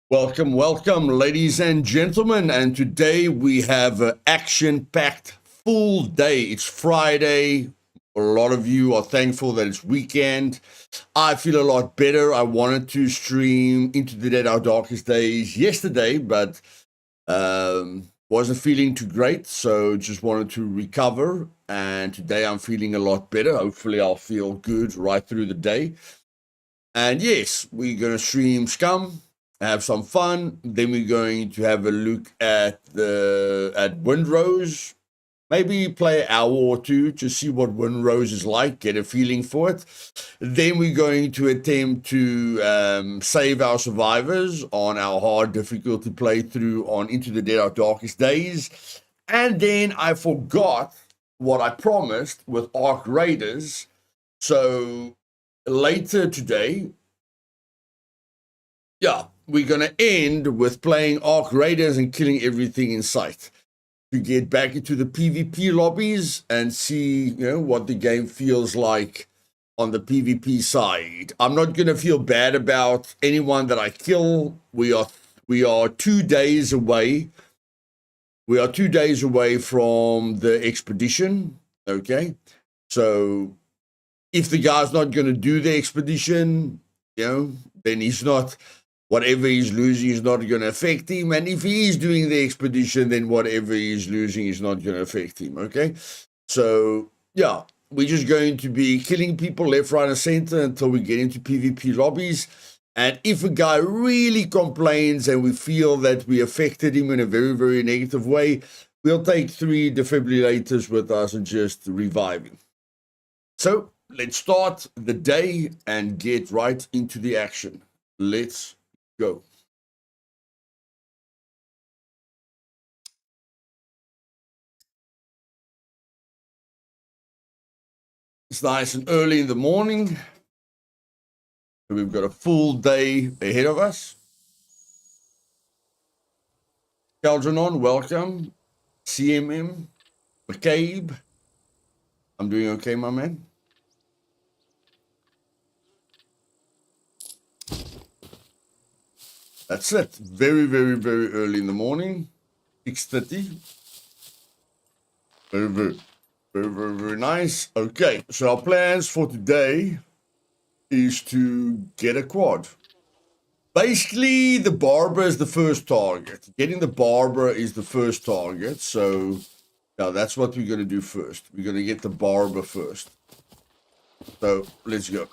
Welcome, welcome, ladies and gentlemen. And today we have an action-packed full day. It's Friday. A lot of you are thankful that it's weekend. I feel a lot better. I wanted to stream Into the Dead Our Darkest Days yesterday, but wasn't feeling too great. So just wanted to recover. And today I'm feeling a lot better. Hopefully I'll feel good right through the day. And yes, we're going to stream Scum, have some fun. Then we're going to have a look at Windrose. Maybe play an hour or two to see what Windrose is like, get a feeling for it. Then we're going to attempt to save our survivors on our hard difficulty playthrough on Into the Dead Our Darkest Days. And then I forgot what I promised with Arc Raiders. So later today, we're going to end with playing Arc Raiders and killing everything in sight to get back into the PvP lobbies and see, what the game feels like on the PvP side. I'm not going to feel bad about anyone that I kill. We are 2 days away. We are 2 days away from the expedition, okay? So if the guy's not going to do the expedition, then he's not, whatever he's losing is not going to affect him. And if he is doing the expedition, then whatever he's losing is not going to affect him, okay? So, we're just going to be killing people left, right, and center until we get into PvP lobbies. And if a guy really complains and we feel that we affected him in a very, very negative way, we'll take 3 defibrillators with us and just revive him. So, let's start the day and get right into the action. Let's go. It's nice and early in the morning. We've got a full day ahead of us. Caldranon, welcome. CMM, McCabe. I'm doing okay, my man. That's it. Very, very, very early in the morning. 6:30. Very, very, very, very, very nice. Okay, so our plans for today is to get a quad. Basically, the barber is the first target. Getting the barber is the first target. So, that's what we're going to do first. We're going to get the barber first. So, let's go.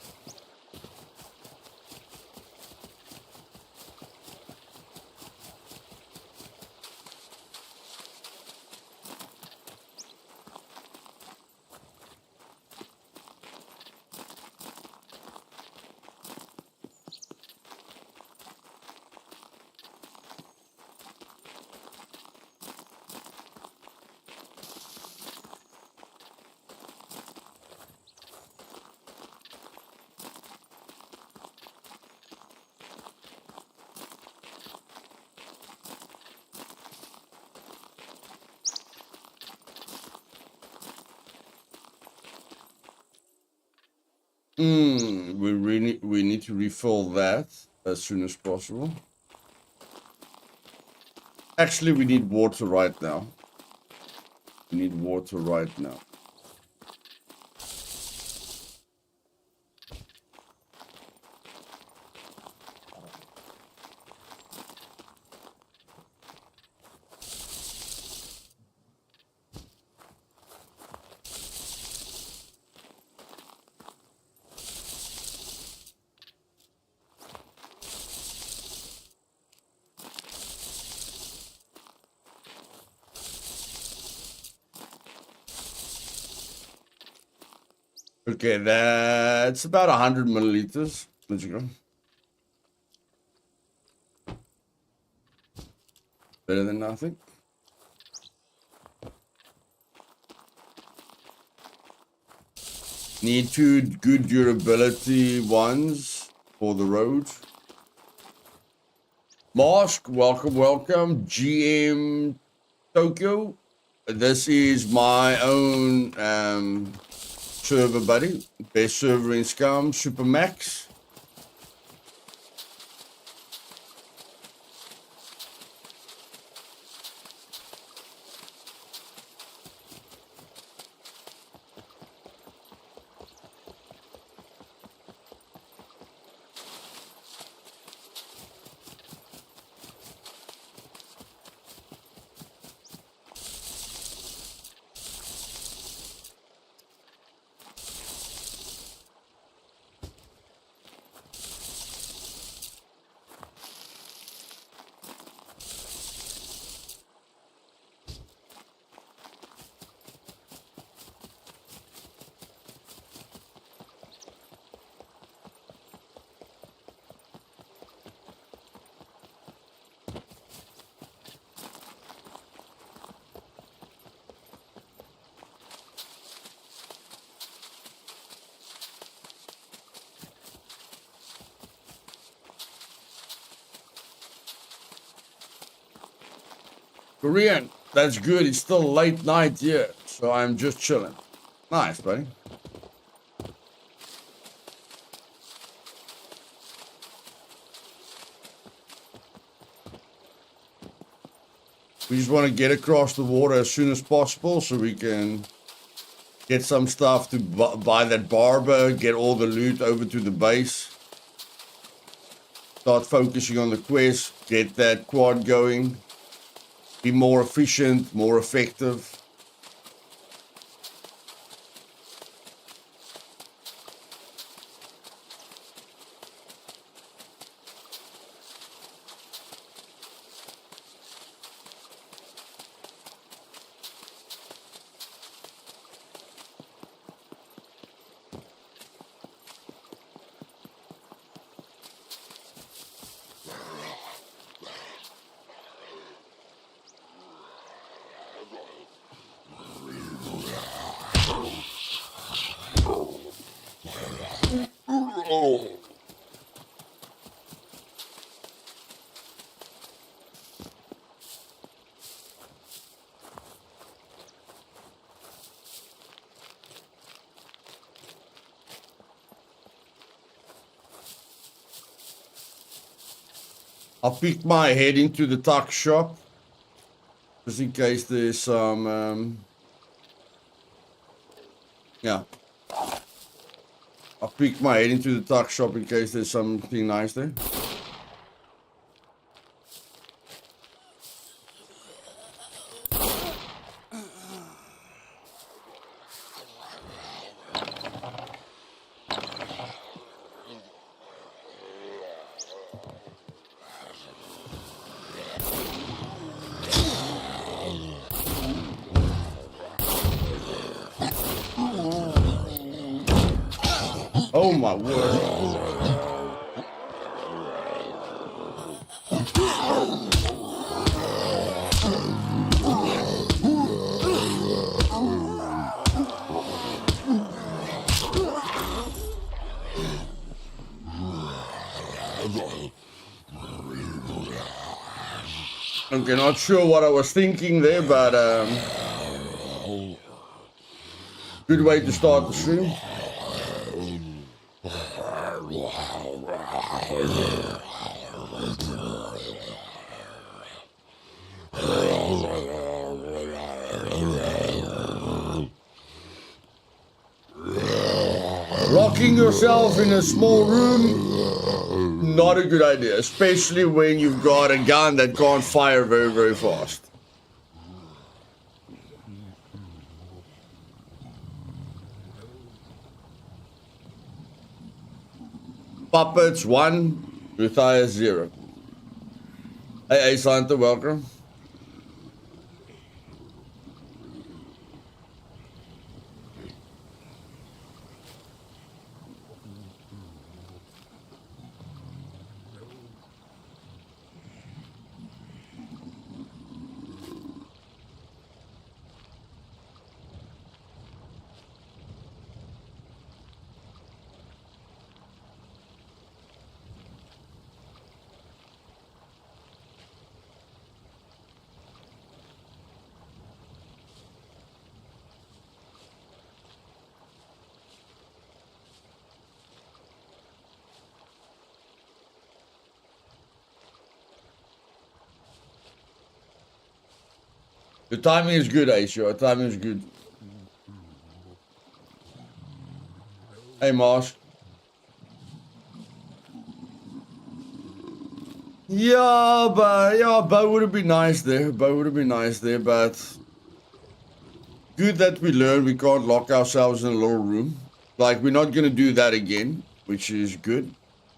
We need to refill that as soon as possible. Actually, we need water right now. We need water right now. Okay, that's about 100 milliliters. Let's go. Better than nothing. Need 2 good durability ones for the road. Mask, welcome, welcome. GM Tokyo. This is my own server buddy. Best server in Scum, Supermax. Korean, that's good. It's still late night here, so I'm just chilling. Nice, buddy. We just want to get across the water as soon as possible so we can get some stuff to buy that barber, get all the loot over to the base. Start focusing on the quest, get that quad going, be more efficient, more effective. I'll peek my head into the tuck shop, just in case there's some, yeah. I'll peek my head into the tuck shop in case there's something nice there. Oh my word. Okay, not sure what I was thinking there, but good way to start the stream. Locking yourself in a small room, not a good idea, especially when you've got a gun that can't fire very, very fast. Puppets 1, Luthais 0. Hey, Santa, welcome. The timing is good, Ace. Your timing is good. Hey, Marsh. Yeah, but would have been nice there. But would have been nice there. But good that we learned we can't lock ourselves in a little room. Like, we're not gonna do that again, which is good.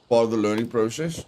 Part of the learning process.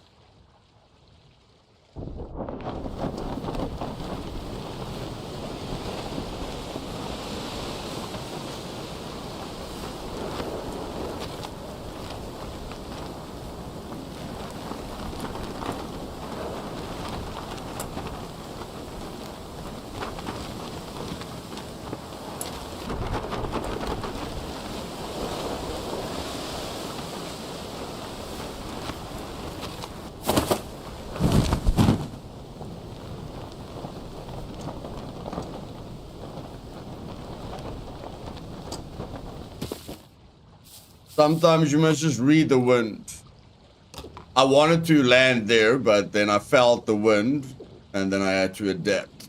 Sometimes you must just read the wind. I wanted to land there, but then I felt the wind, and then I had to adapt.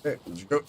Okay, let's go.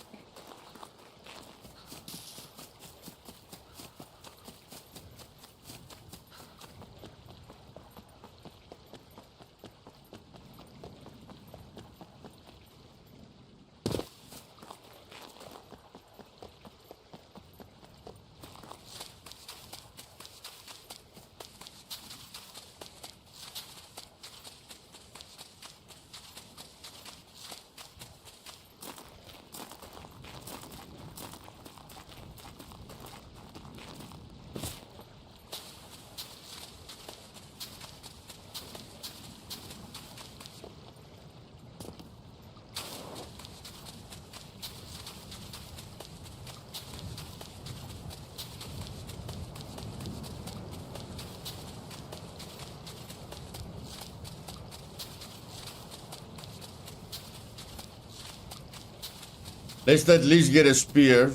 Let's at least get a spear.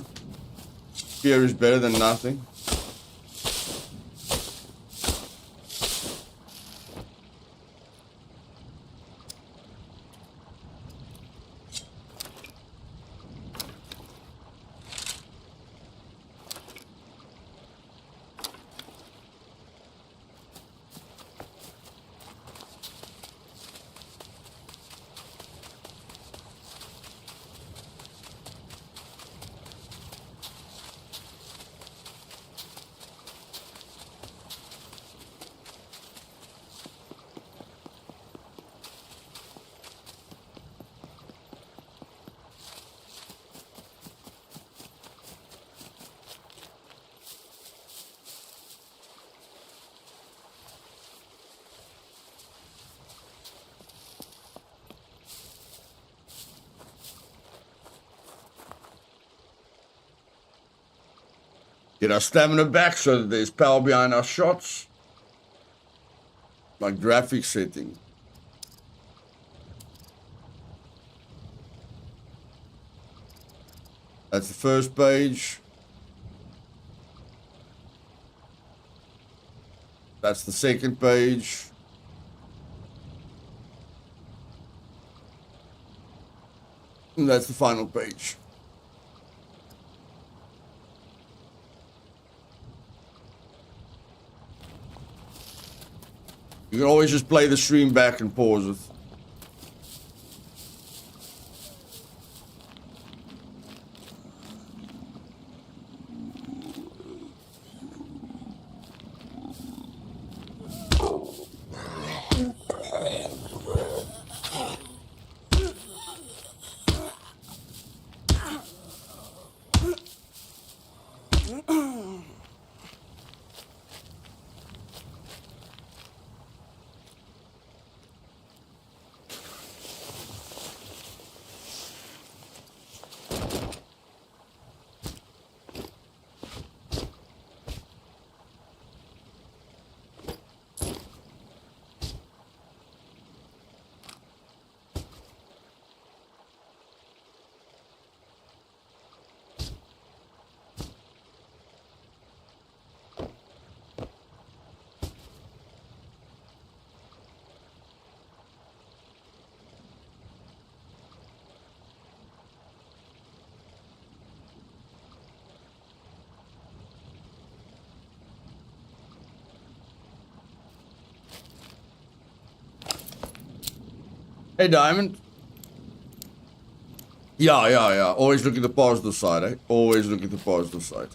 Spear is better than nothing. Get our stamina back so that there's power behind our shots. Like graphic setting. That's the first page. That's the second page. And that's the final page. You can always just play the stream back and pause it. Hey, Diamond. Yeah. Always look at the positive side, eh? Always look at the positive side.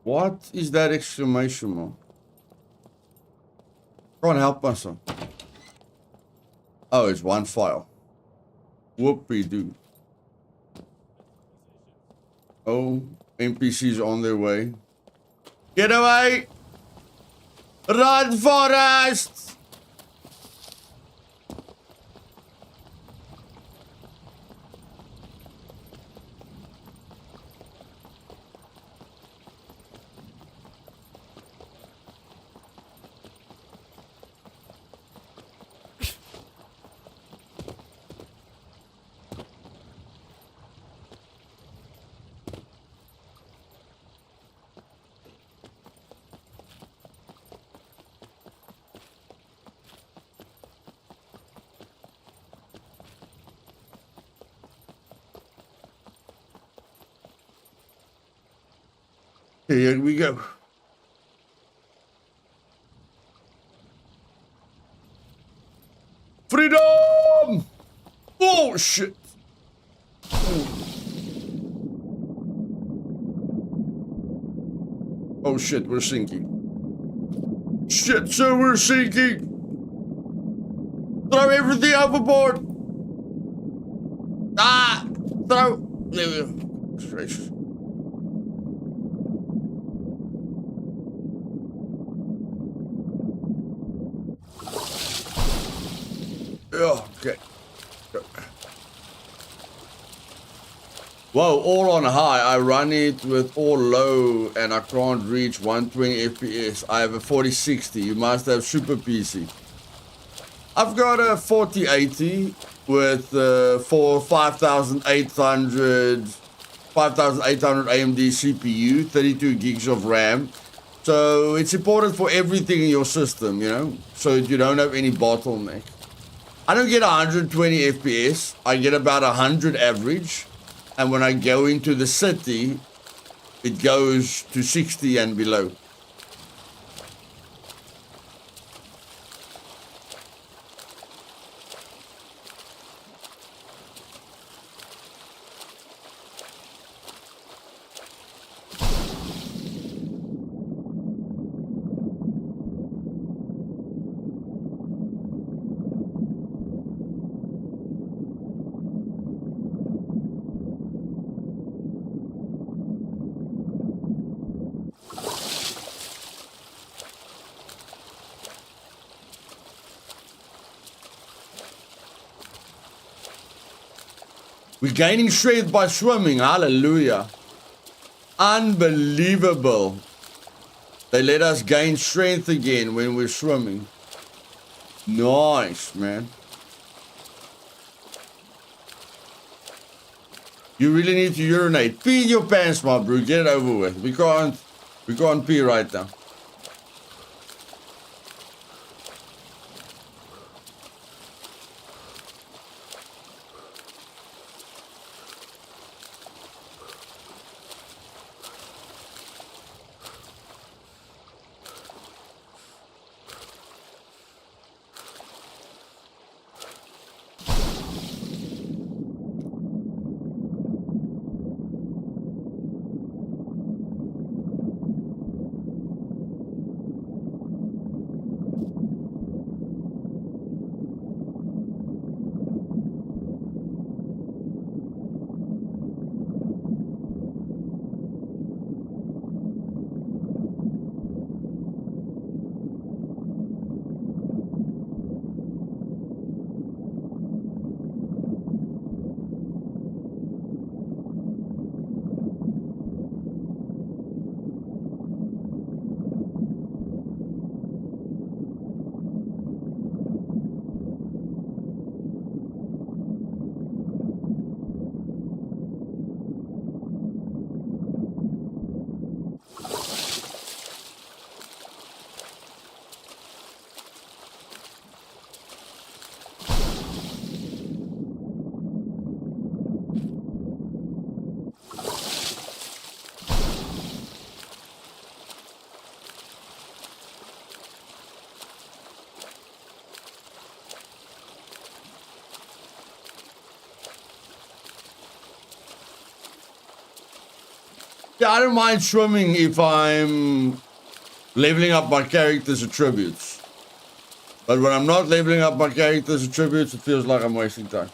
What is that exclamation mark? Can't help myself. Oh, it's one file. Whoopie-doo. Oh, NPCs on their way. Get away! Run, Forest! Here we go. Freedom! Oh, shit. Oh, shit, we're sinking. Shit, so we're sinking. Throw everything overboard. Ah! Throw. There we go. Straight. Oh, okay. Whoa, all on high. I run it with all low and I can't reach 120 FPS. I have a 4060. You must have super PC. I've got a 4080 with 5800 AMD CPU, 32 gigs of RAM. So it's important for everything in your system, you know, so you don't have any bottleneck. I don't get 120 FPS. I get about 100 average. And when I go into the city, it goes to 60 and below. We're gaining strength by swimming. Hallelujah. Unbelievable. They let us gain strength again when we're swimming. Nice, man. You really need to urinate. Pee in your pants, my bro. Get it over with. We can't pee right now. Yeah, I don't mind swimming if I'm leveling up my character's attributes. But when I'm not leveling up my character's attributes, it feels like I'm wasting time.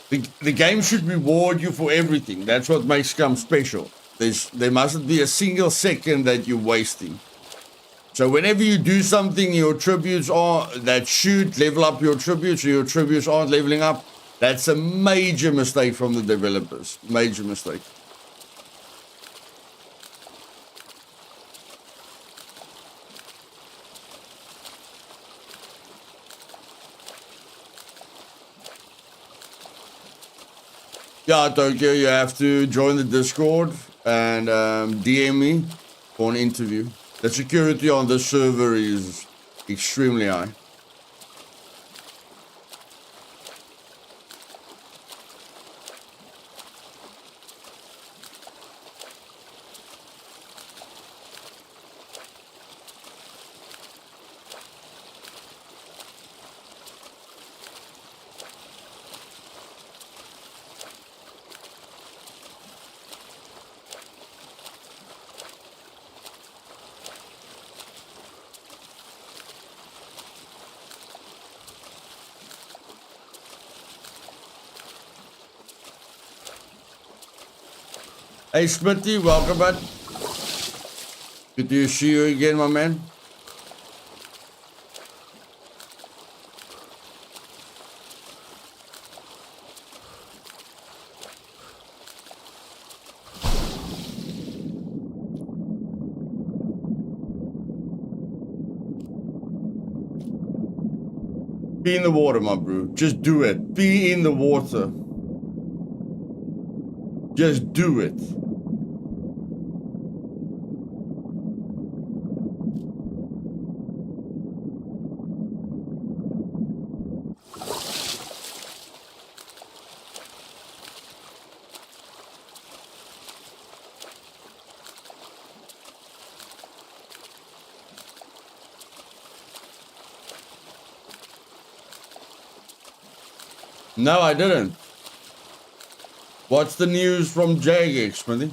The game should reward you for everything. That's what makes Scum special. There mustn't be a single second that you're wasting. So whenever you do something, your tributes are that should level up your tributes, or your tributes aren't leveling up, that's a major mistake from the developers. Major mistake. Yeah, Tokyo, you have to join the Discord and DM me for an interview. The security on this server is extremely high. Hey, Smitty, welcome back. Good to see you again, my man. Be in the water, my bro. Just do it. Be in the water. Just do it. No, I didn't. What's the news from JX, Smithy?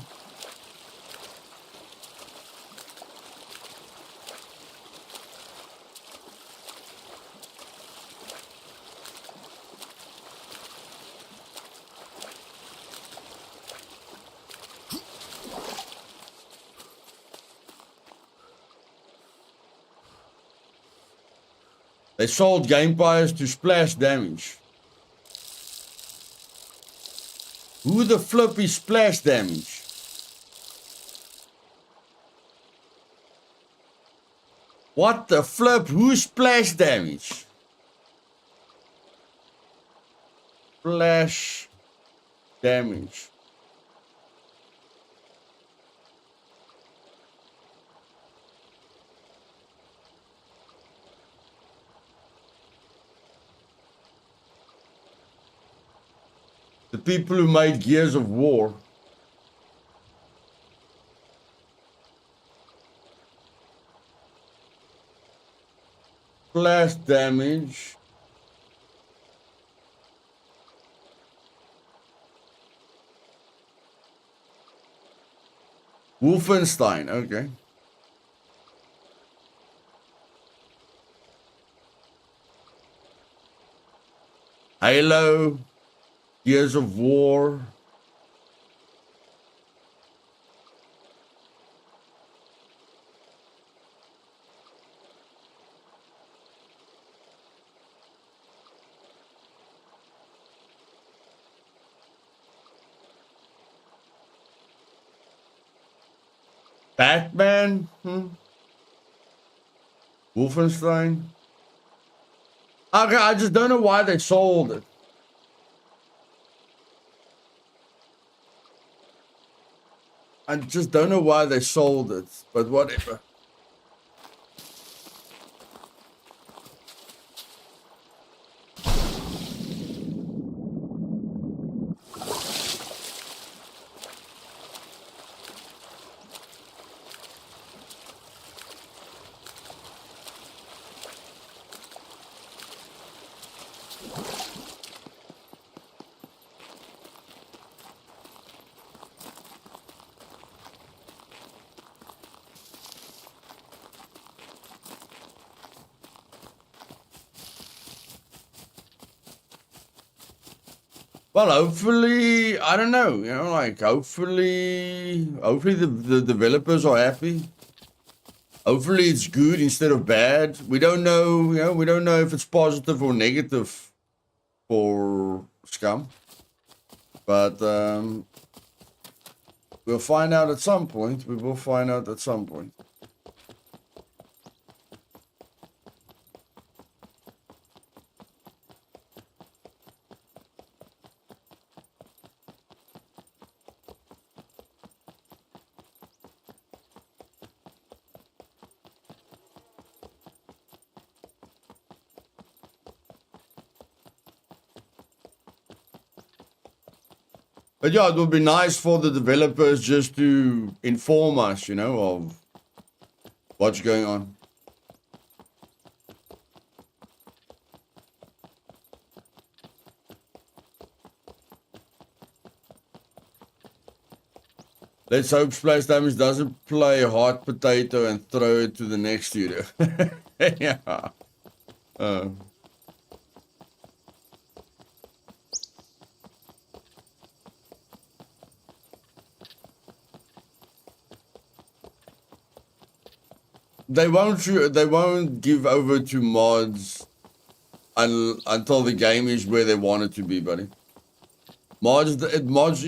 They sold game buyers to splash damage. Who the flip is splash damage? What the flip? Who's splash damage? Splash damage. The people who made Gears of War. Splash damage. Wolfenstein, okay. Halo, Gears of War. Batman? Wolfenstein? Okay, I just don't know why they sold it. I just don't know why they sold it, but whatever. Well, hopefully, I don't know, you know, like hopefully the developers are happy. Hopefully it's good instead of bad. We don't know, you know, we don't know if it's positive or negative for Scum. But we'll find out at some point. We will find out at some point. But yeah, it would be nice for the developers just to inform us, you know, of what's going on. Let's hope Splash Damage doesn't play hot potato and throw it to the next studio. Yeah. They won't give over to mods until the game is where they want it to be, buddy. Mods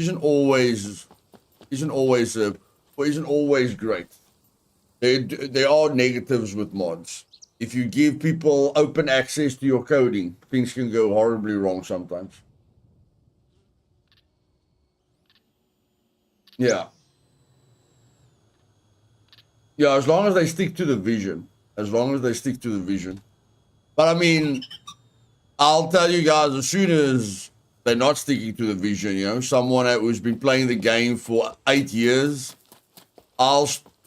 isn't always great. There are negatives with mods. If you give people open access to your coding, things can go horribly wrong sometimes. Yeah. Yeah, as long as they stick to the vision. As long as they stick to the vision. But I mean, I'll tell you guys, as soon as they're not sticking to the vision, you know, someone who's been playing the game for 8 years,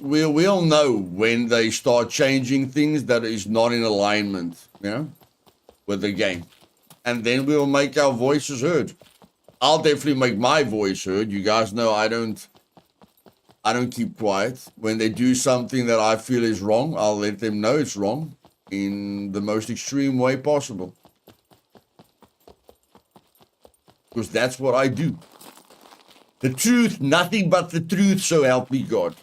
we'll know when they start changing things that is not in alignment, you know, with the game. And then we'll make our voices heard. I'll definitely make my voice heard. You guys know I don't keep quiet. When they do something that I feel is wrong, I'll let them know it's wrong in the most extreme way possible. Because that's what I do. The truth, nothing but the truth, so help me God.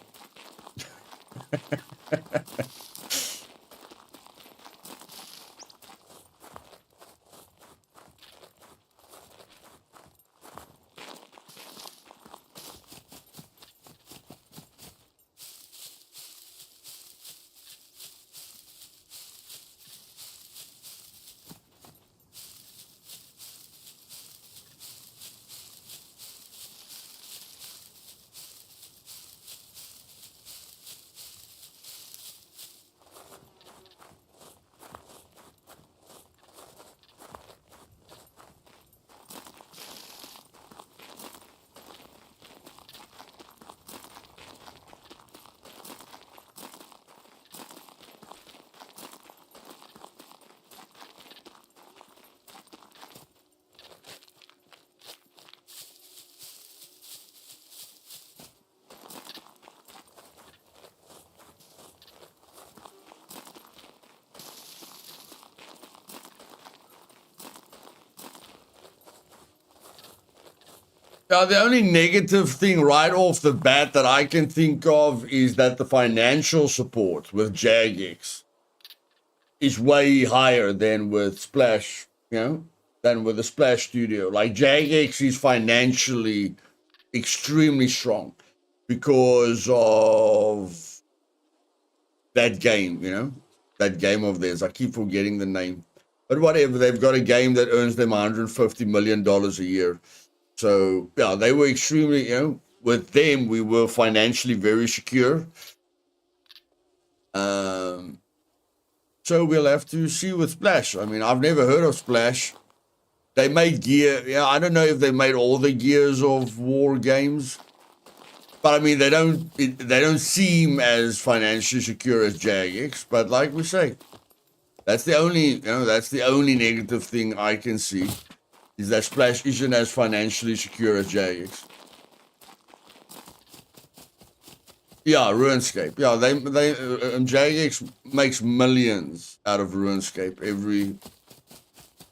Now, the only negative thing right off the bat that I can think of is that the financial support with Jagex is way higher than with Splash, you know, than with the Splash Studio. Like, Jagex is financially extremely strong because of that game, you know, that game of theirs. I keep forgetting the name. But whatever, they've got a game that earns them $150 million a year. So, yeah, they were extremely, you know, with them, we were financially very secure. So we'll have to see with Splash. I mean, I've never heard of Splash. They made gear. Yeah, I don't know if they made all the Gears of War games. But I mean, they don't seem as financially secure as Jagex. But like we say, that's the only negative thing I can see. Is that Splash isn't as financially secure as Jagex. Yeah, RuneScape. Yeah, Jagex makes millions out of RuneScape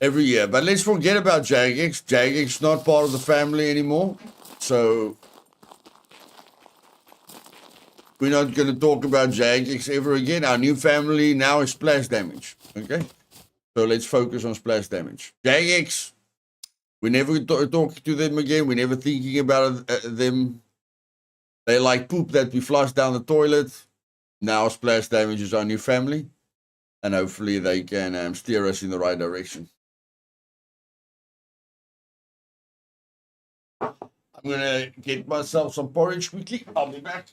every year. But let's forget about Jagex. Jagex not part of the family anymore. So we're not going to talk about Jagex ever again. Our new family now is splash damage. Okay? So let's focus on splash damage. Jagex, we never talking to them again. We're never thinking about them. They like poop that we flush down the toilet. Now splash damage is our new family. And hopefully they can steer us in the right direction. I'm going to get myself some porridge quickly. I'll be back.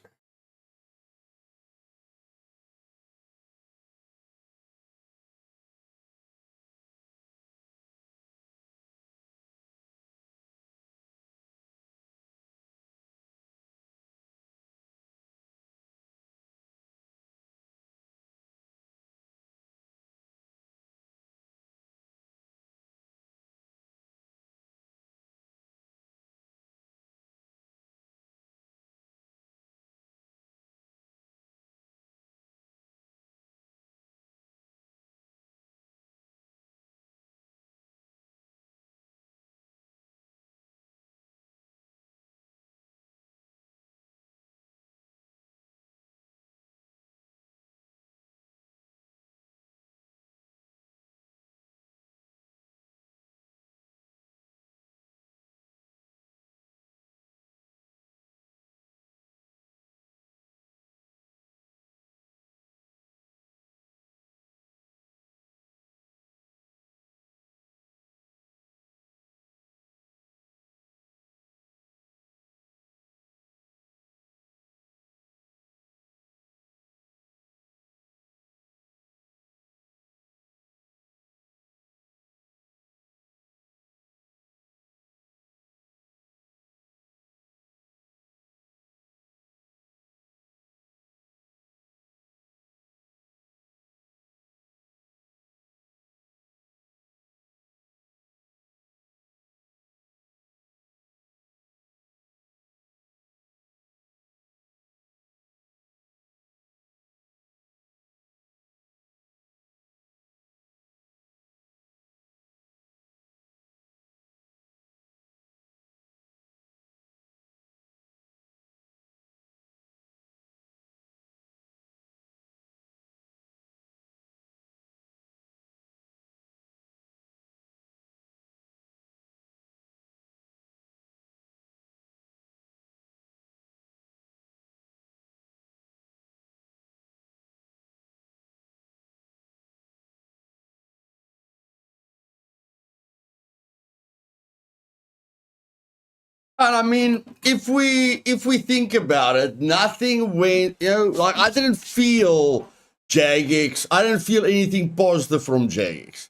And I mean, if we think about it, nothing went, like I didn't feel Jagex. I didn't feel anything positive from Jagex.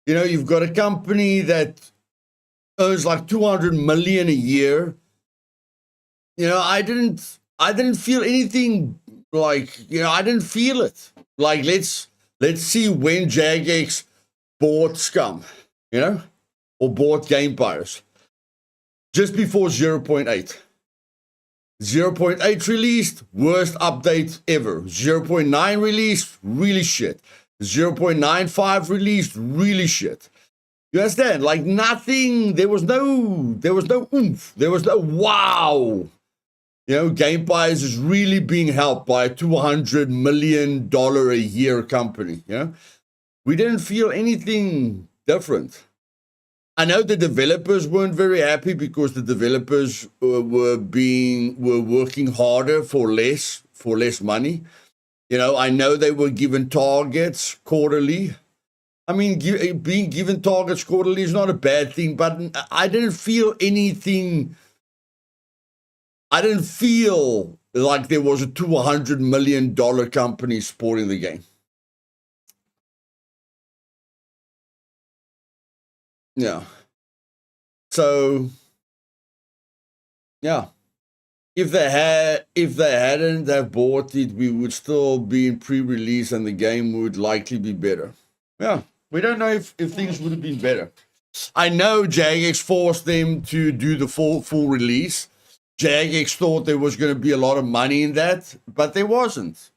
You've got a company that earns like 200 million a year. I didn't feel anything like, I didn't feel it. Like let's see when Jagex bought Scum, or bought Game Pirates. Just before 0.8. 0.8 released, worst update ever. 0.9 released, really shit. 0.95 released, really shit. You understand? Like nothing, there was no oomph. There was no wow. Game Buyers is really being helped by a $200 million a year company. We didn't feel anything different. I know the developers weren't very happy because the developers were working harder for less money. I know they were given targets quarterly. I mean, being given targets quarterly is not a bad thing, but I didn't feel anything. I didn't feel like there was a $200 million company supporting the game. Yeah. So, yeah. If they hadn't have bought it, we would still be in pre-release and the game would likely be better. Yeah. We don't know if things would have been better. I know Jagex forced them to do the full release. Jagex thought there was going to be a lot of money in that, but there wasn't.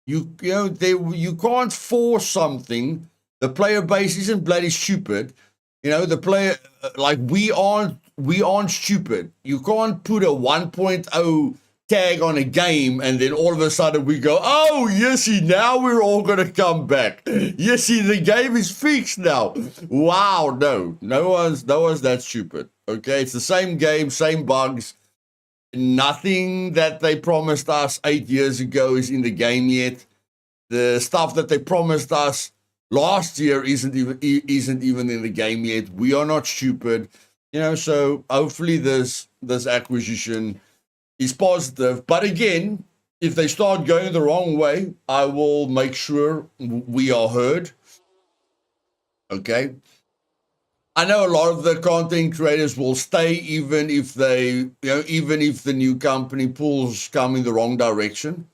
You can't force something The player base isn't bloody stupid. You know, the player, like we aren't stupid. You can't put a 1.0 tag on a game and then all of a sudden we go, oh, Yesy, now we're all going to come back. Yesy, the game is fixed now. Wow, no one's that stupid. Okay, it's the same game, same bugs. Nothing that they promised us 8 years ago is in the game yet. The stuff that they promised us last year isn't even in the game yet. We are not stupid, you know. So hopefully this acquisition is positive. But again, if they start going the wrong way, I will make sure we are heard. Okay. I know a lot of the content creators will stay even if the new company pulls Scum in the wrong direction.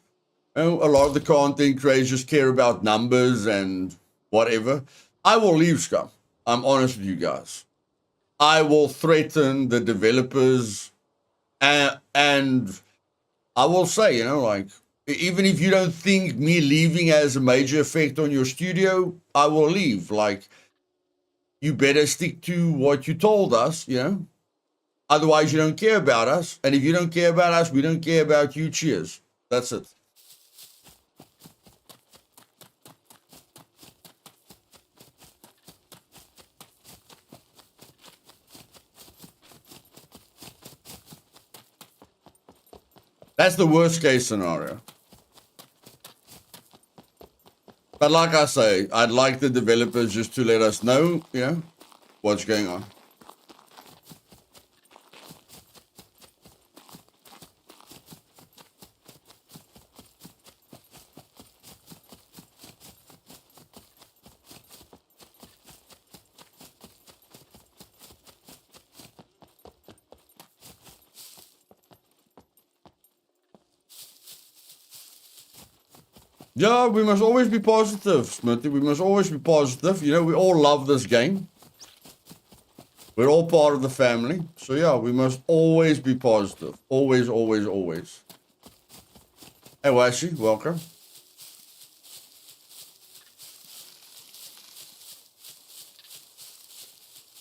You know, a lot of the content creators just care about numbers and whatever. I will leave Scum. I'm honest with you guys. I will threaten the developers and I will say, you know, like, even if you don't think me leaving has a major effect on your studio, I will leave. Like, you better stick to what you told us, you know. Otherwise, you don't care about us. And if you don't care about us, we don't care about you. Cheers. That's it. That's the worst case scenario. But like I say, I'd like the developers just to let us know, you know, what's going on. Yeah, we must always be positive, Smithy. We must always be positive. You know, we all love this game. We're all part of the family. So yeah, we must always be positive. Always, always, always. Hey, Washi, welcome.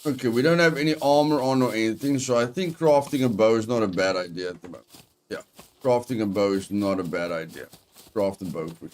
Okay, we don't have any armor on or anything, so I think crafting a bow is not a bad idea at the moment. Yeah, crafting a bow is not a bad idea. Craft a bow quick.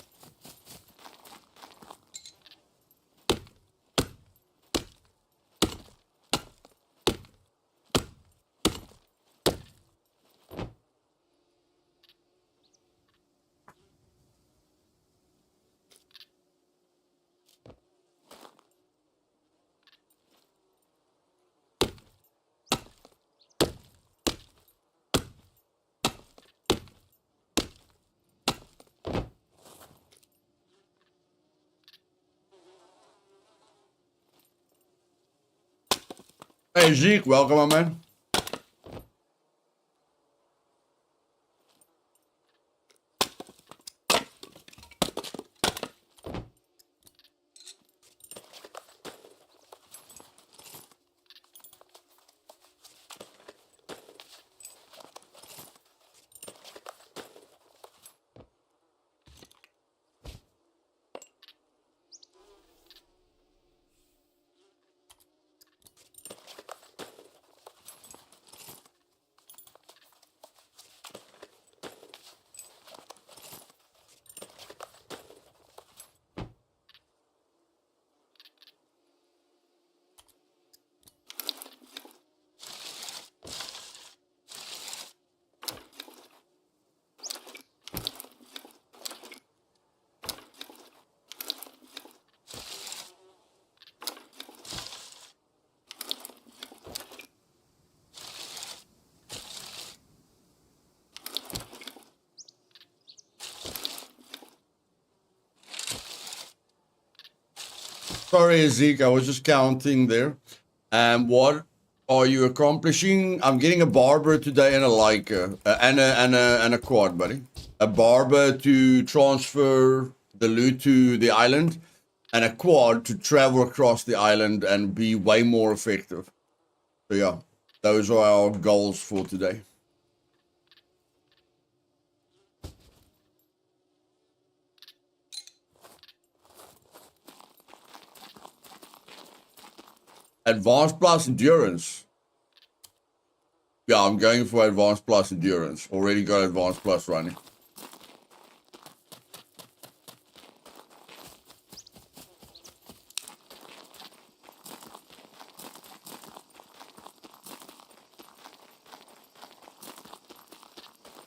Hey, Zeke, welcome, my man. Sorry, Zeke, I was just counting there. What are you accomplishing? I'm getting a barber today and a Leica, and a quad, buddy. A barber to transfer the loot to the island, and a quad to travel across the island and be way more effective. So yeah, those are our goals for today. Advanced plus endurance. Yeah, I'm going for advanced plus endurance. Already got advanced plus running.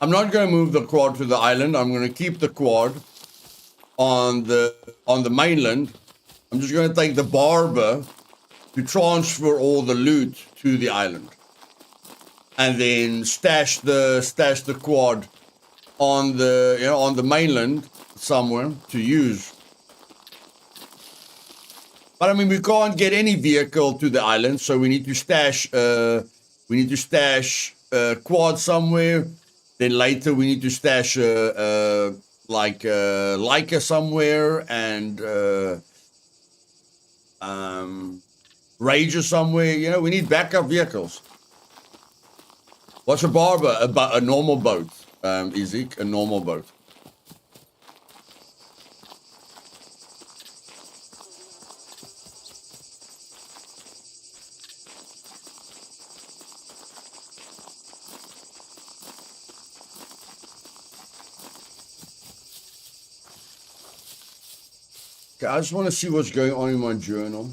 I'm not going to move the quad to the island. I'm going to keep the quad on the mainland. I'm just going to take the barber to transfer all the loot to the island, and then stash the quad on the mainland somewhere to use. But I mean, we can't get any vehicle to the island, so we need to stash quad somewhere. Then later we need to stash Leica somewhere, and Rager somewhere. You know, we need backup vehicles. What's a barber? A normal boat, Ezek, a normal boat. Okay, I just want to see what's going on in my journal.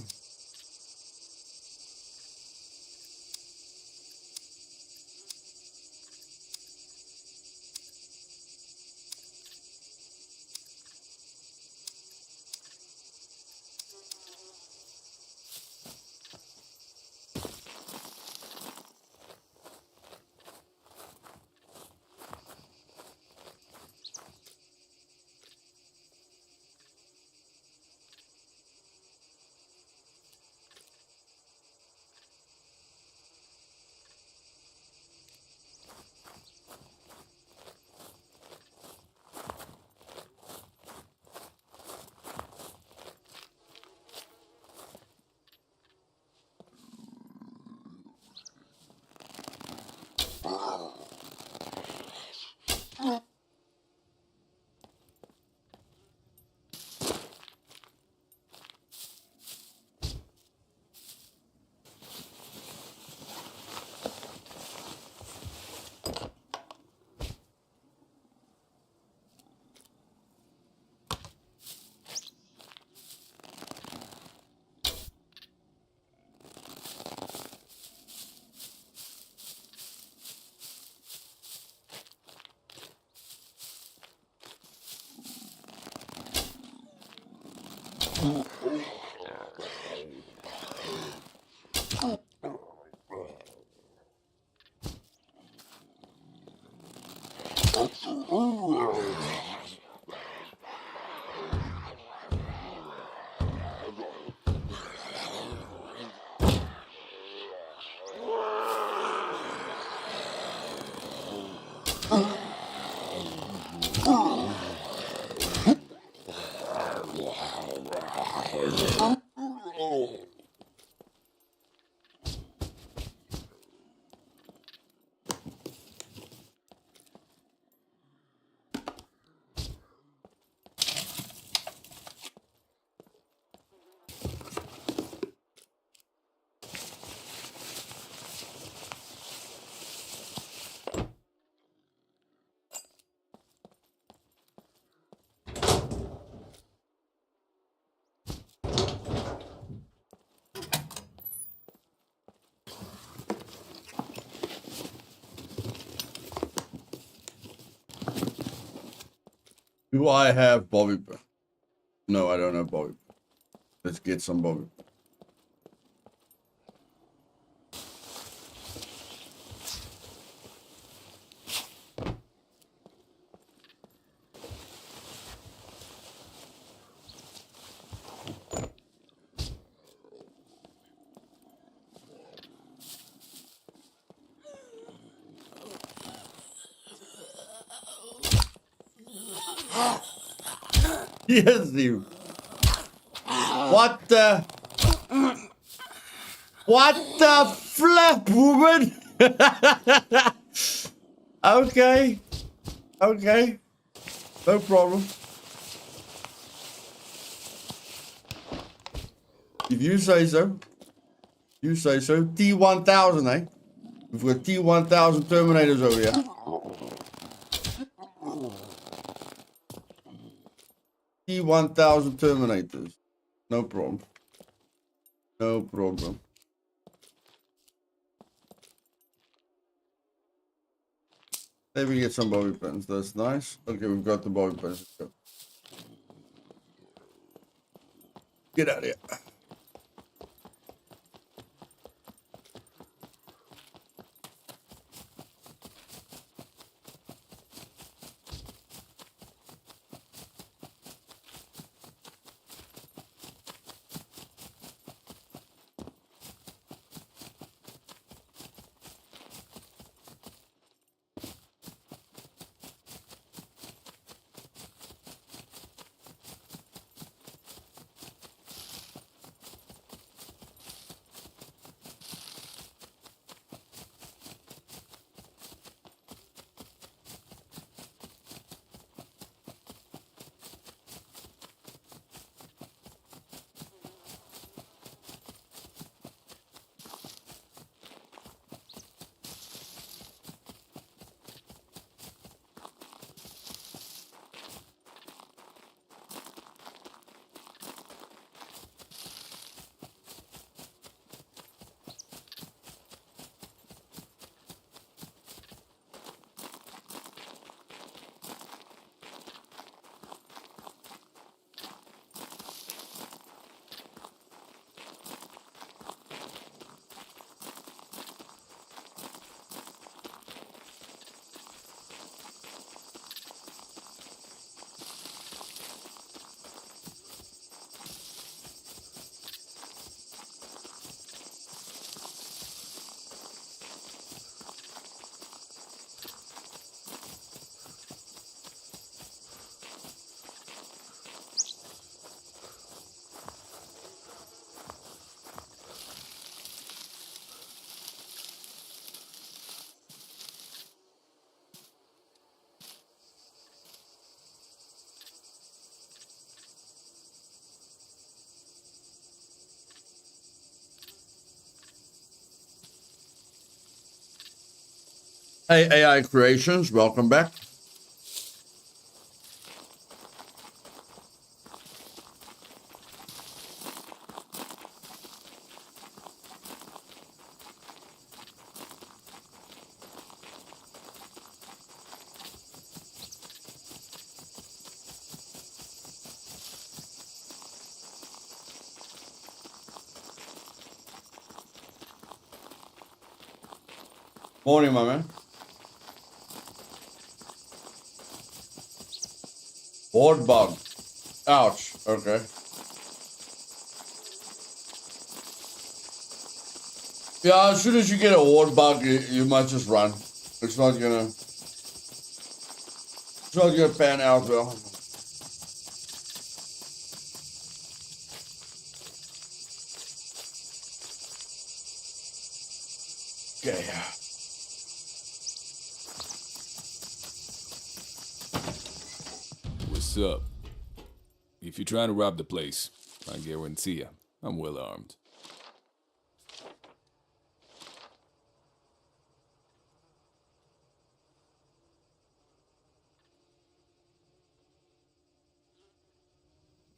Do I have Bobby? No, I don't have Bobby. Let's get some Bobby. Yes, you. What the flap, woman? Okay. Okay. No problem. If you say so. You say so. T1000, eh? We've got T1000 Terminators over here. T1000 Terminators. No problem. No problem. Let me get some bobby pins. That's nice. Okay, we've got the bobby pins. Let's go. Get out of here. Hey, AI Creations, welcome back. Morning, my man. Board bug. Ouch. Okay. Yeah, as soon as you get a ward bug, you might just run. It's not gonna pan out well. Okay. What's up? If you're trying to rob the place, I guarantee you, I'm well armed.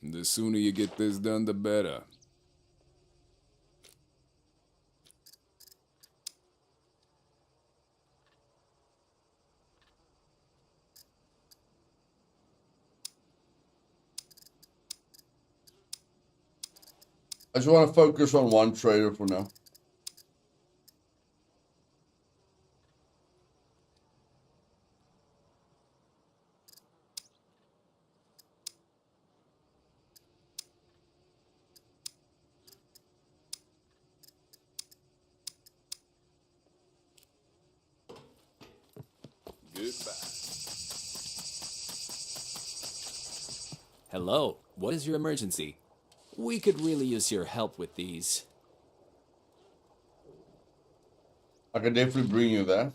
The sooner you get this done, the better. I just want to focus on one trader for now. Goodbye. Hello, what is your emergency? We could really use your help with these. I can definitely bring you that.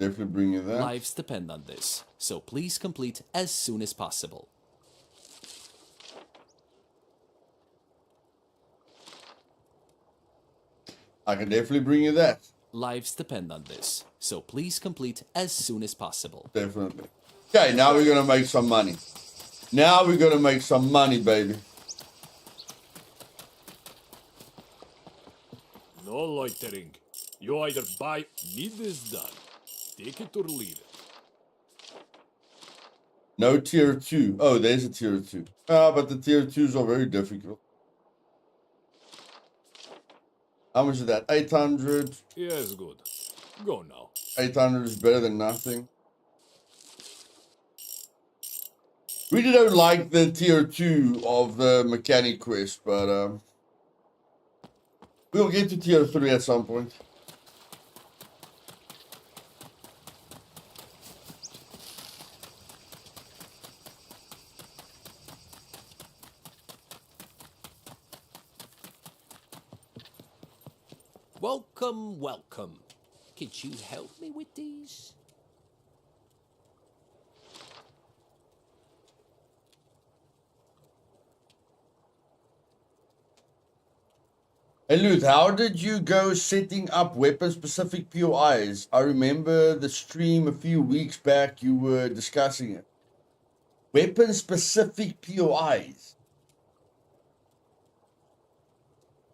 Definitely bring you that. Lives depend on this, so please complete as soon as possible. I can definitely bring you that. Lives depend on this, so please complete as soon as possible. Definitely. Okay, now we're going to make some money. Now we're going to make some money, baby. No loitering. You either buy, need this done. Take it or leave it. No tier 2. Oh, there's a tier 2. But the tier 2s are very difficult. How much is that? 800. Yes, good. Go now. 800 is better than nothing. Really don't like the tier 2 of the mechanic quest, but we'll get to tier 3 at some point. Welcome, welcome. Could you help me with these? Hey, Luth, how did you go setting up weapon-specific POIs? I remember the stream a few weeks back, you were discussing it. Weapon-specific POIs?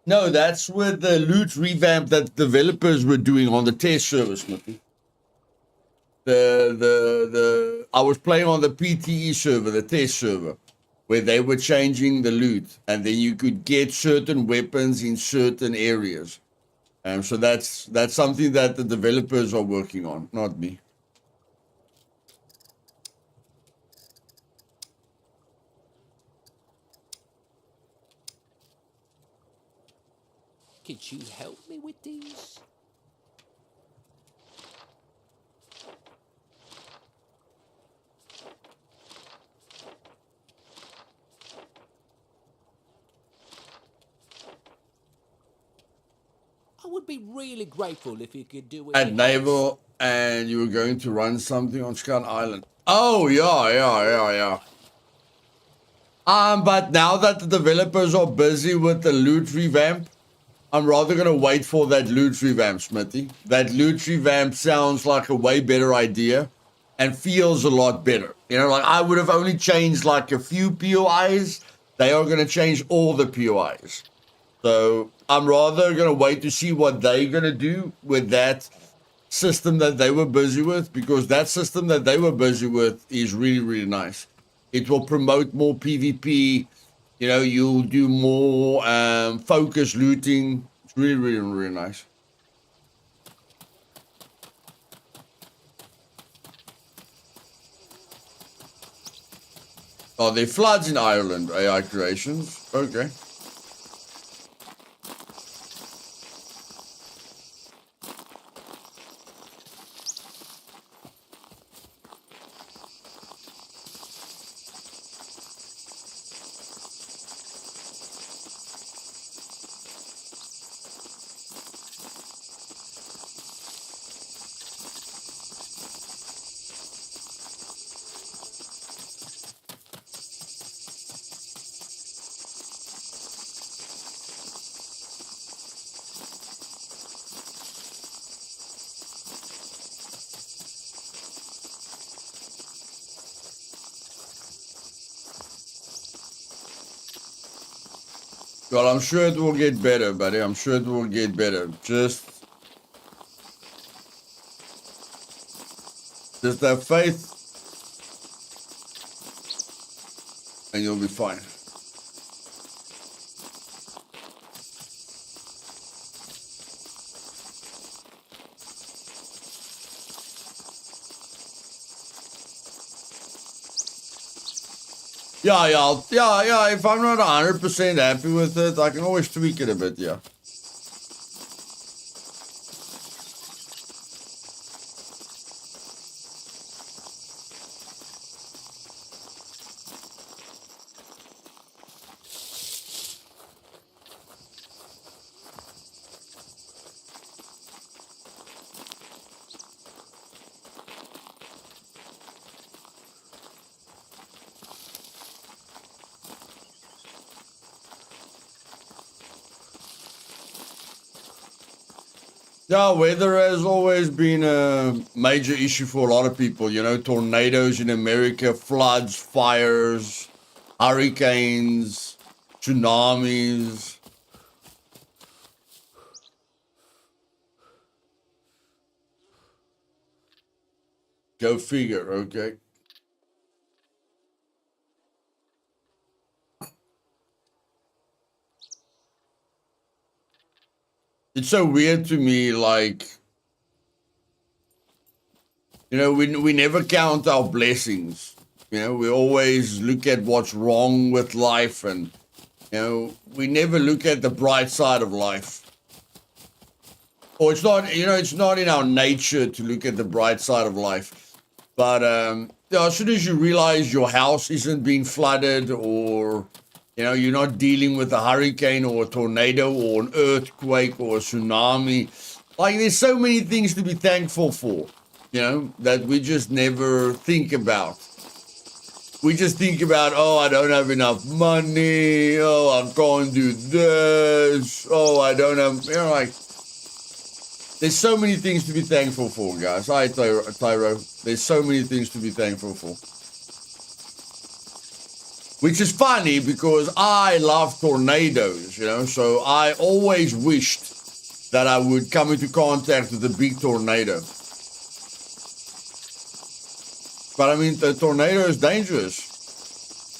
No, that's with the loot revamp that developers were doing on the test server, Smithy. I was playing on the PTE server, the test server, where they were changing the loot, and then you could get certain weapons in certain areas. So that's something that the developers are working on, not me. Could you help me with these? I would be really grateful if you could do it. At Naval, and you were going to run something on Scum Island. Oh, yeah. But now that the developers are busy with the loot revamp, I'm rather going to wait for that loot revamp, Smithy. That loot revamp sounds like a way better idea and feels a lot better. You know, like I would have only changed like a few POIs. They are going to change all the POIs. So I'm rather going to wait to see what they're going to do with that system that they were busy with, because that system that they were busy with is really, really nice. It will promote more PvP. You know, you'll do more focus looting. It's really, really, really nice. Oh, there are floods in Ireland, AI creations. Okay. Well, I'm sure it will get better, buddy. I'm sure it will get better. Just have faith, and you'll be fine. Yeah. If I'm not 100% happy with it, I can always tweak it a bit, yeah. Yeah, weather has always been a major issue for a lot of people. You know, tornadoes in America, floods, fires, hurricanes, tsunamis. Go figure, okay? It's so weird to me, like, you know, we never count our blessings. You know, we always look at what's wrong with life, and, you know, we never look at the bright side of life. Or it's not, you know, it's not in our nature to look at the bright side of life. But you know, as soon as you realize your house isn't being flooded, or, you know, you're not dealing with a hurricane or a tornado or an earthquake or a tsunami, like, there's so many things to be thankful for, you know, that we just never think about. We just think about, oh, I don't have enough money. Oh, I can't do this. Oh, I don't have, you know, like, there's so many things to be thankful for, guys. Hi, Tyro. There's so many things to be thankful for. Which is funny because I love tornadoes, you know, so I always wished that I would come into contact with a big tornado. But I mean, the tornado is dangerous.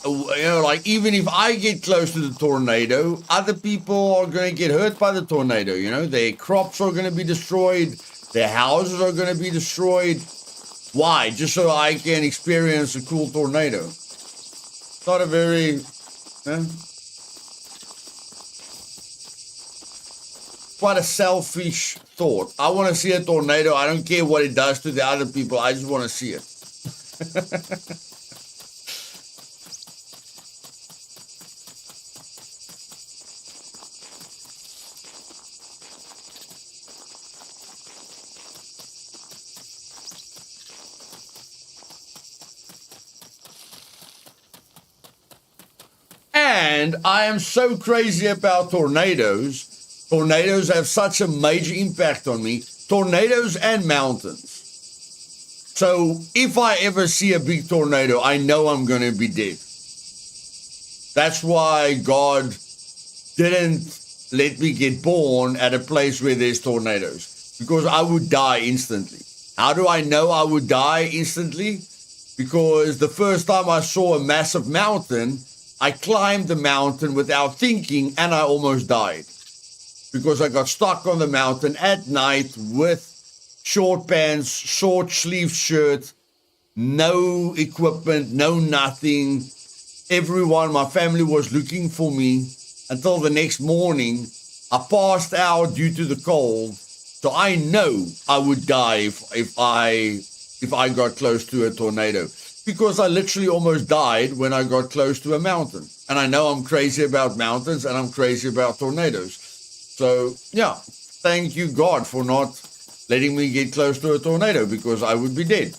You know, like, even if I get close to the tornado, other people are going to get hurt by the tornado. You know, their crops are going to be destroyed, their houses are going to be destroyed. Why? Just so I can experience a cool tornado. It's not a very, quite a selfish thought. I want to see a tornado. I don't care what it does to the other people. I just want to see it. And I am so crazy about tornadoes. Tornadoes have such a major impact on me. Tornadoes and mountains. So if I ever see a big tornado, I know I'm going to be dead. That's why God didn't let me get born at a place where there's tornadoes, because I would die instantly. How do I know I would die instantly? Because the first time I saw a massive mountain, I climbed the mountain without thinking, and I almost died. Because I got stuck on the mountain at night with short pants, short sleeve shirt, no equipment, no nothing. Everyone, my family was looking for me until the next morning. I passed out due to the cold. So I know I would die if I got close to a tornado, because I literally almost died when I got close to a mountain. And I know I'm crazy about mountains and I'm crazy about tornadoes. So yeah, thank you, God, for not letting me get close to a tornado, because I would be dead.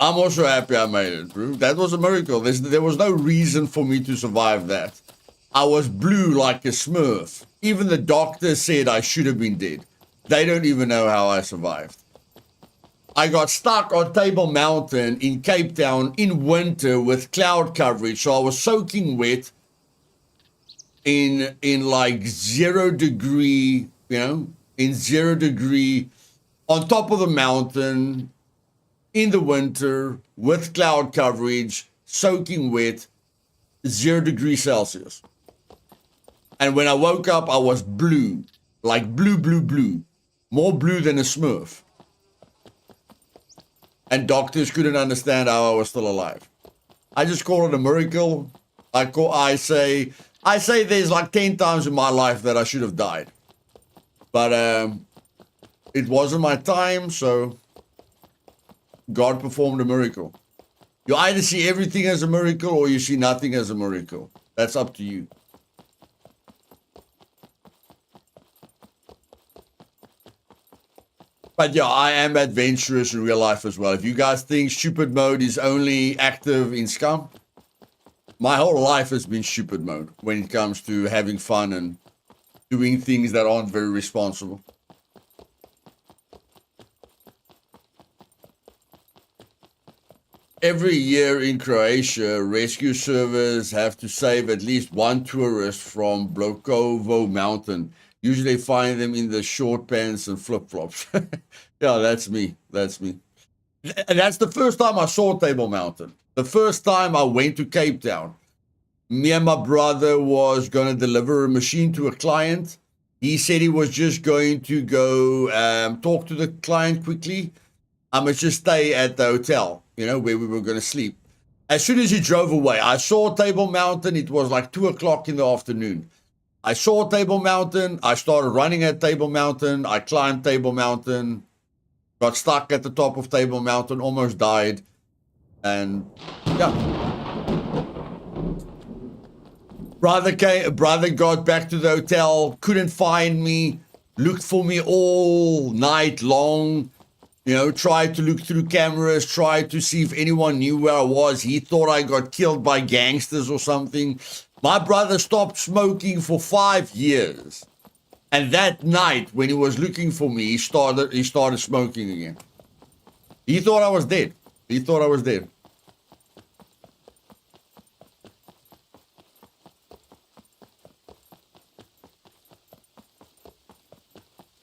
I'm also happy I made it, bro. That was a miracle. There was no reason for me to survive that. I was blue like a smurf. Even the doctor said I should have been dead. They don't even know how I survived. I got stuck on Table Mountain in Cape Town in winter with cloud coverage. So I was soaking wet in like 0 degree, you know, in 0 degree on top of the mountain in the winter with cloud coverage, soaking wet, 0 degrees Celsius. And when I woke up, I was blue, like blue, more blue than a smurf. And doctors couldn't understand how I was still alive. I just call it a miracle. I say there's like 10 times in my life that I should have died. But it wasn't my time, so God performed a miracle. You either see everything as a miracle or you see nothing as a miracle. That's up to you. But yeah, I am adventurous in real life as well. If you guys think stupid mode is only active in Scum, my whole life has been stupid mode when it comes to having fun and doing things that aren't very responsible. Every year in Croatia, rescue servers have to save at least one tourist from Blokovo Mountain. Usually find them in the short pants and flip-flops. Yeah, that's me. That's me. And that's the first time I saw Table Mountain. The first time I went to Cape Town. Me and my brother was going to deliver a machine to a client. He said he was just going to go talk to the client quickly. I must just stay at the hotel, you know, where we were going to sleep. As soon as he drove away, I saw Table Mountain. It was like 2 o'clock in the afternoon. I saw Table Mountain. I started running at Table Mountain. I climbed Table Mountain. Got stuck at the top of Table Mountain. Almost died. And, yeah. Brother got back to the hotel. Couldn't find me. Looked for me all night long. You know, tried to look through cameras, tried to see if anyone knew where I was. He thought I got killed by gangsters or something. My brother stopped smoking for 5 years. And that night, when he was looking for me, he started smoking again. He thought I was dead. He thought I was dead.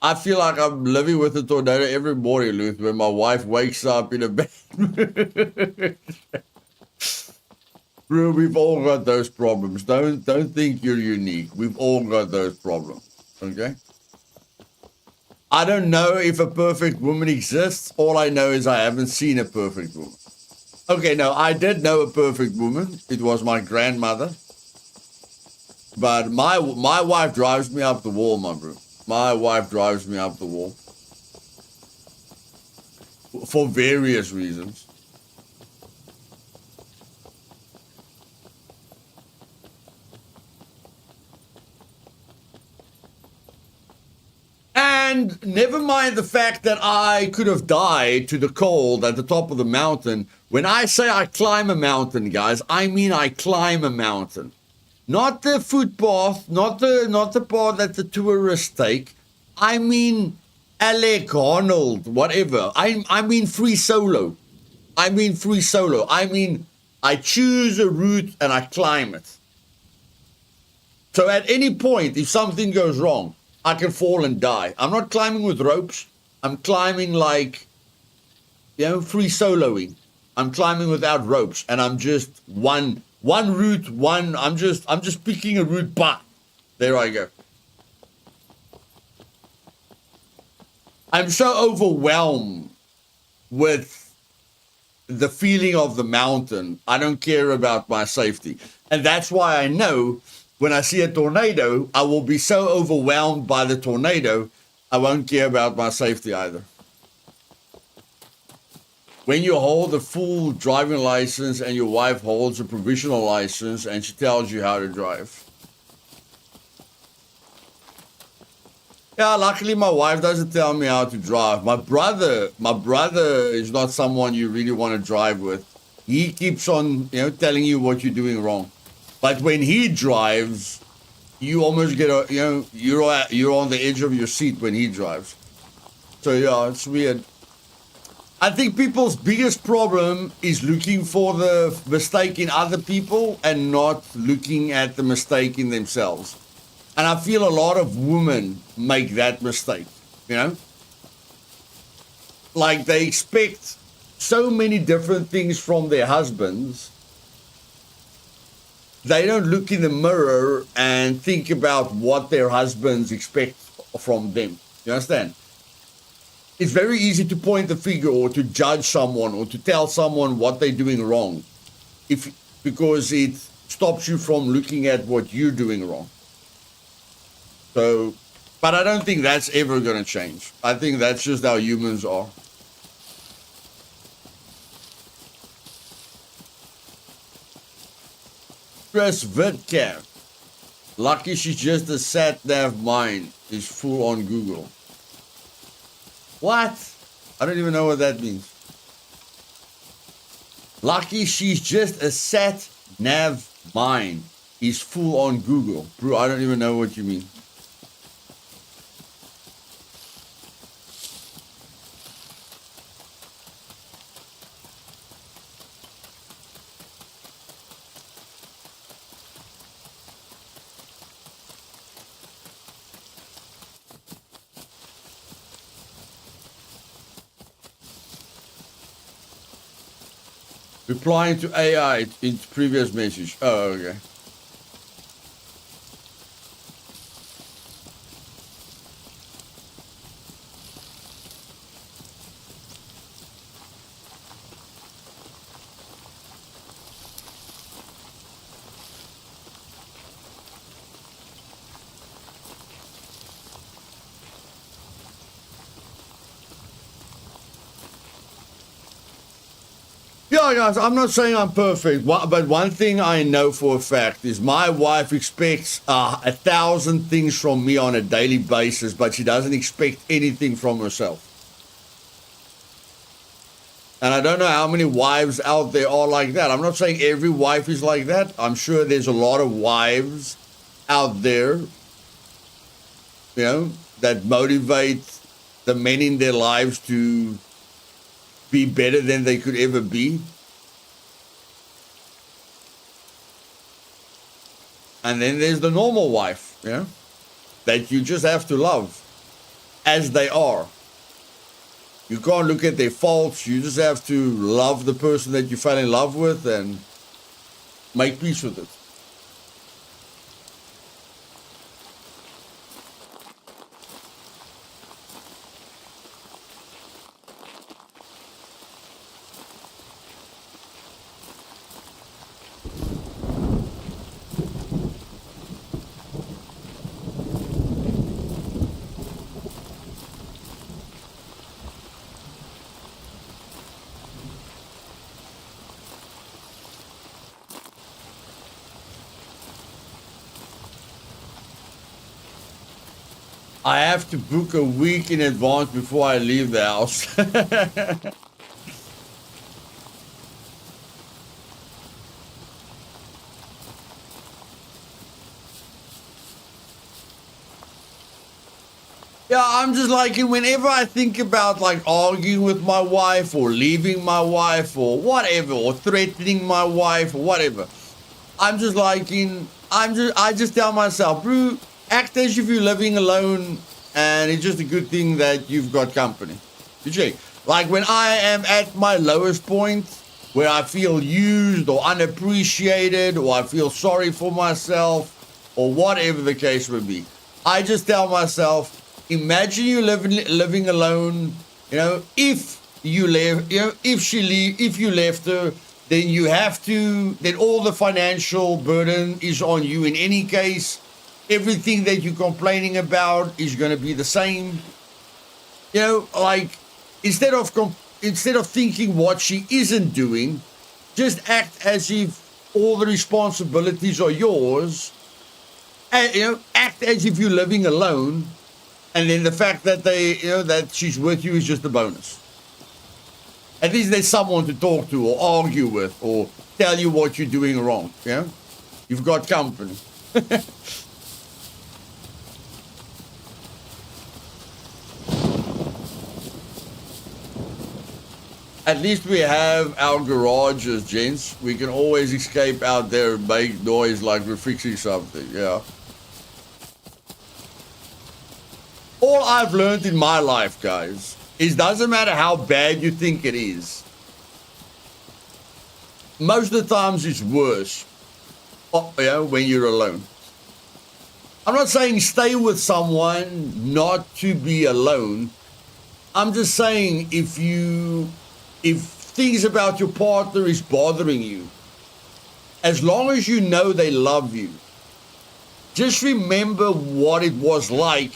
I feel like I'm living with a tornado every morning, Luth, when my wife wakes up in a bed. Bro, we've all got those problems. Don't think you're unique. We've all got those problems. Okay? I don't know if a perfect woman exists. All I know is I haven't seen a perfect woman. Okay, no, I did know a perfect woman. It was my grandmother. But my wife drives me up the wall, my bro. My wife drives me up the wall. For various reasons. And never mind the fact that I could have died to the cold at the top of the mountain. When I say I climb a mountain, guys, I mean I climb a mountain. Not the footpath, not the path that the tourists take. I mean Alec Arnold, whatever. I mean free solo. I mean free solo. I mean I choose a route and I climb it. So at any point, if something goes wrong, I can fall and die. I'm not climbing with ropes. I'm climbing like, you know, free soloing. I'm climbing without ropes, and I'm just one route, I'm just picking a route, but there I go. I'm so overwhelmed with the feeling of the mountain. I don't care about my safety. And that's why I know when I see a tornado, I will be so overwhelmed by the tornado, I won't care about my safety either. When you hold a full driving license and your wife holds a provisional license and she tells you how to drive. Yeah, luckily my wife doesn't tell me how to drive. My brother is not someone you really want to drive with. He keeps on, telling you what you're doing wrong. But when he drives, you almost get you're on the edge of your seat when he drives. So yeah, it's weird. I think people's biggest problem is looking for the mistake in other people and not looking at the mistake in themselves. And I feel a lot of women make that mistake, Like they expect so many different things from their husbands. They don't look in the mirror and think about what their husbands expect from them. You understand? It's very easy to point the finger or to judge someone or to tell someone what they're doing wrong because it stops you from looking at what you're doing wrong. So, but I don't think that's ever going to change. I think that's just how humans are. Chris Vidcamp. Lucky she's just a sat-nav mind is full on Google. What? I don't even know what that means. Lucky she's just a sat nav mine. He's full on Google. Bro, I don't even know what you mean. Replying to AI in previous message. Oh, okay. Yeah, guys, I'm not saying I'm perfect, but one thing I know for a fact is my wife expects 1,000 things from me on a daily basis, but she doesn't expect anything from herself. And I don't know how many wives out there are like that. I'm not saying every wife is like that. I'm sure there's a lot of wives out there, you know, that motivate the men in their lives to be better than they could ever be. And then there's the normal wife, you know, that you just have to love as they are. You can't look at their faults. You just have to love the person that you fell in love with and make peace with it. I have to book a week in advance before I leave the house. Yeah, I'm just like, whenever I think about like arguing with my wife or leaving my wife or whatever, or threatening my wife or whatever, I'm just like, I just tell myself, bro, act as if you're living alone, and it's just a good thing that you've got company. You see, like when I am at my lowest point, where I feel used or unappreciated, or I feel sorry for myself, or whatever the case may be, I just tell myself, imagine you living alone. You know, if you left, you know, if you left her, then all the financial burden is on you in any case. Everything that you're complaining about is going to be the same. You know, like, instead of thinking what she isn't doing, just act as if all the responsibilities are yours. And, you know, act as if you're living alone, and then the fact that that she's with you is just a bonus. At least there's someone to talk to or argue with or tell you what you're doing wrong. You know, you've got company. At least we have our garages, gents. We can always escape out there and make noise like we're fixing something, yeah. All I've learned in my life, guys, is doesn't matter how bad you think it is. Most of the times it's worse, when you're alone. I'm not saying stay with someone not to be alone. I'm just saying if things about your partner is bothering you, as long as you know they love you, just remember what it was like,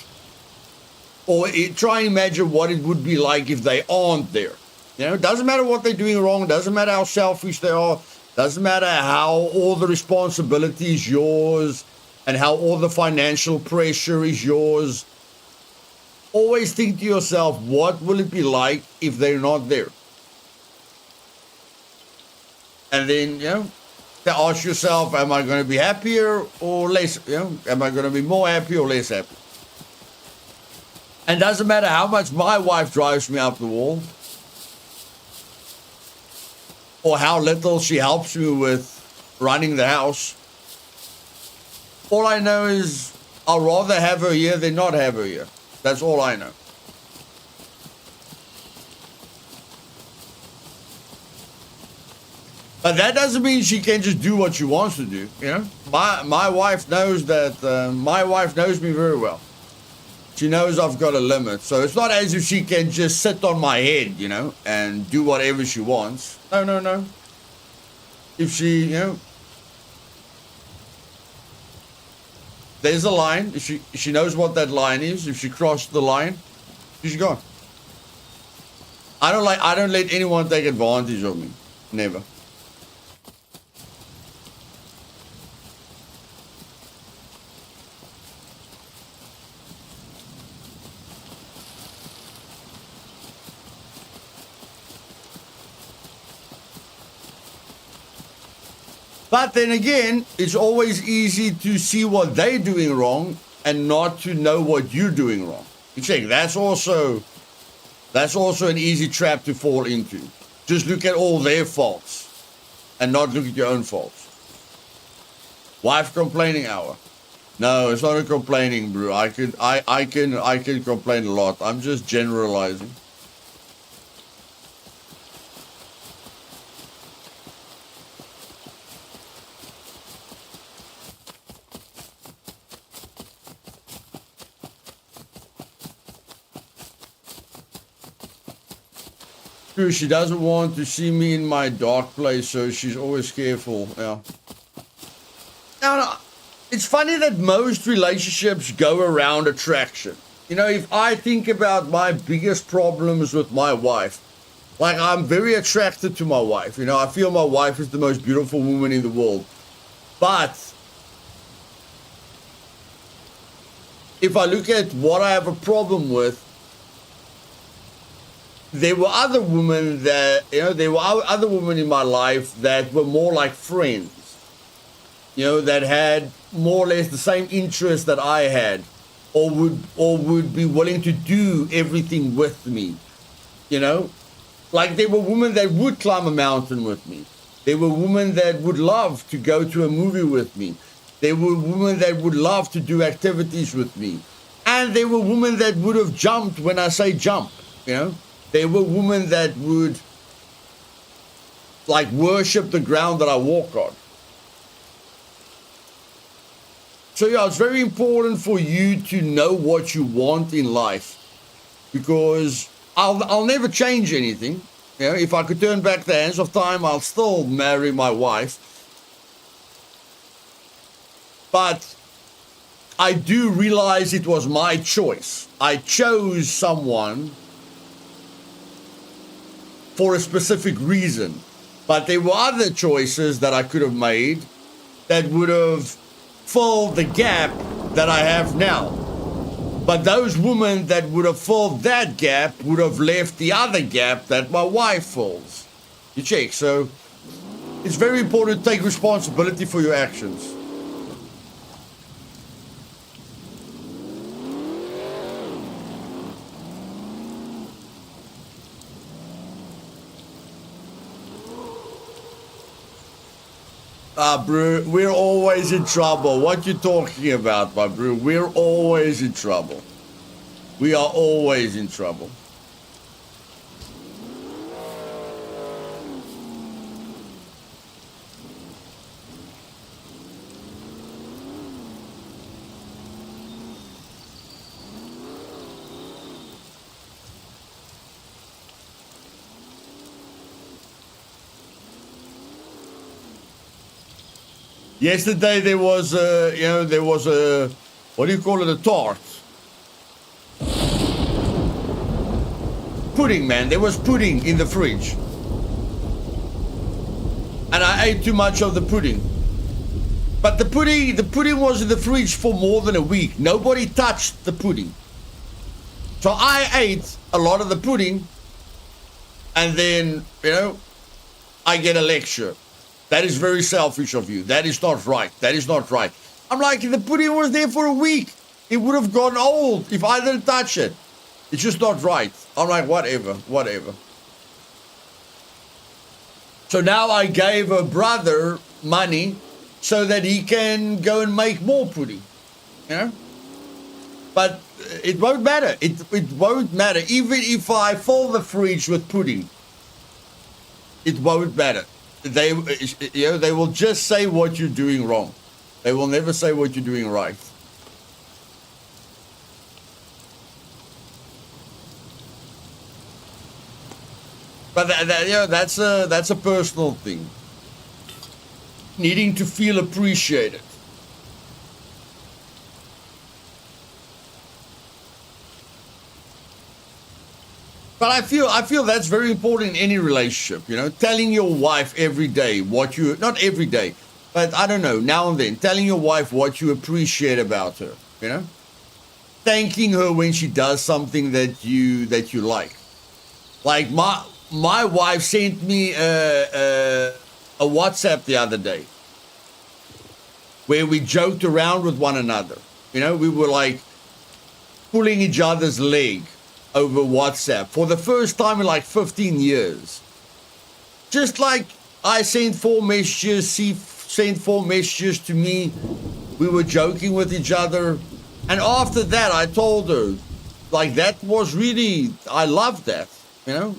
or try and imagine what it would be like if they aren't there. You know, it doesn't matter what they're doing wrong, doesn't matter how selfish they are, doesn't matter how all the responsibility is yours and how all the financial pressure is yours. always think to yourself, what will it be like if they're not there? And then, to ask yourself, am I going to be happier or less? Am I going to be more happy or less happy? And doesn't matter how much my wife drives me up the wall or how little she helps me with running the house. All I know is I'd rather have her here than not have her here. That's all I know. But that doesn't mean she can just do what she wants to do. My wife knows that. My wife knows me very well. She knows I've got a limit. So it's not as if she can just sit on my head, and do whatever she wants. No. If she, there's a line. If she knows what that line is. If she crossed the line, she's gone. I don't let anyone take advantage of me. Never. But then again, it's always easy to see what they're doing wrong and not to know what you're doing wrong. You check, that's also an easy trap to fall into. Just look at all their faults and not look at your own faults. Wife complaining hour. No, it's not a complaining, bro. I can complain a lot. I'm just generalizing. True, she doesn't want to see me in my dark place, so she's always careful. Yeah. Now, it's funny that most relationships go around attraction. If I think about my biggest problems with my wife, like I'm very attracted to my wife. I feel my wife is the most beautiful woman in the world. But if I look at what I have a problem with, there were other women in my life that were more like friends, that had more or less the same interests that I had, or would be willing to do everything with me, like there were women that would climb a mountain with me. There were women that would love to go to a movie with me. There were women that would love to do activities with me. And there were women that would have jumped when I say jump, There were women that would worship the ground that I walk on. So it's very important for you to know what you want in life, because I'll never change anything. If I could turn back the hands of time, I'll still marry my wife. But I do realize it was my choice. I chose someone for a specific reason. But there were other choices that I could have made that would have filled the gap that I have now. But those women that would have filled that gap would have left the other gap that my wife fills. You check. So it's very important to take responsibility for your actions. Bro, we're always in trouble. What you talking about, my bro? We're always in trouble. We are always in trouble. Yesterday there was a, what do you call it, a tart. Pudding, man. There was pudding in the fridge. And I ate too much of the pudding. But the pudding was in the fridge for more than a week. Nobody touched the pudding. So I ate a lot of the pudding, and then, you know, I get a lecture. That is very selfish of you. That is not right. That is not right. I'm like, the pudding was there for a week. It would have gone old if I didn't touch it. It's just not right. I'm like, whatever, whatever. So now I gave her brother money so that he can go and make more pudding, you know? But it won't matter. It won't matter. Even if I fill the fridge with pudding, it won't matter. They, you know, they will just say what you're doing wrong. They will never say what you're doing right. But you know, that's a personal thing. Needing to feel appreciated. But I feel that's very important in any relationship, you know, telling your wife every day what you, not every day, but I don't know, now and then, telling your wife what you appreciate about her, you know, thanking her when she does something that you like. Like my wife sent me a WhatsApp the other day where we joked around with one another. You know, we were like pulling each other's leg over WhatsApp for the first time in like 15 years. Just like I sent 4 messages, she sent 4 messages to me. We were joking with each other. And after that, I told her, like, that was really, I loved that, you know?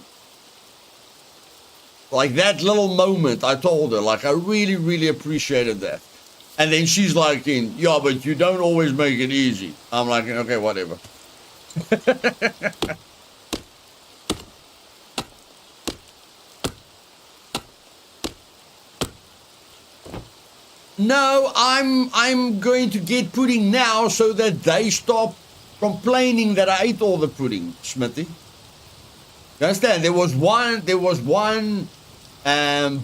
Like that little moment, I told her, like, I really, really appreciated that. And then she's like, yeah, but you don't always make it easy. I'm like, okay, whatever. No, I'm going to get pudding now so that they stop complaining that I ate all the pudding, Smithy. You understand? There was one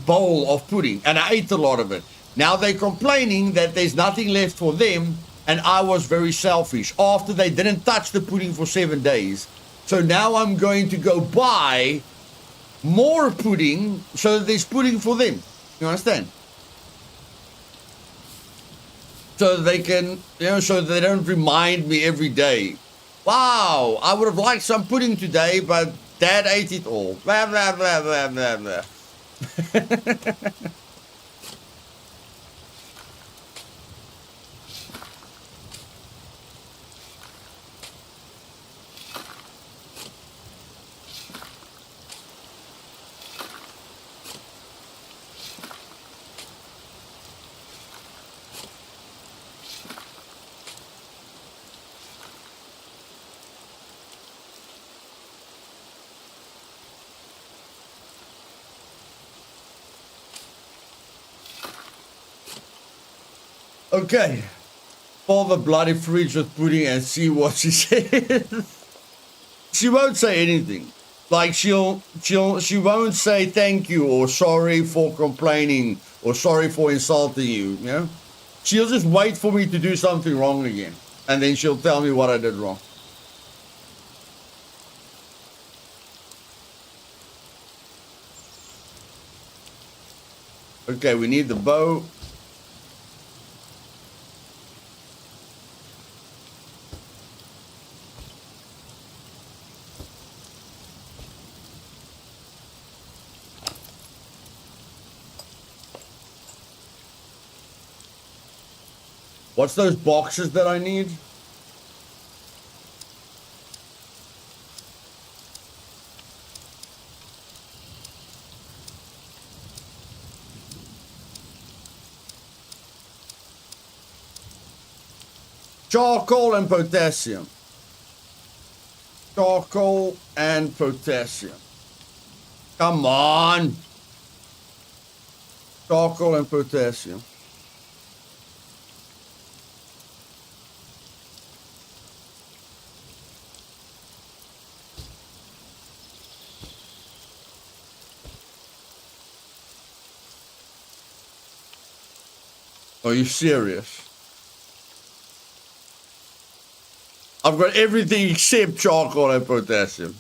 bowl of pudding, and I ate a lot of it. Now they're complaining that there's nothing left for them, and I was very selfish after they didn't touch the pudding for 7 days. So now I'm going to go buy more pudding so that there's pudding for them. You understand? So they can, you know, so they don't remind me every day. Wow, I would have liked some pudding today, but Dad ate it all. Blah, blah, blah, blah, blah, blah. Okay, fill the bloody fridge with pudding and see what she says. She won't say anything. Like she won't say thank you or sorry for complaining or sorry for insulting you, you know? She'll just wait for me to do something wrong again. And then she'll tell me what I did wrong. Okay, we need the bow. What's those boxes that I need? Charcoal and potassium. Charcoal and potassium. Come on. Charcoal and potassium. Are you serious? I've got everything except charcoal and potassium.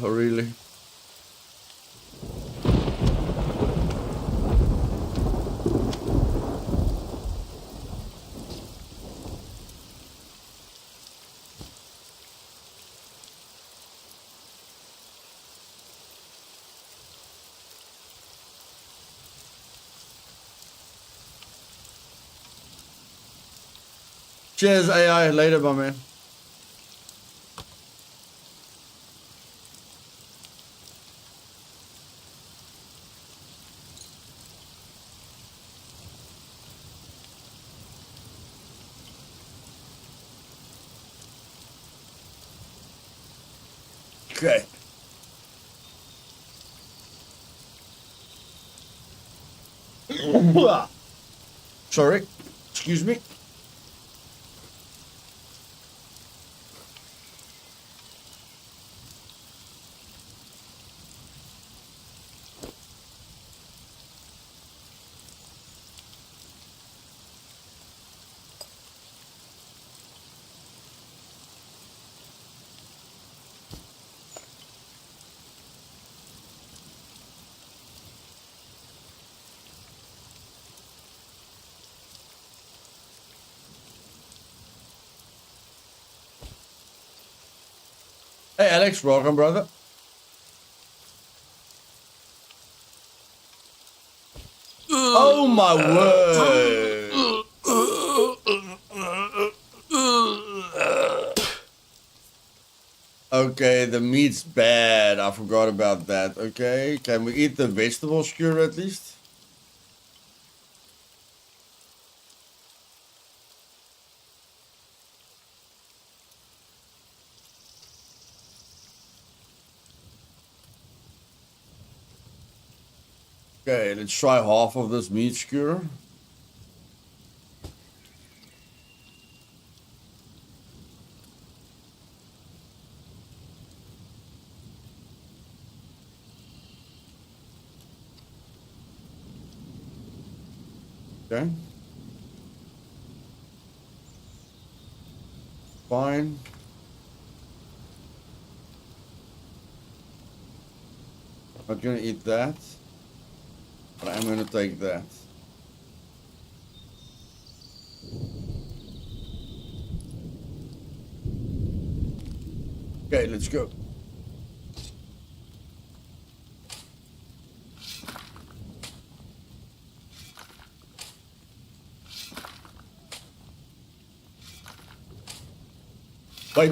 Really? Cheers, AI. Later, my man. Okay. Sorry. Excuse me. Hey, Alex. Welcome, brother. Oh, my word. Okay, the meat's bad. I forgot about that. Okay, can we eat the vegetable skewer at least? Okay, let's try half of this meat skewer. Okay. Fine. Not gonna eat that, but I'm gonna take that. Okay, let's go. Wait.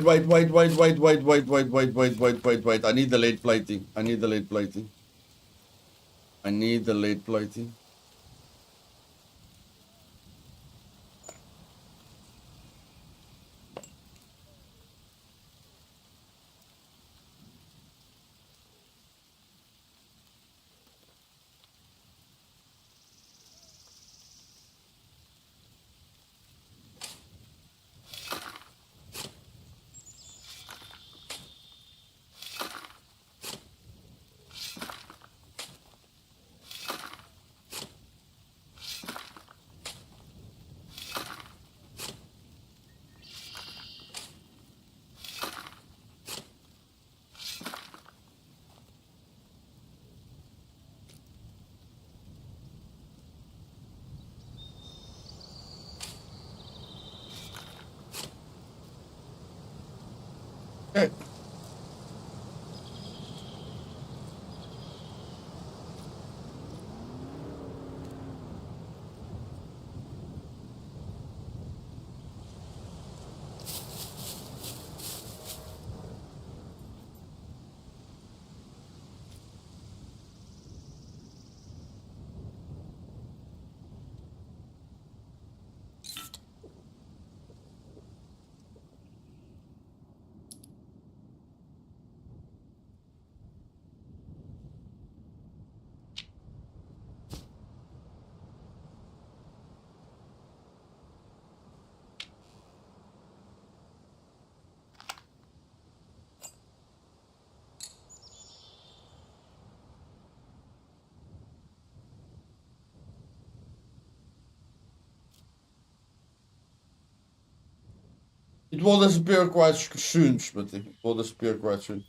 I need the lead plating. I need the lead plating. I need the lead plating. It will disappear quite soon, Smithy. It will disappear quite soon.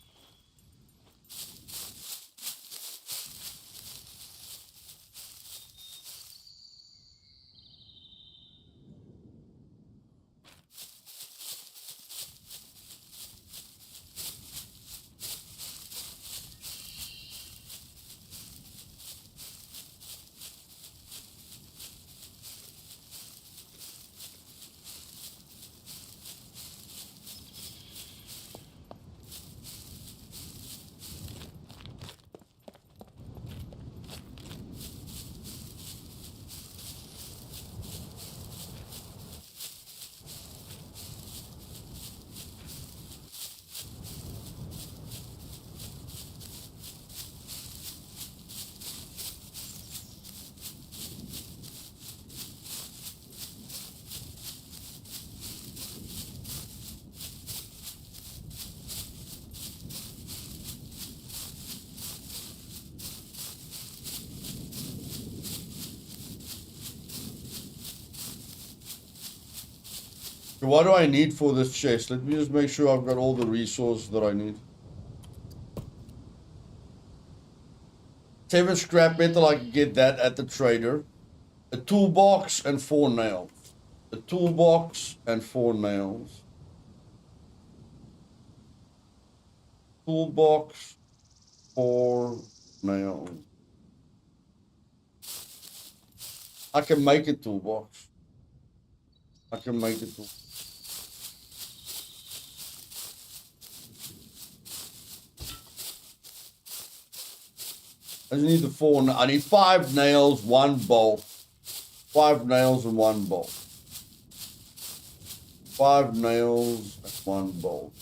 So what do I need for this chest? Let me just make sure I've got all the resources that I need. 7 scrap metal, I can get that at the trader. A toolbox and 4 nails. A toolbox and 4 nails. Toolbox, 4 nails. I can make a toolbox. I can make a toolbox. I just need the 4. I need 5 nails, 1 bolt. 5 nails and 1 bolt. 5 nails and 1 bolt.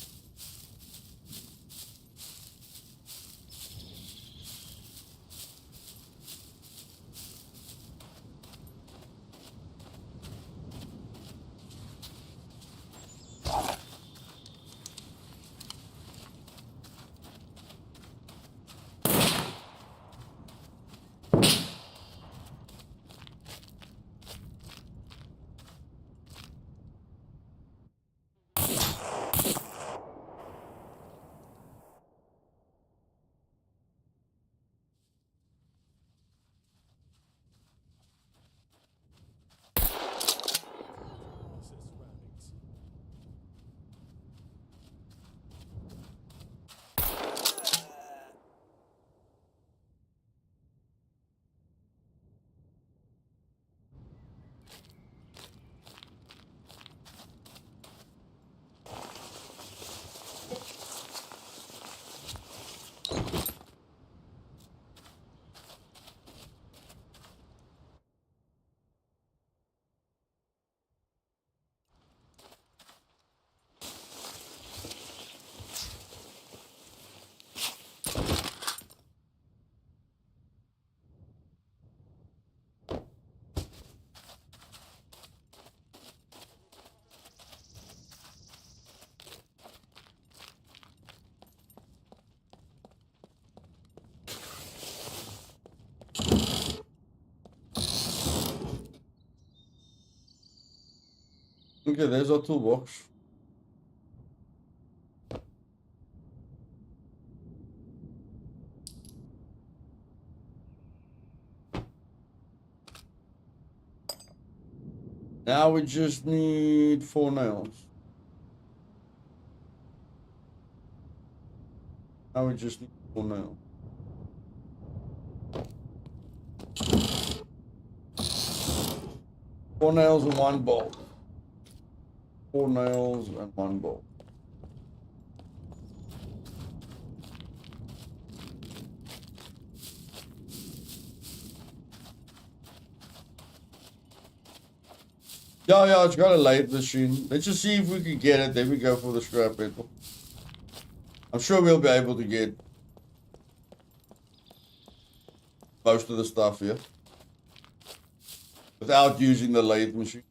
Okay, there's our toolbox. Now we just need 4 nails. Now we just need 4 nails. 4 nails and 1 bolt. 4 nails and 1 bolt. Yeah, it's got a lathe machine. Let's just see if we can get it. Then we go for the scrap metal. I'm sure we'll be able to get most of the stuff here without using the lathe machine.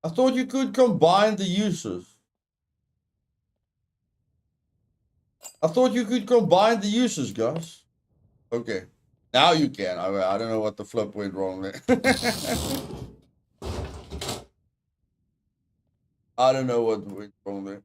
I thought you could combine the uses. I thought you could combine the uses, guys. Okay. Now you can. I don't know what the flip went wrong there. I don't know what went wrong there.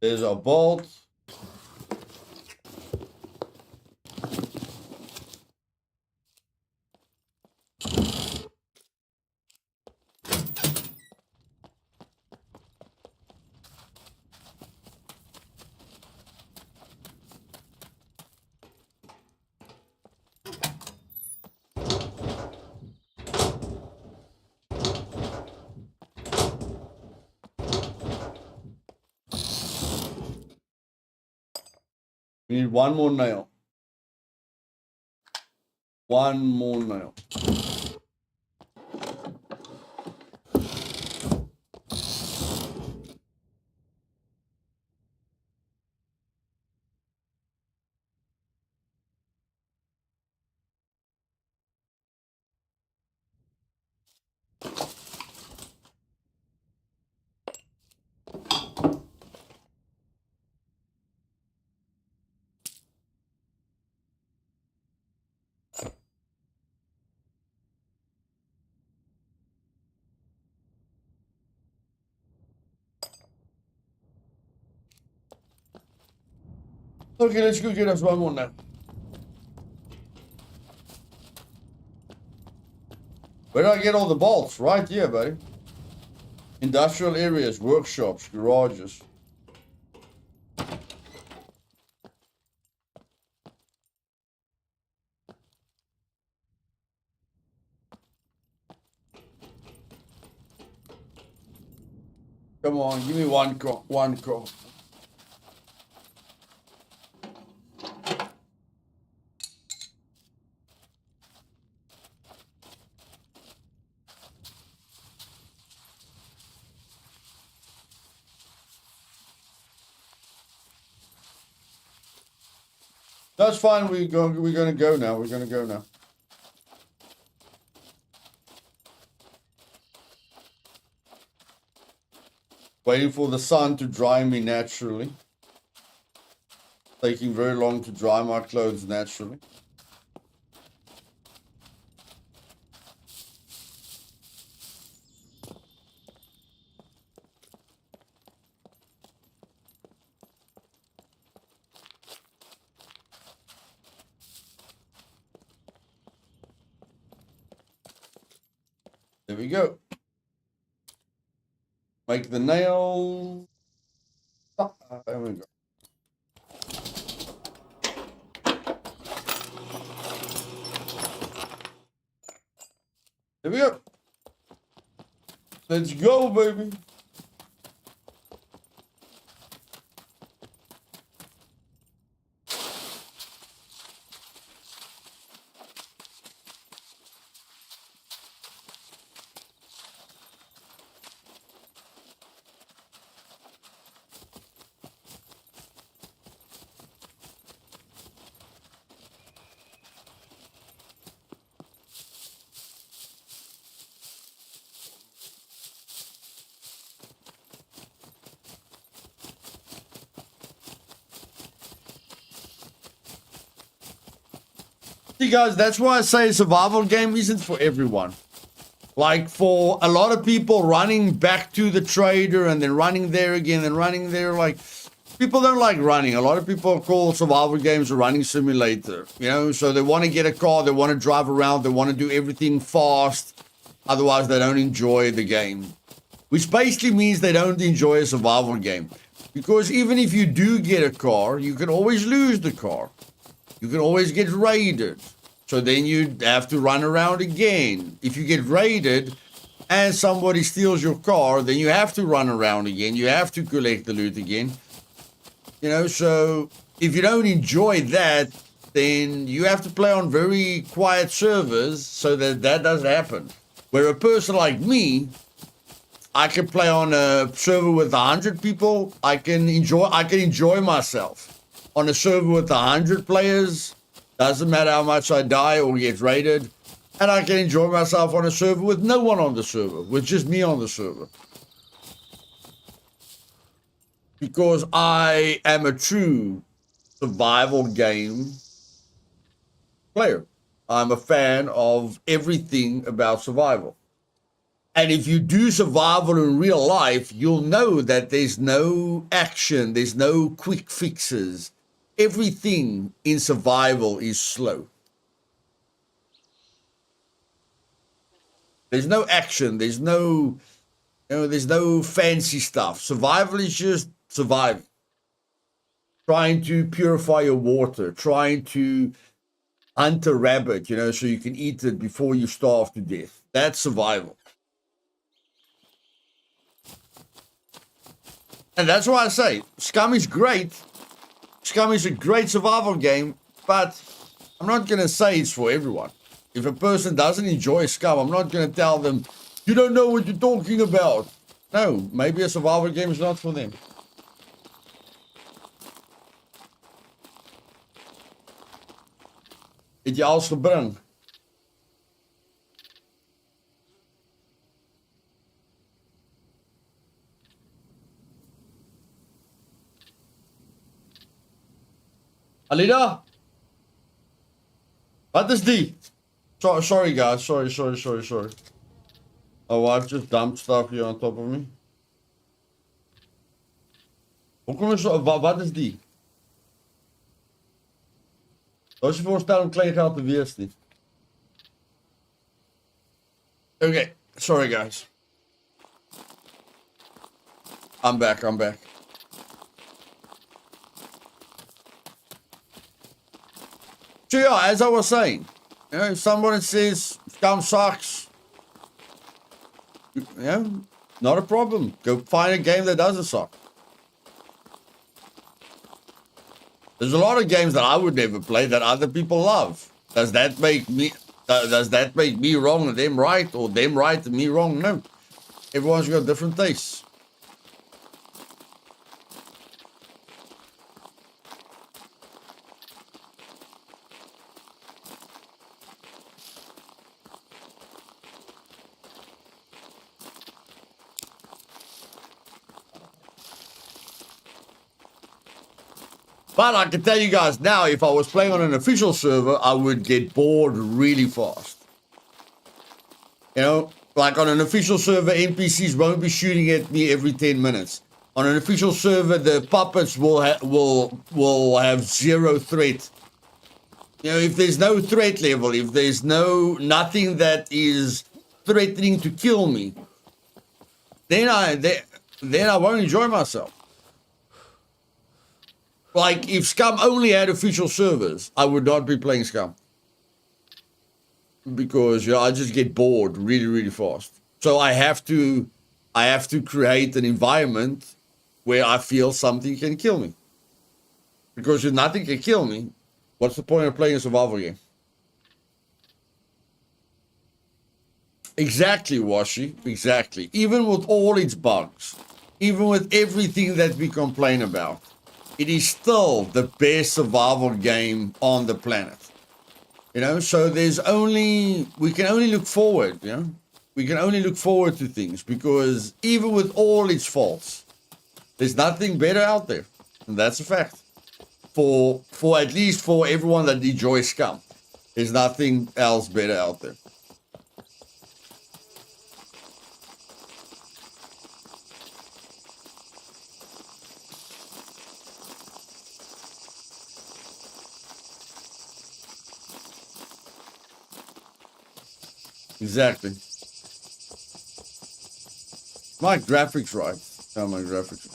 There's a bolt. We need one more nail. One more nail. Okay, let's go get us one more nail. Where do I get all the bolts? Right here, buddy. Industrial areas, workshops, garages. Come on, give me one car. One car. That's fine. We're gonna go now. We're gonna go now. Waiting for the sun to dry me naturally. Taking very long to dry my clothes naturally. There we go. Make the nail. There we go. There we go. Let's go, baby. See, guys, that's why I say a survival game isn't for everyone. Like, for a lot of people, running back to the trader and then running there again and running there, like, people don't like running. A lot of people call survival games a running simulator, you know, so they want to get a car, they want to drive around, they want to do everything fast. Otherwise, they don't enjoy the game, which basically means they don't enjoy a survival game. Because even if you do get a car, you can always lose the car. You can always get raided. So then you have to run around again. If you get raided and somebody steals your car, then you have to run around again. You have to collect the loot again. You know, so if you don't enjoy that, then you have to play on very quiet servers so that that doesn't happen. Where a person like me, I can play on a server with 100 people. I can enjoy myself. On a server with 100 players, doesn't matter how much I die or get raided. And I can enjoy myself on a server with no one on the server, with just me on the server. Because I am a true survival game player. I'm a fan of everything about survival. And if you do survival in real life, you'll know that there's no action, there's no quick fixes. Everything in survival is slow. There's no action, there's no fancy stuff. Survival is just surviving. Trying to purify your water, trying to hunt a rabbit, so you can eat it before you starve to death. That's survival. And that's why I say, Scum is great. Scum is a great survival game, but I'm not going to say it's for everyone. If a person doesn't enjoy Scum, I'm not going to tell them, you don't know what you're talking about. No, maybe a survival game is not for them. Het je alles gebring? Alida? Wat is die? Sorry guys, sorry. Oh, I've just dumped stuff here on top of me. Hoe kom je zo? Wat is die? Als je voorstelt om klein geld te weersten. Okay, sorry guys. I'm back. So yeah, as I was saying, if someone says Scum sucks, not a problem. Go find a game that doesn't suck. There's a lot of games that I would never play that other people love. Does that make me wrong and them right, or them right and me wrong? No. Everyone's got different tastes. But I can tell you guys now, if I was playing on an official server, I would get bored really fast. Like on an official server, NPCs won't be shooting at me every 10 minutes. On an official server, the puppets will have zero threat. If there's no threat level, if there's nothing that is threatening to kill me, then I won't enjoy myself. Like, if Scum only had official servers, I would not be playing Scum. Because, I just get bored really, really fast. So I have to create an environment where I feel something can kill me. Because if nothing can kill me, what's the point of playing a survival game? Exactly, Washi. Exactly. Even with all its bugs, even with everything that we complain about, it is still the best survival game on the planet. So we can only look forward, We can only look forward to things because even with all its faults, there's nothing better out there. And that's a fact. For at least for everyone that enjoys Scum, there's nothing else better out there. Exactly. My graphics right. How my graphics.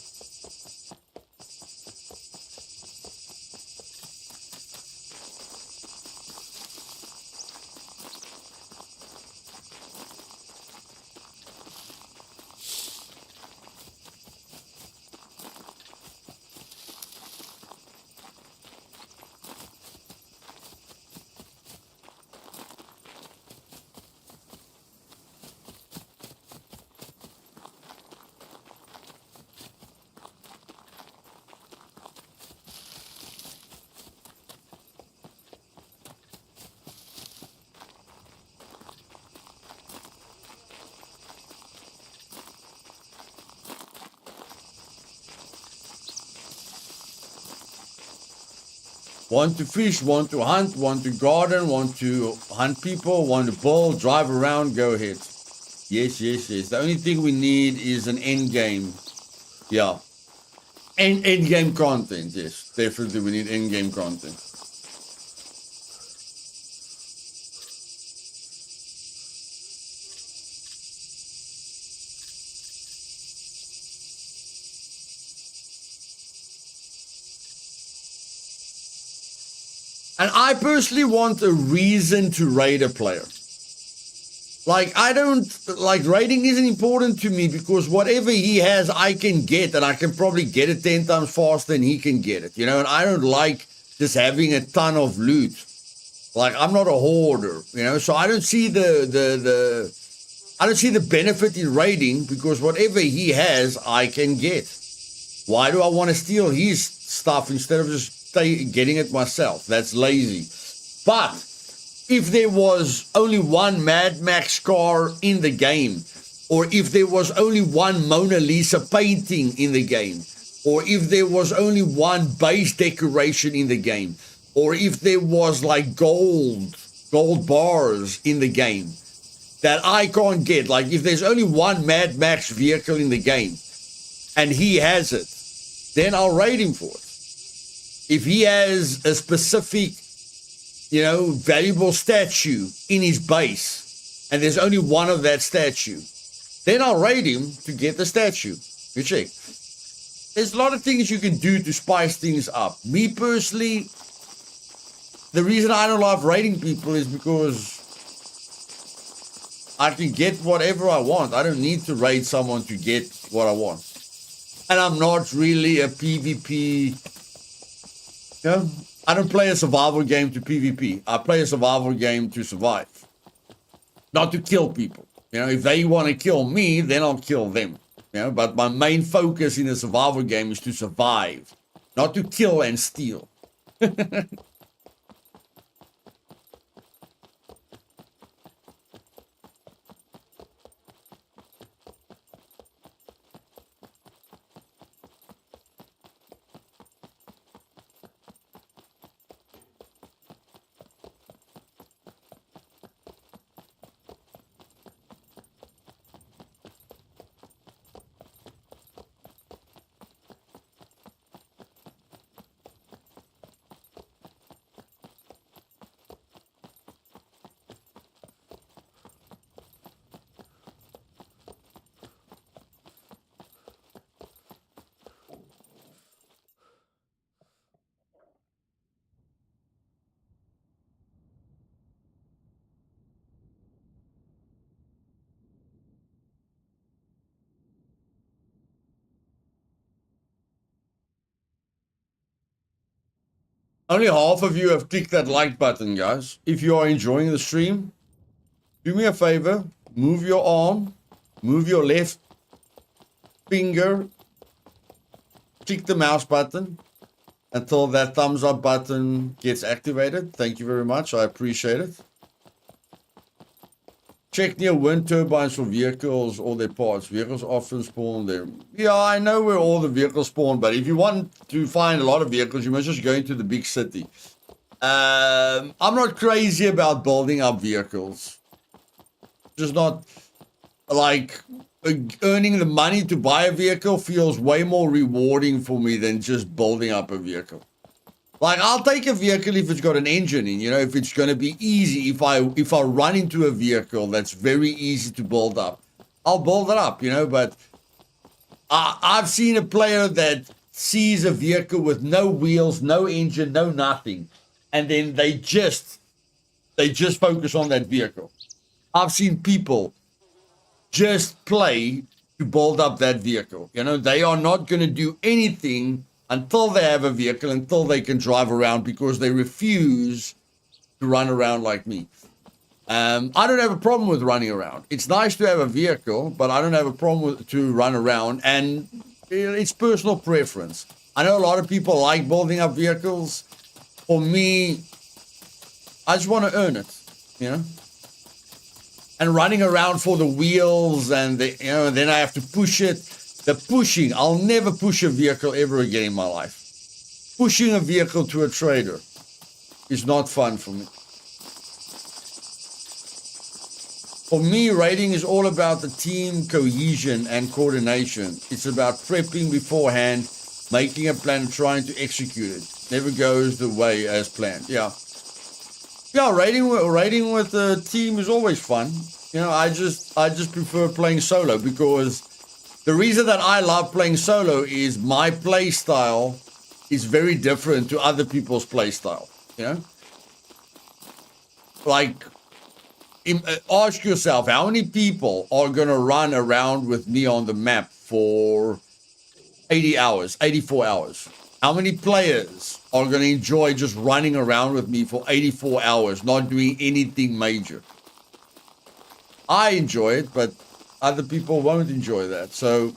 Want to fish, want to hunt, want to garden, want to hunt people, want to build, drive around, go ahead. Yes, yes, yes. The only thing we need is an end game. Yeah. End game content, yes. Definitely we need end game content. And I personally want a reason to raid a player. Like, I don't, like, raiding isn't important to me because whatever he has, I can get, and I can probably get it 10 times faster than he can get it, you know, and I don't like just having a ton of loot. Like, I'm not a hoarder, you know, so I don't see I don't see the benefit in raiding because whatever he has, I can get. Why do I want to steal his stuff instead of just getting it myself? That's lazy. But if there was only one Mad Max car in the game, or if there was only one Mona Lisa painting in the game, or if there was only one base decoration in the game, or if there was like gold bars in the game that I can't get, like if there's only one Mad Max vehicle in the game and he has it, then I'll raid him for it. If he has a specific, you know, valuable statue in his base, and there's only one of that statue, then I'll raid him to get the statue. You check. There's a lot of things you can do to spice things up. Me personally, the reason I don't love raiding people is because I can get whatever I want. I don't need to raid someone to get what I want. And I'm not really a PvP. You know, I don't play a survival game to PvP. I play a survival game to survive. Not to kill people. You know, if they want to kill me, then I'll kill them. You know, but my main focus in a survival game is to survive. Not to kill and steal. Only half of you have clicked that like button, guys. If you are enjoying the stream, do me a favor, move your arm, move your left finger, click the mouse button until that thumbs up button gets activated. Thank you very much. I appreciate it. Check near wind turbines for vehicles or their parts. Vehicles often spawn there. Yeah, I know where all the vehicles spawn, but if you want to find a lot of vehicles, you must just go into the big city. I'm not crazy about building up vehicles. Just not like earning the money to buy a vehicle feels way more rewarding for me than just building up a vehicle. Like, I'll take a vehicle if it's got an engine in, you know, if it's going to be easy. If I run into a vehicle that's very easy to build up, I'll build it up, you know, but I've seen a player that sees a vehicle with no wheels, no engine, no nothing, and then they just focus on that vehicle. I've seen people just play to build up that vehicle. You know, they are not going to do anything until they have a vehicle, until they can drive around, because they refuse to run around like me. I don't have a problem with running around. It's nice to have a vehicle, but I don't have a problem to run around, and it's personal preference. I know a lot of people like building up vehicles. For me, I just want to earn it, you know? And running around for the wheels and then I have to push it. The pushing, I'll never push a vehicle ever again in my life. Pushing a vehicle to a trader. is not fun for me. For me, raiding is all about the team cohesion and coordination. It's about prepping beforehand, making a plan, trying to execute it. Never goes the way as planned. Yeah. Yeah, raiding with the team is always fun. You know, I just prefer playing solo because the reason that I love playing solo is my play style is very different to other people's play style. You know, like ask yourself how many people are gonna run around with me on the map for 80 hours, 84 hours. How many players are going to enjoy just running around with me for 84 hours, not doing anything major? I enjoy it, but other people won't enjoy that. So,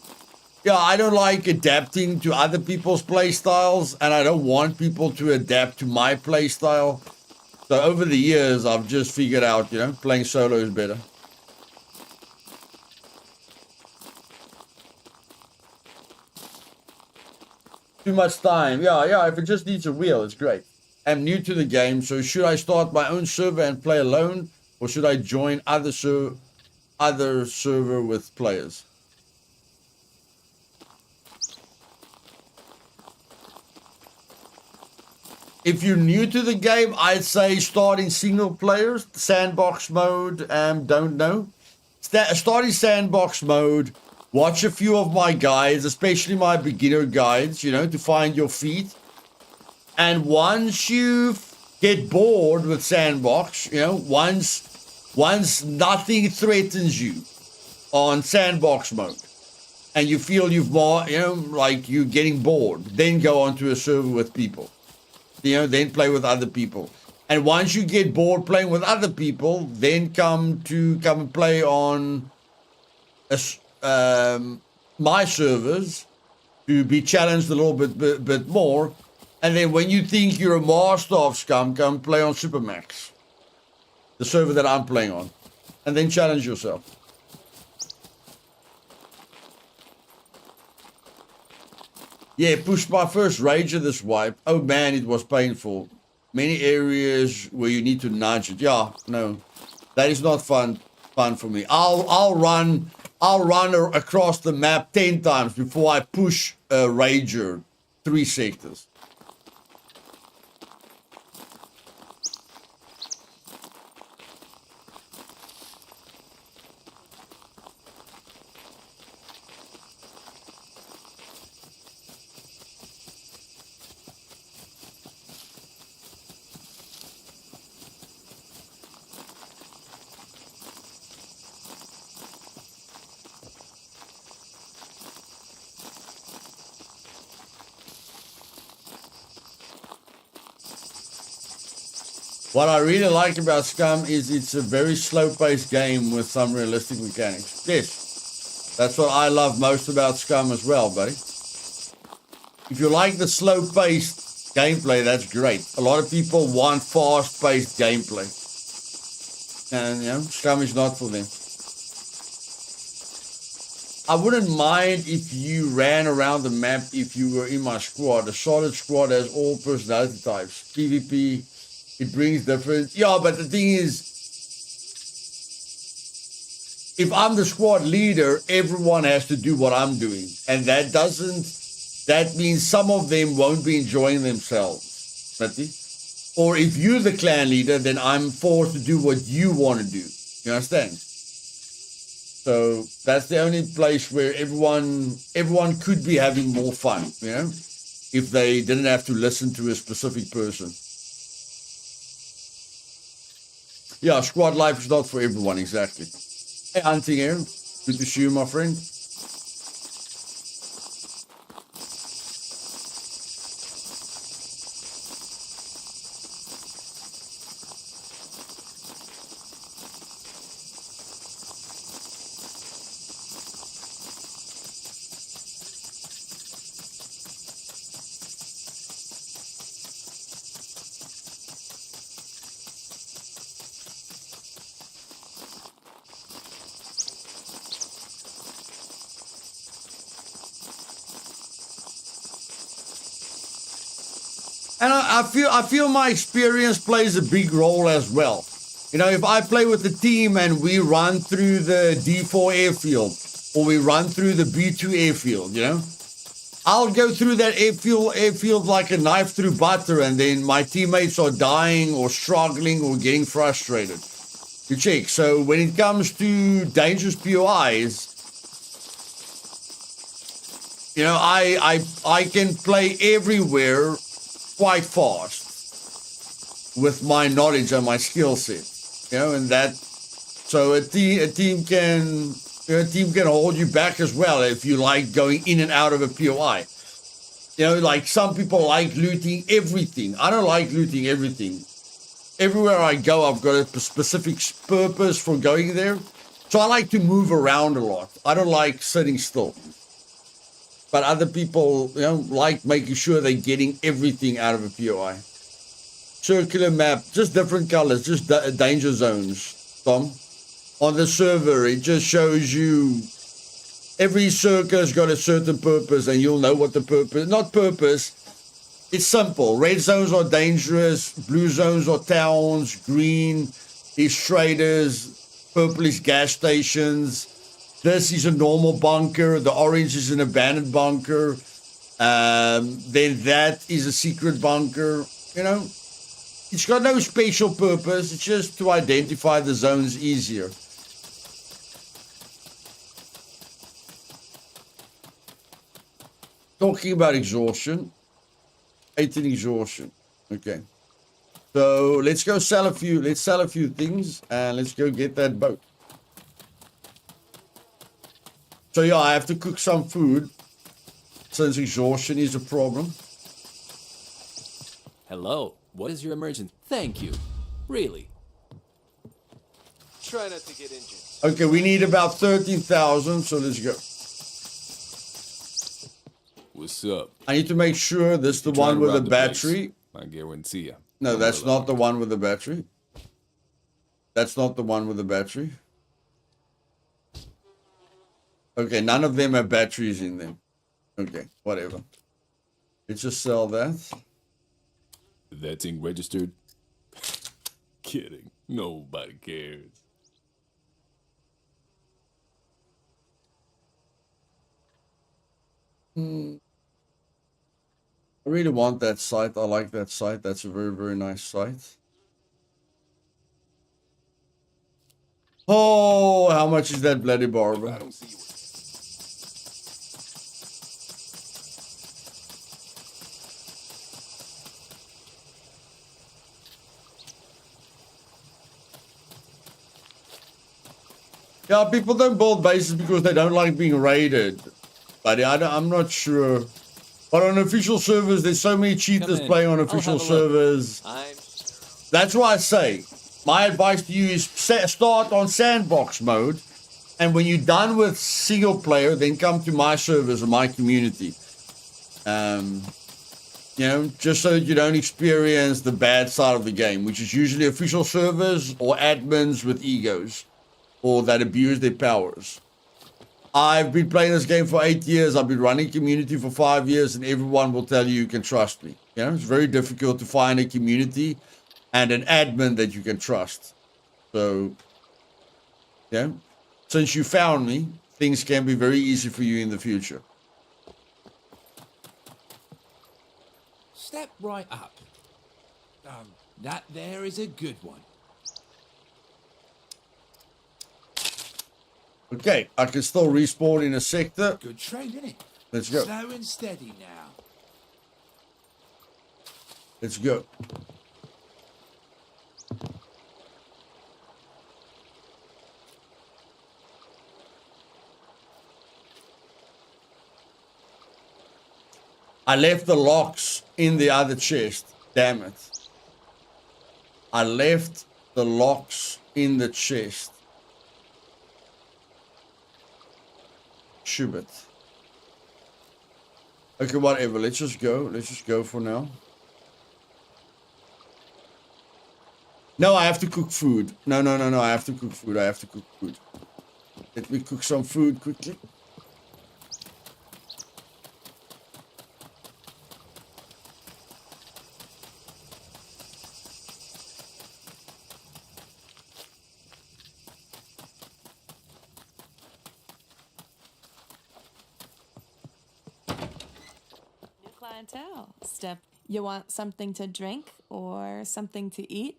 yeah, I don't like adapting to other people's play styles, and I don't want people to adapt to my play style. So over the years, I've just figured out, you know, playing solo is better. Too much time. Yeah, if it just needs a wheel, it's great. I'm new to the game, so should I start my own server and play alone, or should I join other server with players? If you're new to the game, I'd say start in single players, sandbox mode, don't know. Start in sandbox mode. Watch a few of my guides, especially my beginner guides, you know, to find your feet. And once you get bored with sandbox, you know, once nothing threatens you on sandbox mode, and you feel you've more, you know, like you're getting bored, then go onto a server with people. You know, then play with other people. And once you get bored playing with other people, then come and play on my servers to be challenged a little bit more. And then when you think you're a master of Scum, come play on Supermax, the server that I'm playing on, and then challenge yourself. Yeah, pushed my first Rager this wipe. Oh man, it was painful. Many areas where you need to nudge it. Yeah, no, that is not fun for me. I'll run across the map 10 times before I push a Rager 3 sectors. What I really like about Scum is it's a very slow-paced game with some realistic mechanics. Yes, that's what I love most about Scum as well, buddy. If you like the slow-paced gameplay, that's great. A lot of people want fast-paced gameplay. And, you know, Scum is not for them. I wouldn't mind if you ran around the map if you were in my squad. A solid squad has all personality types. PvP... it brings different. Yeah, but the thing is, if I'm the squad leader, everyone has to do what I'm doing. And that means some of them won't be enjoying themselves. Or if you're the clan leader, then I'm forced to do what you want to do. You understand? So that's the only place where everyone could be having more fun, you know, if they didn't have to listen to a specific person. Yeah, squad life is not for everyone, exactly. Hey, Hunting here. Good to see you, my friend. And I feel my experience plays a big role as well. You know, if I play with the team and we run through the D4 airfield or we run through the B2 airfield, you know, I'll go through that airfield like a knife through butter, and then my teammates are dying or struggling or getting frustrated. You check. So when it comes to dangerous POIs, you know, I can play everywhere quite fast with my knowledge and my skill set. You know, and that, so a team can hold you back as well if you like going in and out of a POI. You know, like some people like looting everything. I don't like looting everything. Everywhere I go, I've got a specific purpose for going there. So I like to move around a lot. I don't like sitting still. But other people, you know, like making sure they're getting everything out of a POI. Circular map, just different colors, just danger zones, Tom. On the server, it just shows you every circle has got a certain purpose, and you'll know what the purpose, not purpose, it's simple. Red zones are dangerous, blue zones are towns, green is traders, purple is gas stations, this is a normal bunker, the orange is an abandoned bunker, then that is a secret bunker, you know. It's got no special purpose, it's just to identify the zones easier. Talking about exhaustion, 18 exhaustion. Okay. So let's go sell a few things and let's go get that boat. So yeah, I have to cook some food since exhaustion is a problem. Hello. What is your emergency? Thank you. Really? Try not to get injured. Okay, we need about 13,000, so let's go. What's up? I need to make sure this is the one with the battery. I guarantee you. No, that's not the one with the battery. That's not the one with the battery. Okay, none of them have batteries in them. Okay, whatever. Let's just sell that. That thing registered? Kidding. Nobody cares. I really want that site. I like that site. That's a very, very nice site. Oh, how much is that bloody barber? I don't see you. Yeah, people don't build bases because they don't like being raided. But I'm not sure. But on official servers, there's so many cheaters playing on official servers. That's why I say, my advice to you is start on sandbox mode. And when you're done with single player, then come to my servers or my community. You know, just so that you don't experience the bad side of the game, which is usually official servers or admins with egos or that abuse their powers. I've been playing this game for 8 years. I've been running community for 5 years, and everyone will tell you can trust me. You know, it's very difficult to find a community and an admin that you can trust. So, yeah, since you found me, things can be very easy for you in the future. Step right up. That there is a good one. Okay, I can still respawn in a sector. Good trade, innit? Let's go. Slow and steady now. Let's go. I left the locks in the other chest. Damn it. I left the locks in the chest. Schubert. Okay, whatever. Let's just go. Let's just go for now. No, I have to cook food. No. I have to cook food. I have to cook food. Let me cook some food quickly. can't tell. Step. You want something to drink or something to eat?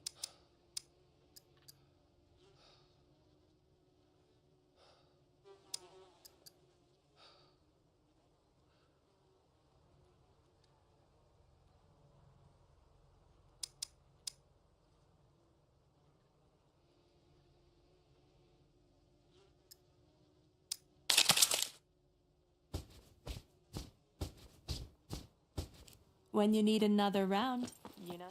When you need another round, you know.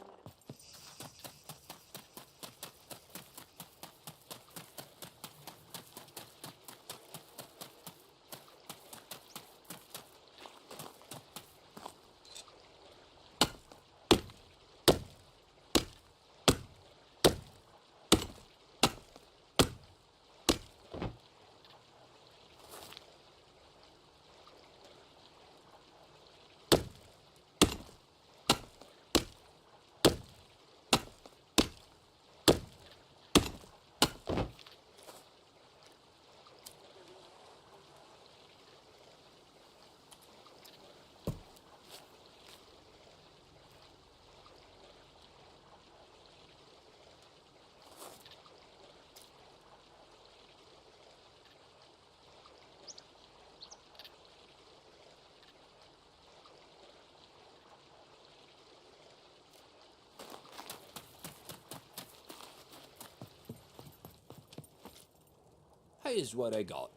Here's what I got.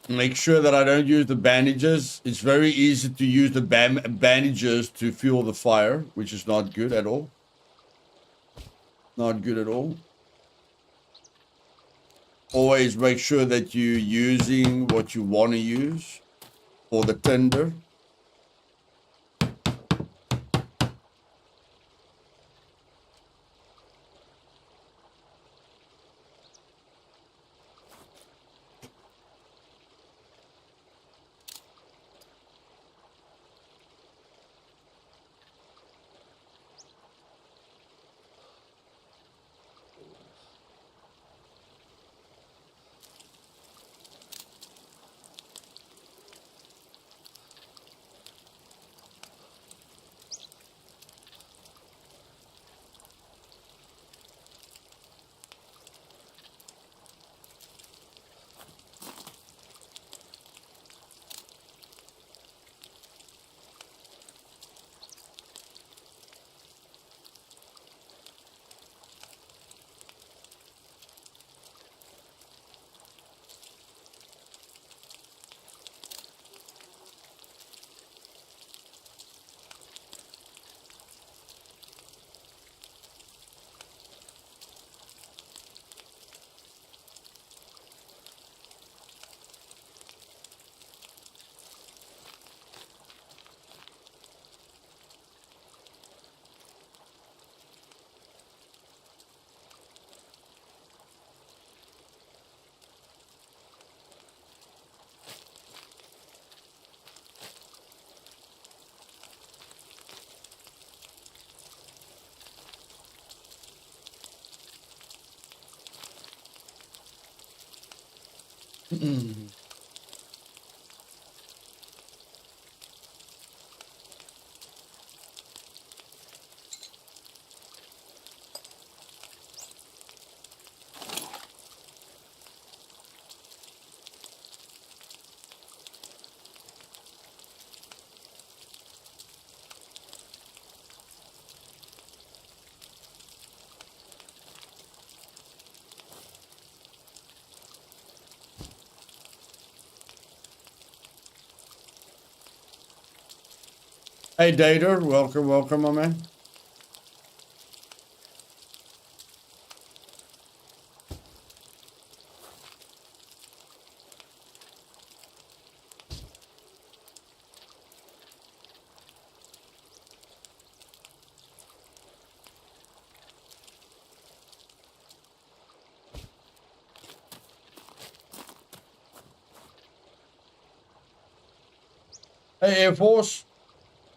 Make sure that I don't use the bandages. It's very easy to use the bandages to fuel the fire, which is not good at all. Not good at all. Always make sure that you're using what you want to use for the tinder. Hey, Dater, welcome, my man. Hey, Air Force,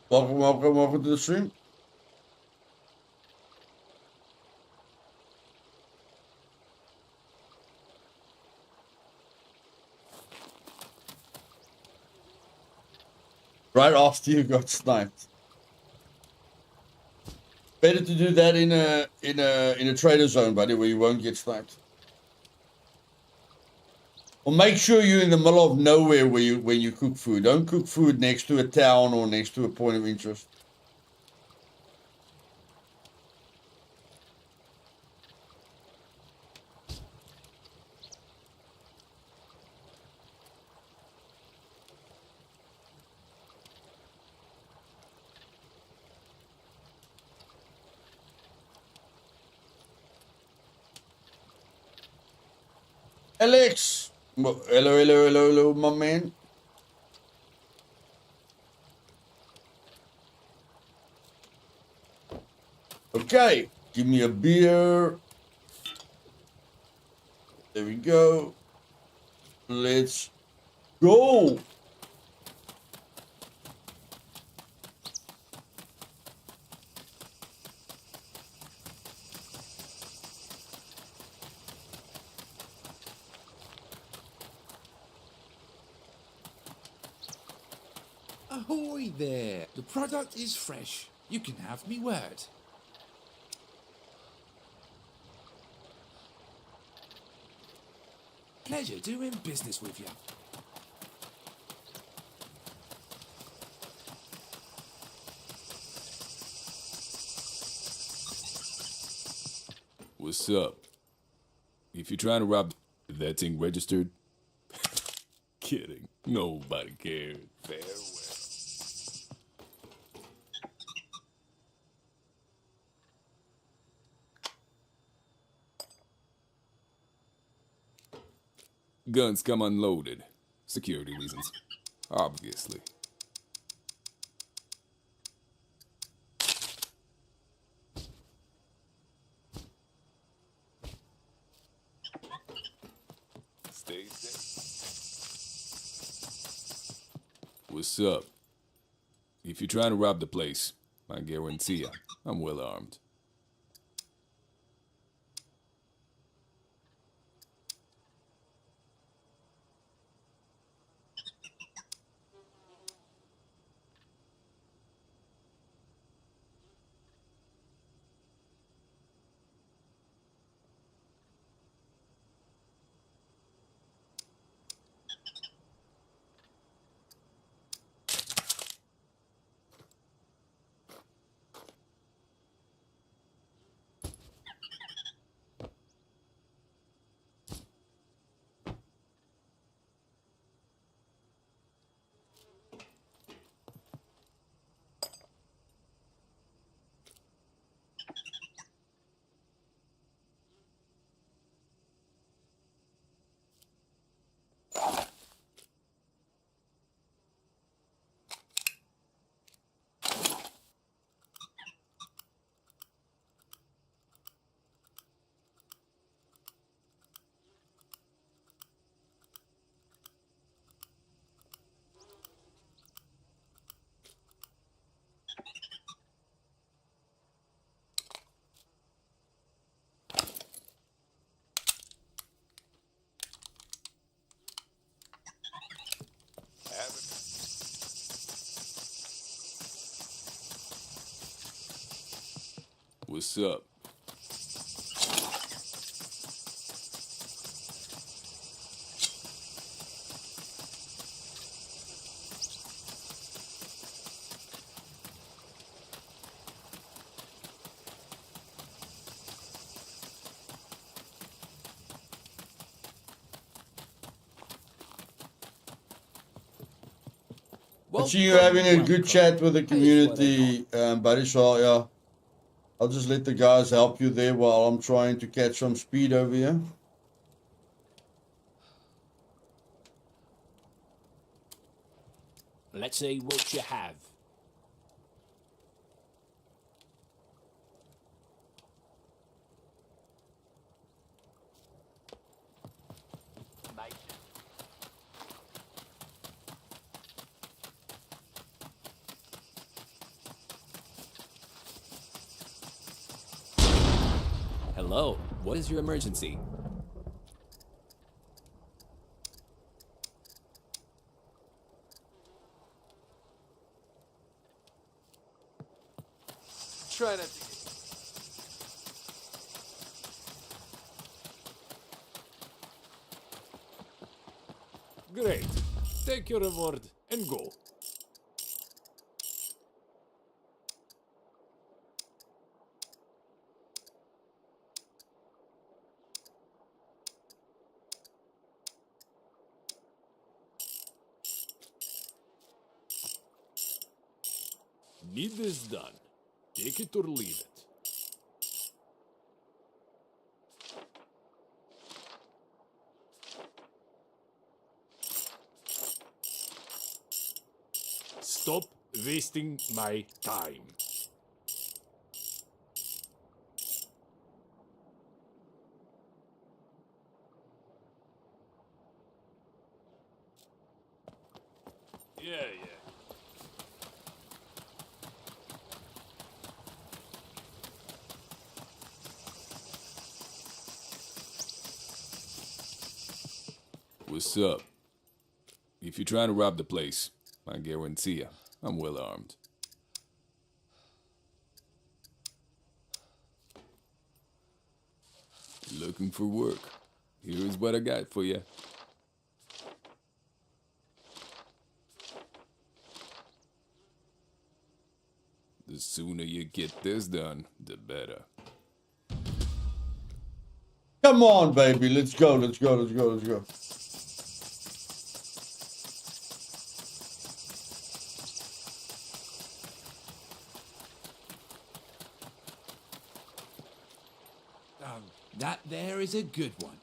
welcome to the stream. right after you got sniped. Better to do that in a trader zone, buddy, where you won't get sniped. Or make sure you're in the middle of nowhere when you cook food. Don't cook food next to a town or next to a point of interest. Alex! Hello, my man. Okay, give me a beer. There we go. Let's go. Ahoy there! The product is fresh. You can have me word. Pleasure doing business with you. What's up? If you're trying to rob that thing registered, kidding. Nobody cared. Farewell. Guns come unloaded. Security reasons. Obviously. Stay safe. What's up? If you're trying to rob the place, I guarantee you, I'm well armed. What's up? I see you having a good chat with the community, buddy. So yeah, I'll just let the guys help you there while I'm trying to catch some speed over here. Let's see what you have. Hello, what is your emergency? try not to. Great. Take your reward and go. Need this done. Take it or leave it. Stop wasting my time. Yeah. What's up? If you're trying to rob the place, I guarantee you, I'm well armed. Looking for work? Here's what I got for you. The sooner you get this done, the better. Come on, baby. Let's go. Let's go. Let's go. Let's go. That there is a good one.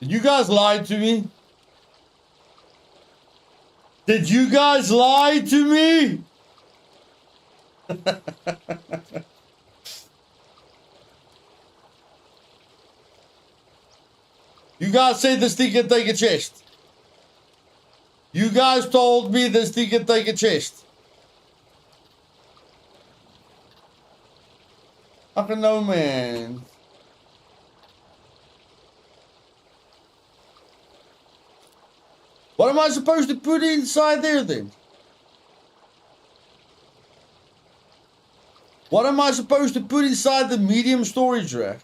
Did you guys lie to me? Did you guys lie to me? You guys said this thing can take a chest. You guys told me this thing can take a chest. I don't know, man. What am I supposed to put inside there then? What am I supposed to put inside the medium storage rack?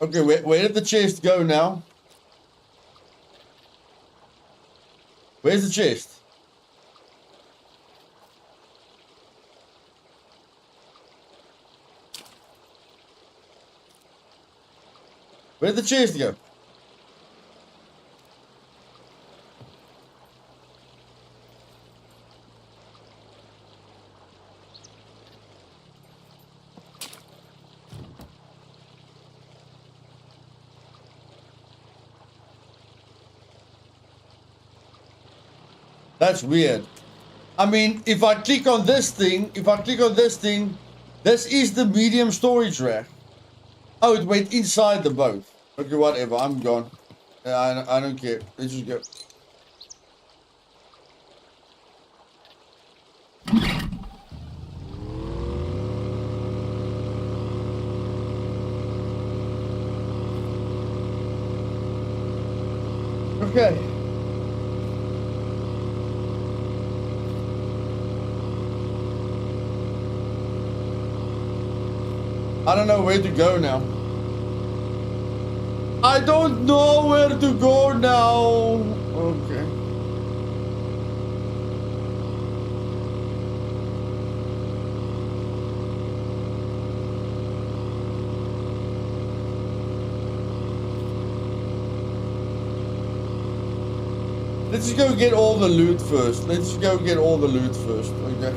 Okay, where did the chest go now? Where's the chest? Where'd the chest go? That's weird. I mean, if I click on this thing, this is the medium storage rack. Oh, it went inside the boat. Okay, whatever. I'm gone. I don't care. Let's just go. Okay. I don't know where to go now. I don't know where to go now. Okay. Let's just go get all the loot first. Okay.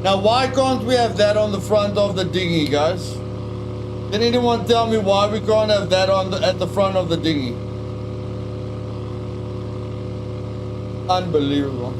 Now, why can't we have that on the front of the dinghy, guys? Can anyone tell me why we can't have that at the front of the dinghy? Unbelievable.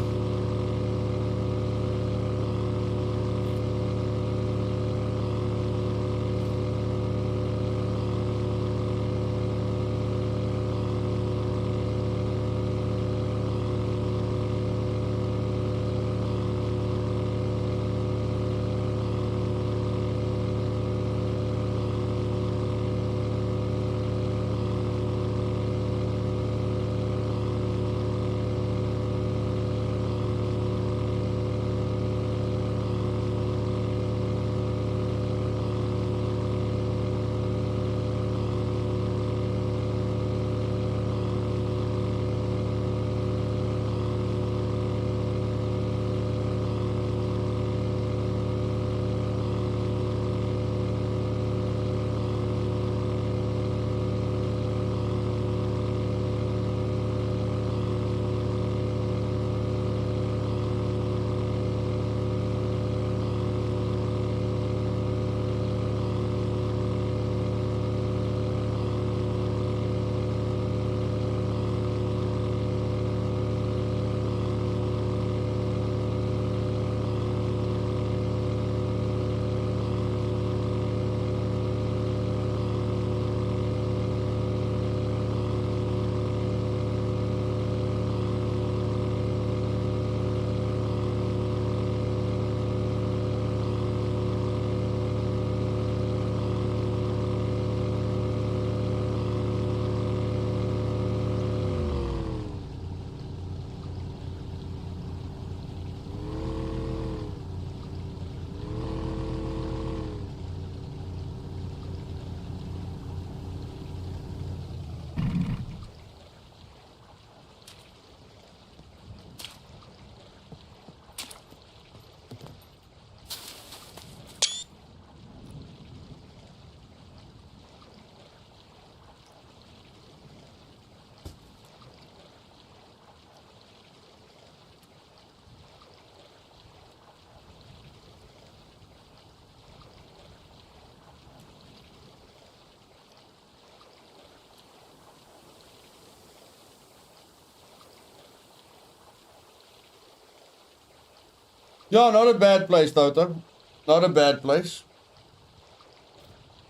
Yeah, not a bad place, Toto. Not a bad place.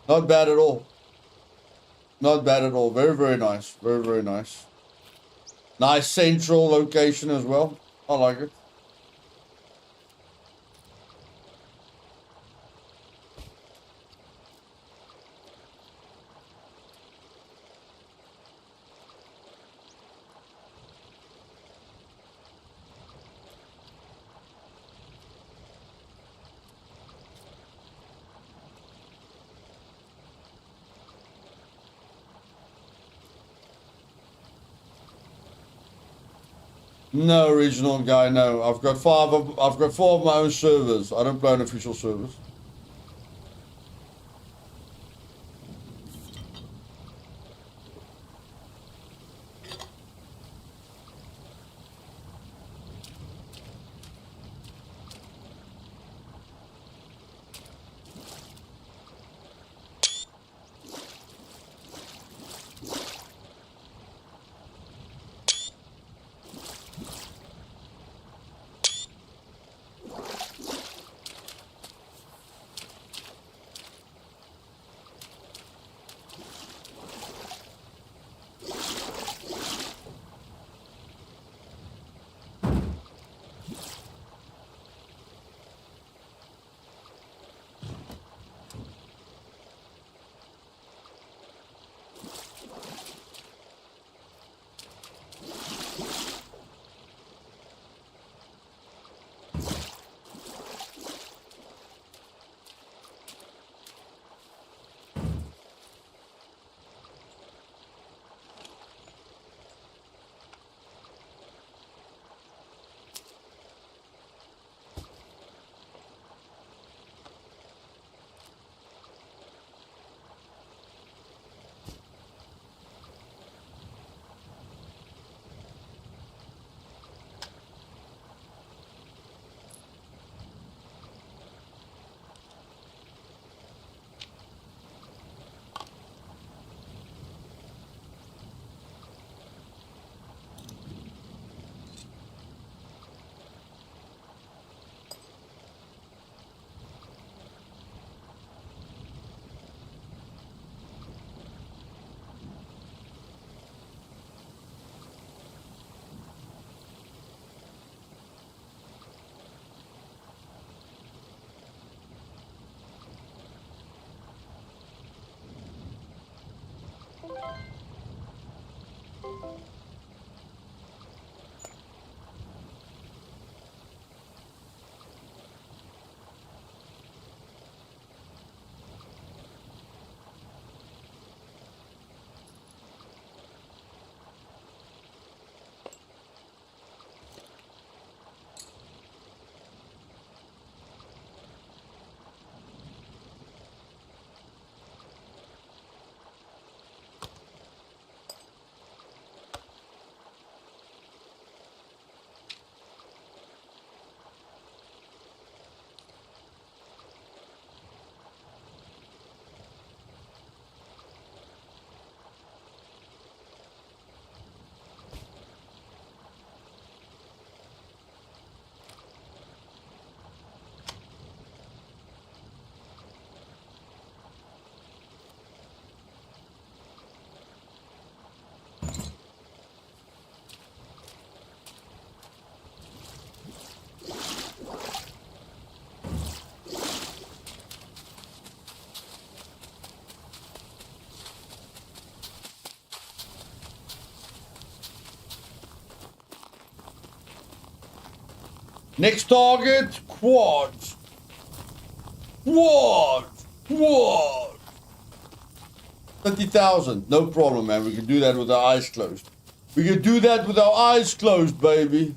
Not bad at all. Not bad at all. Very, very nice. Very, very nice. Nice central location as well. I like it. No original guy, no. I've got 4 of my own servers. I don't play on official servers. Next target, quad. Quad. Quad. 30,000. No problem, man. We can do that with our eyes closed. We can do that with our eyes closed, baby.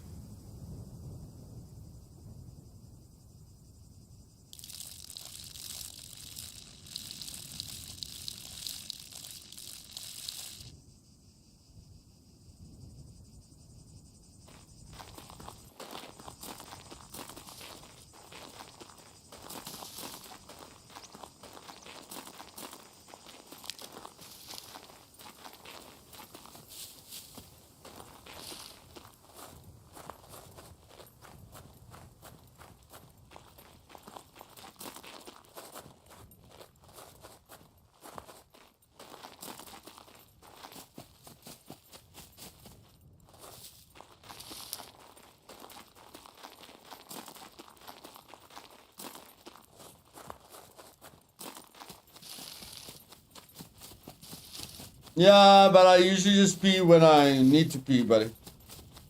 Yeah, but I usually just pee when I need to pee, buddy.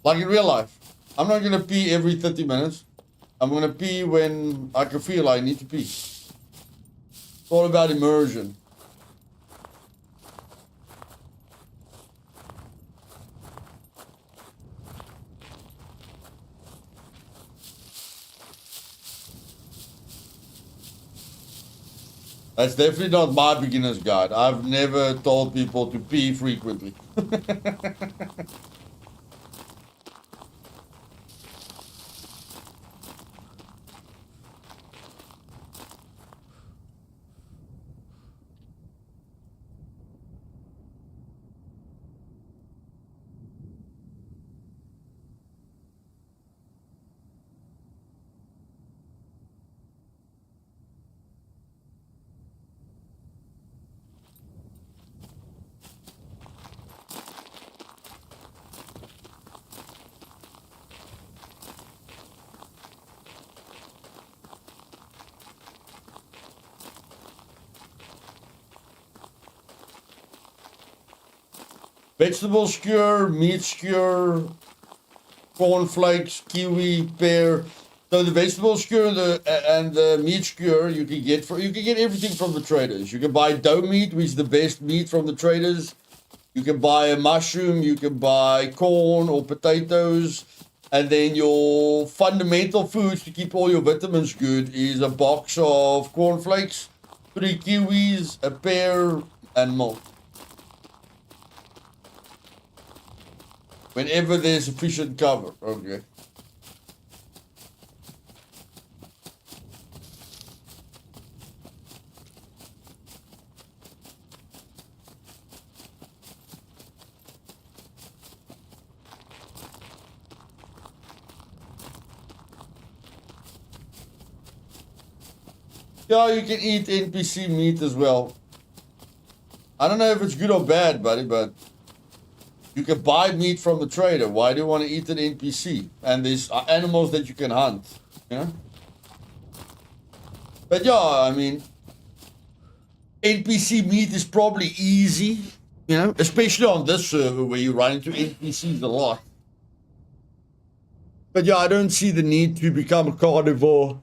Like in real life. I'm not gonna pee every 30 minutes. I'm gonna pee when I can feel I need to pee. It's all about immersion. That's definitely not my beginner's guide. I've never told people to pee frequently. Vegetable skewer, meat skewer, cornflakes, kiwi, pear. So the vegetable skewer and the meat skewer you can get everything from the traders. You can buy doe meat, which is the best meat from the traders. You can buy a mushroom, you can buy corn or potatoes, and then your fundamental foods to keep all your vitamins good is a box of cornflakes, 3 kiwis, a pear, and milk. Whenever there's sufficient cover, okay. Yeah, you can eat NPC meat as well. I don't know if it's good or bad, buddy, but you can buy meat from the trader. Why do you want to eat an NPC? And there's animals that you can hunt, you know? But yeah, I mean, NPC meat is probably easy, you know, especially on this server where you run into NPCs a lot. But yeah, I don't see the need to become a carnivore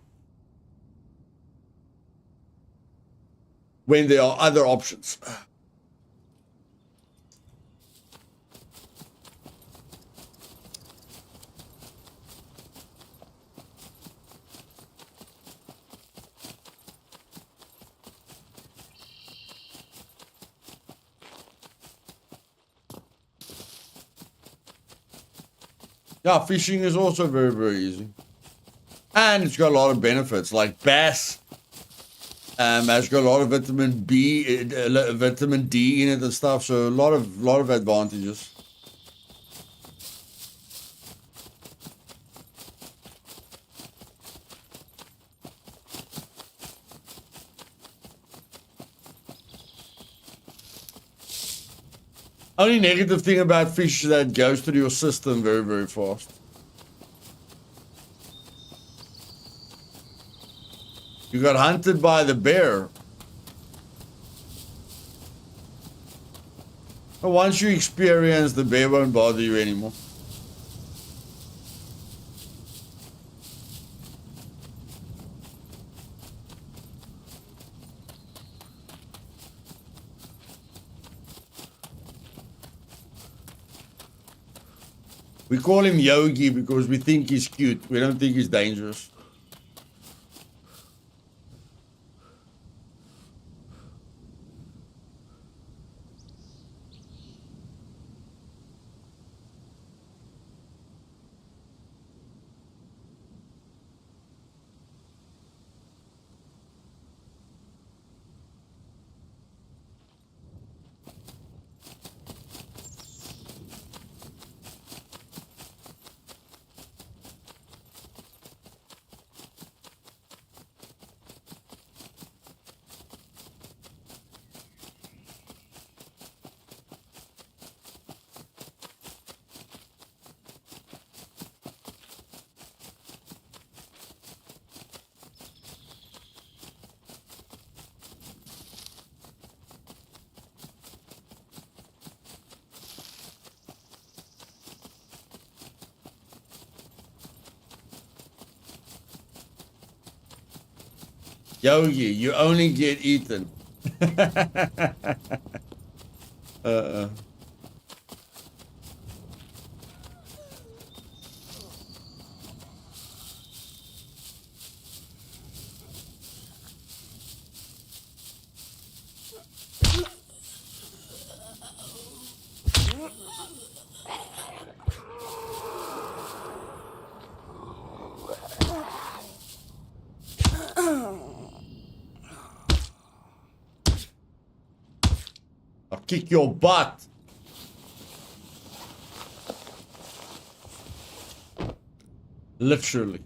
when there are other options. Yeah, fishing is also very, very easy. And it's got a lot of benefits, like bass has got a lot of vitamin B, vitamin D in it and stuff, so a lot of advantages. Only negative thing about fish is that it goes through your system very, very fast. You got hunted by the bear. But once you experience, the bear won't bother you anymore. We call him Yogi because we think he's cute. We don't think he's dangerous. Yogi, you only get eaten. I'll kick your butt. Literally.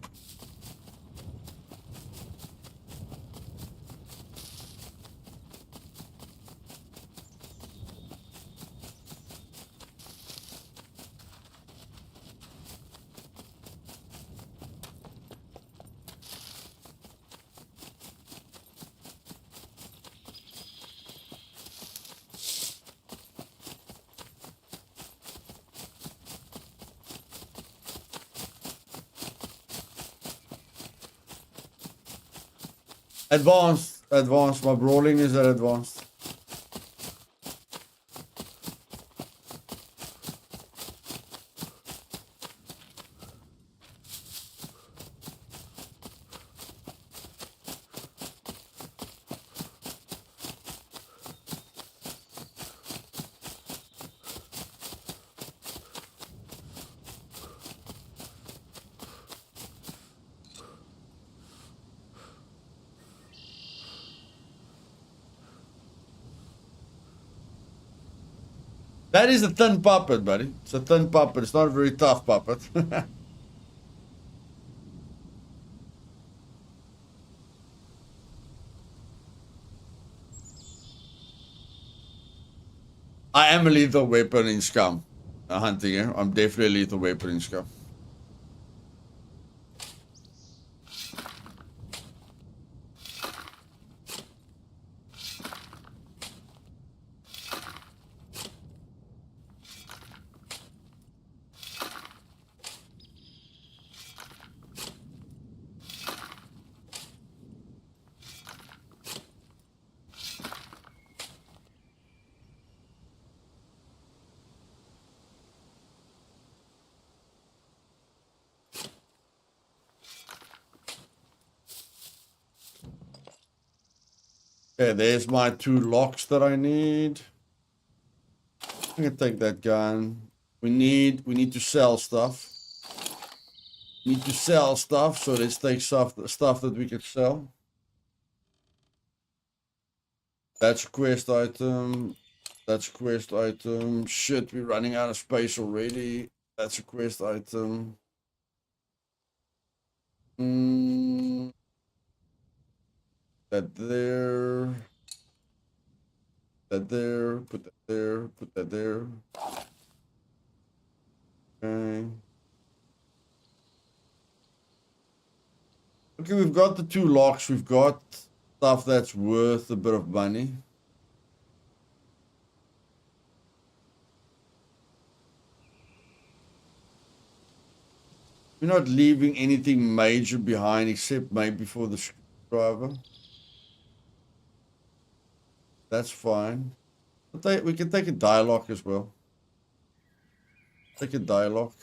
Advanced, advanced. My brawling is at advanced. That is a thin puppet, buddy. It's a thin puppet. It's not a very tough puppet. I am a lethal weapon in Scum. Hunting, eh? I'm definitely a lethal weapon in Scum. Okay, there's my 2 locks that I need. I can take that gun. We need to sell stuff. Need to sell stuff, so let's take stuff that we can sell. That's a quest item. That's a quest item. Shit, we're running out of space already. That's a quest item. That there. That there. Put that there. Put that there. Okay. Okay, we've got the 2 locks. We've got stuff that's worth a bit of money. We're not leaving anything major behind except maybe for the screwdriver. That's fine. We can take a dialogue as well. Take a dialogue.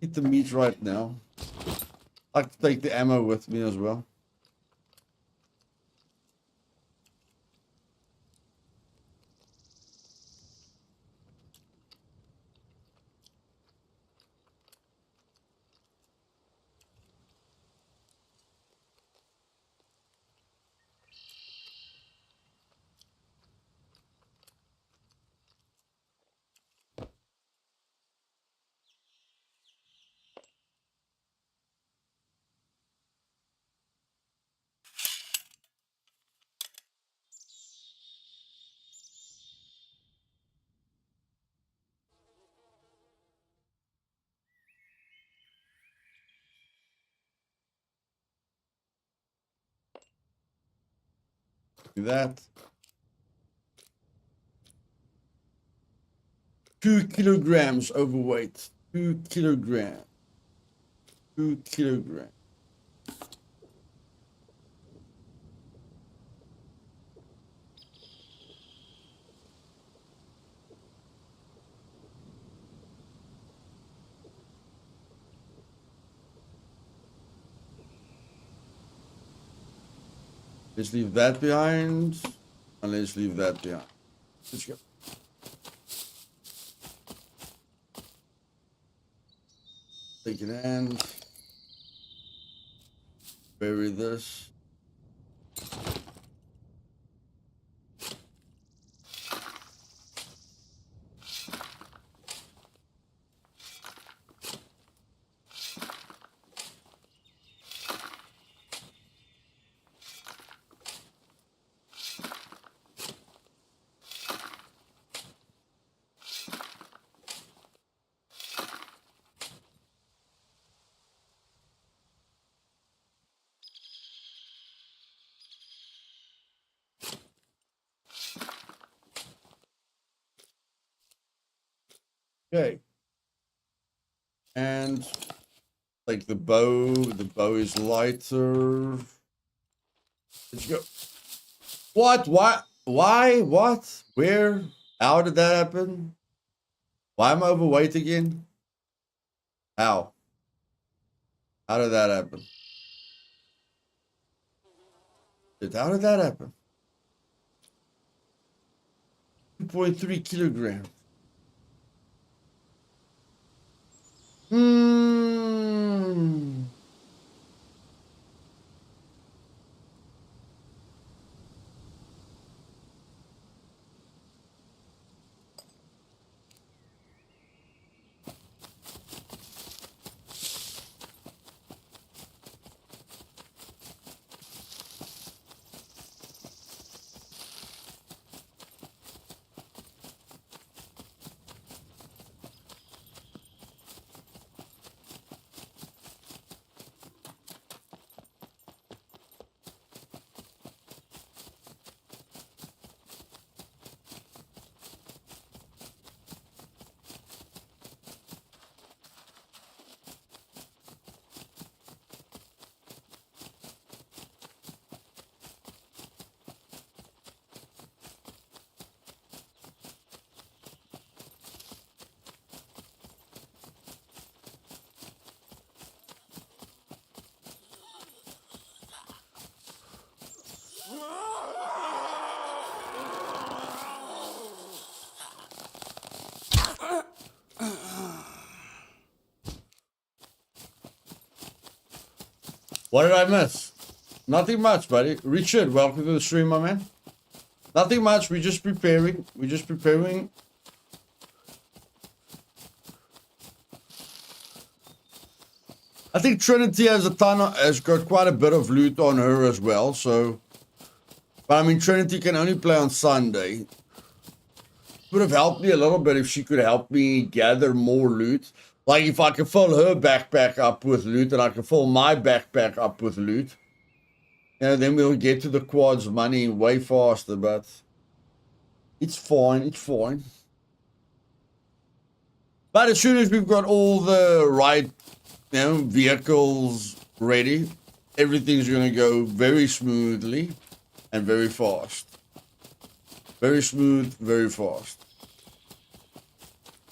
Eat the meat right now. I like to take the ammo with me as well. Do that. 2 kilograms overweight. 2 kilograms. 2 kilograms. Let's leave that behind. And let's leave that behind. Let's go. Take it and bury this. Okay. And like the bow is lighter. Let's go. What? Why? What? Where? How did that happen? Why am I overweight again? How? How did that happen? How did that happen? 2.3 kilograms. What did I miss? Nothing much, buddy. Richard, welcome to the stream, my man. Nothing much. We're just preparing. I think Trinity has got quite a bit of loot on her as well. So, but I mean, Trinity can only play on Sunday. Would have helped me a little bit if she could help me gather more loot. Like if I could fill her backpack up with loot and I could fill my backpack up with loot. You know, then we'll get to the quads money way faster, but it's fine, But as soon as we've got all the right, vehicles ready, everything's going to go very smoothly and very fast. Very smooth, very fast.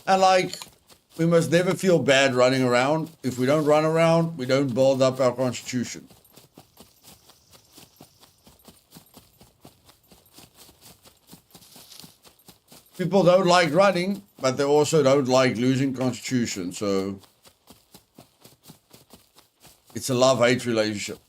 And like, we must never feel bad running around. If we don't run around, we don't build up our constitution. People don't like running, but they also don't like losing constitution. So it's a love-hate relationship.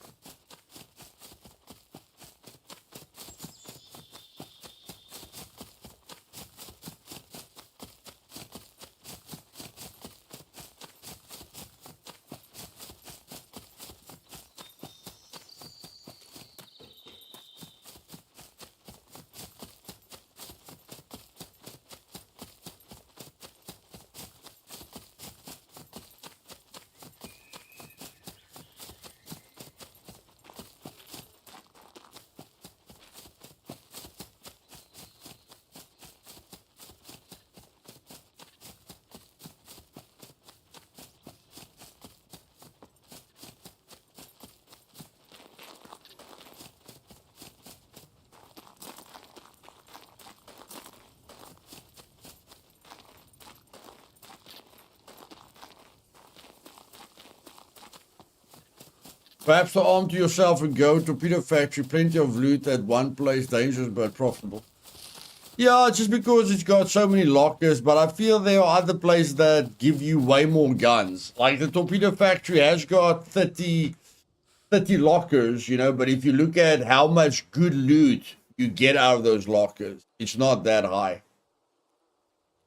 Perhaps to arm to yourself and go. Torpedo factory, plenty of loot at one place, dangerous but profitable. Yeah, just because it's got so many lockers, but I feel there are other places that give you way more guns. Like the torpedo factory has got 30 lockers, you know, but if you look at how much good loot you get out of those lockers, it's not that high.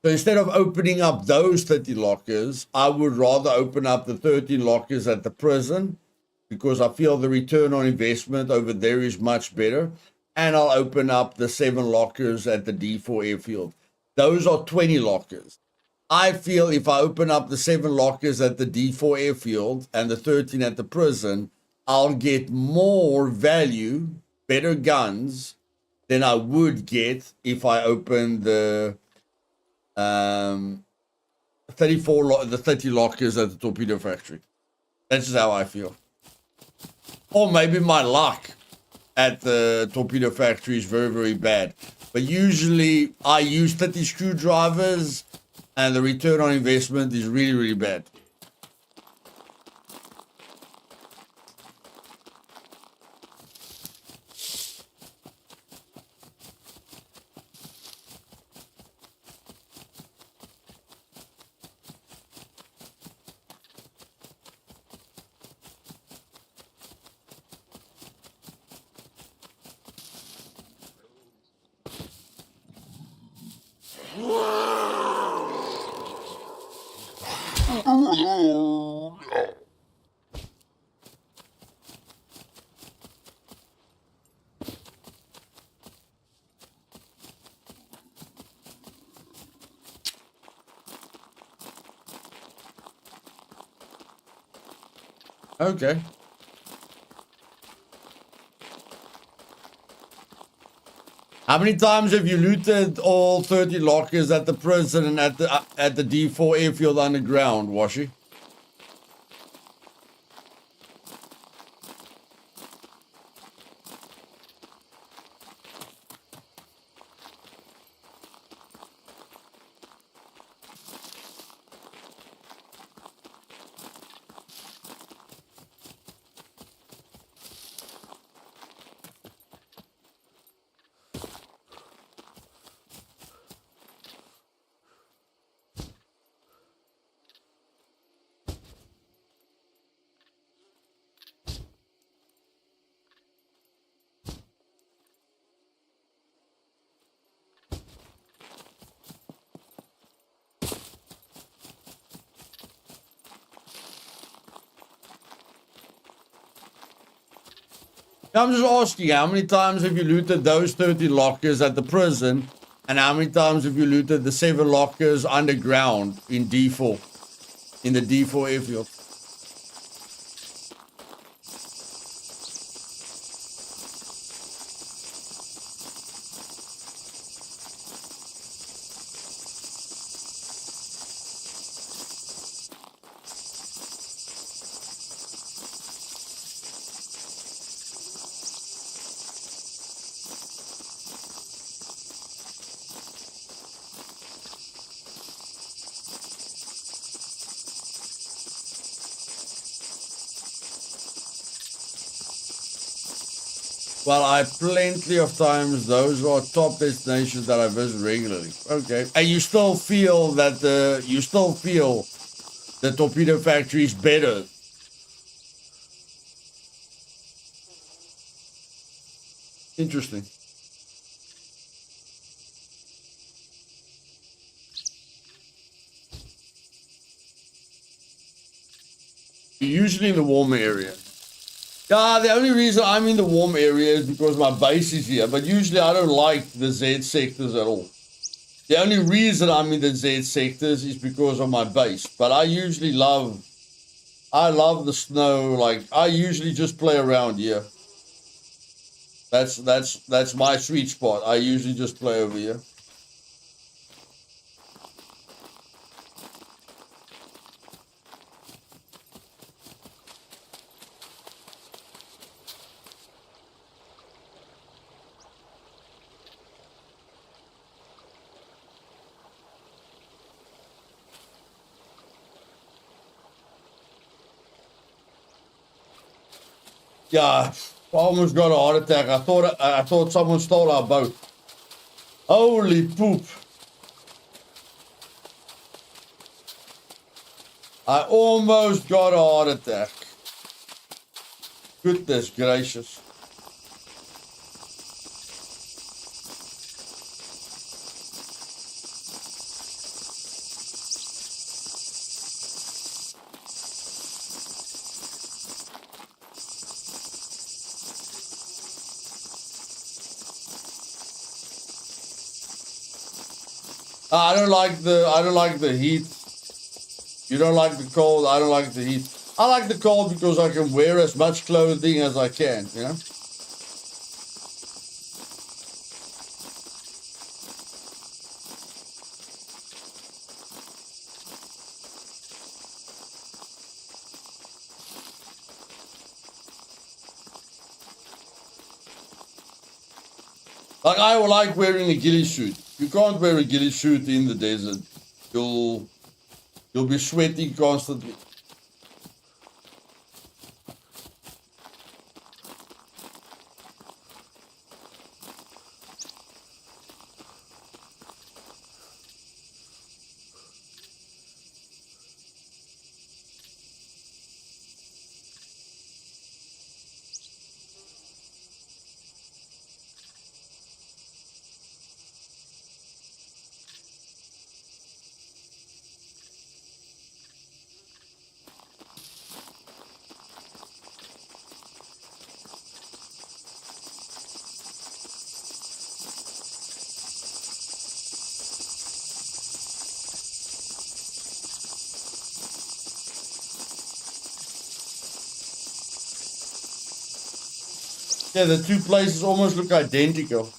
So instead of opening up those 30 lockers, I would rather open up the 13 lockers at the prison, because I feel the return on investment over there is much better. And I'll open up the 7 lockers at the D4 airfield. Those are 20 lockers. I feel if I open up the 7 lockers at the D4 airfield and the 13 at the prison, I'll get more value, better guns, than I would get if I opened the 30 lockers at the torpedo factory. That's just how I feel. Or maybe my luck at the torpedo factory is very, very bad. But usually I use 30 screwdrivers and the return on investment is really, really bad. Okay. How many times have you looted all 30 lockers at the prison and at the D4 airfield underground, Washi? I'm just asking, how many times have you looted those 30 lockers at the prison, and how many times have you looted the 7 lockers underground in D4, in the D4 airfield? Well, I plenty of times. Those are top destinations that I visit regularly. Okay, and you still feel that the torpedo factory is better. Interesting. Usually in the warmer area. Yeah, the only reason I'm in the warm area is because my base is here, but usually I don't like the Z sectors at all. The only reason I'm in the Z sectors is because of my base, but I love the snow. Like, I usually just play around here. That's my sweet spot. I usually just play over here. Yeah, I almost got a heart attack. I thought someone stole our boat. Holy poop. I almost got a heart attack. Goodness gracious. I don't like the heat. You don't like the cold, I don't like the heat. I like the cold because I can wear as much clothing as I can, you know? Like, I like wearing a ghillie suit. You can't wear a ghillie suit in the desert. You'll be sweating constantly. Yeah, the two places almost look identical.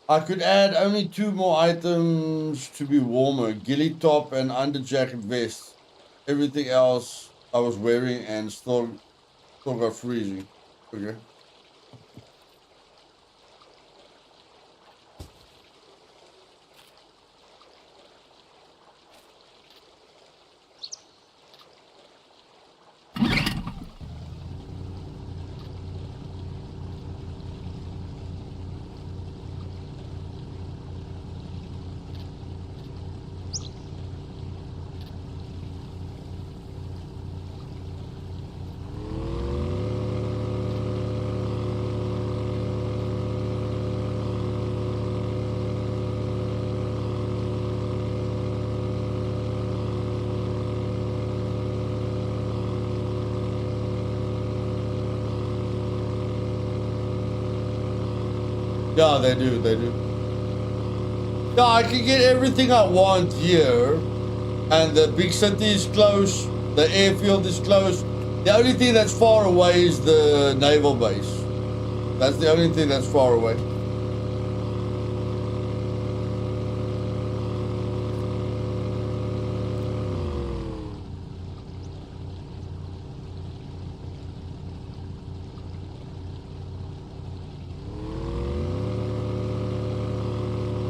I could add only 2 more items to be warmer. Ghillie top and underjacket vest. Everything else I was wearing and still got freezing. Okay. Yeah, they do, they do. Yeah, I can get everything I want here. And the big city is close. The airfield is close. The only thing that's far away is the naval base. That's the only thing that's far away.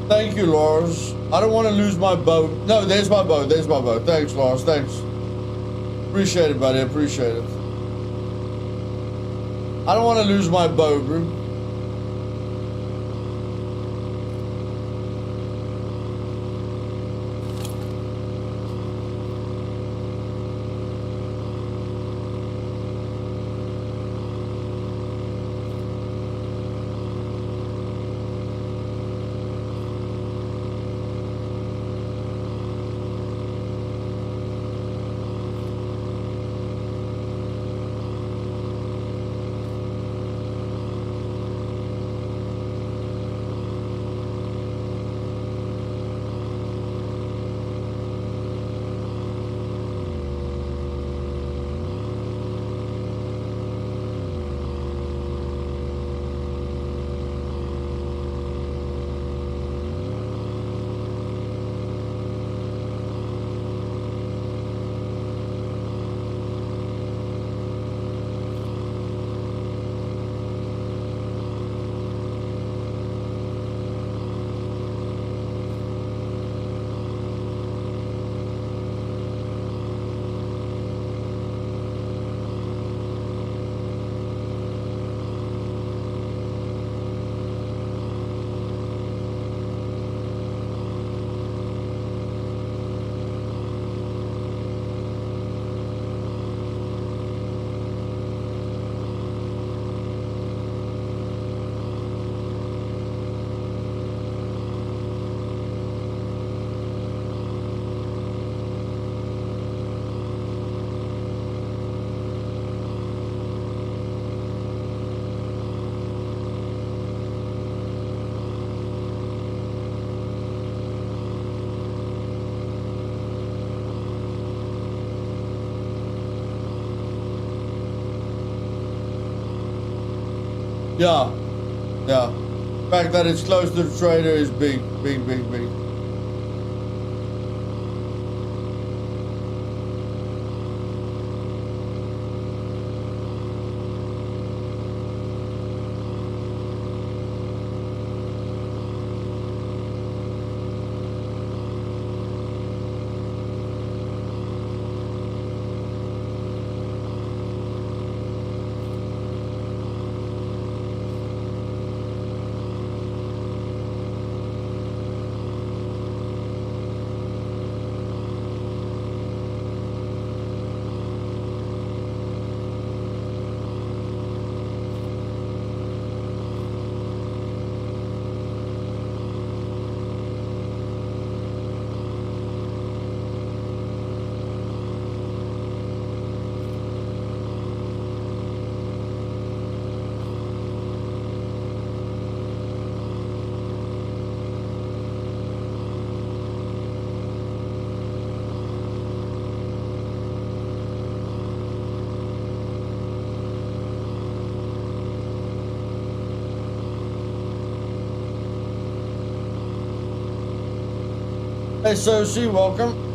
Thank you, Lars. I don't want to lose my boat. No, there's my boat. There's my boat. Thanks, Lars. Thanks. Appreciate it, buddy. Appreciate it. I don't want to lose my boat, bro. Yeah. Yeah. The fact that it's close to the trader is big, big, big, big. Hey, Soshi, welcome.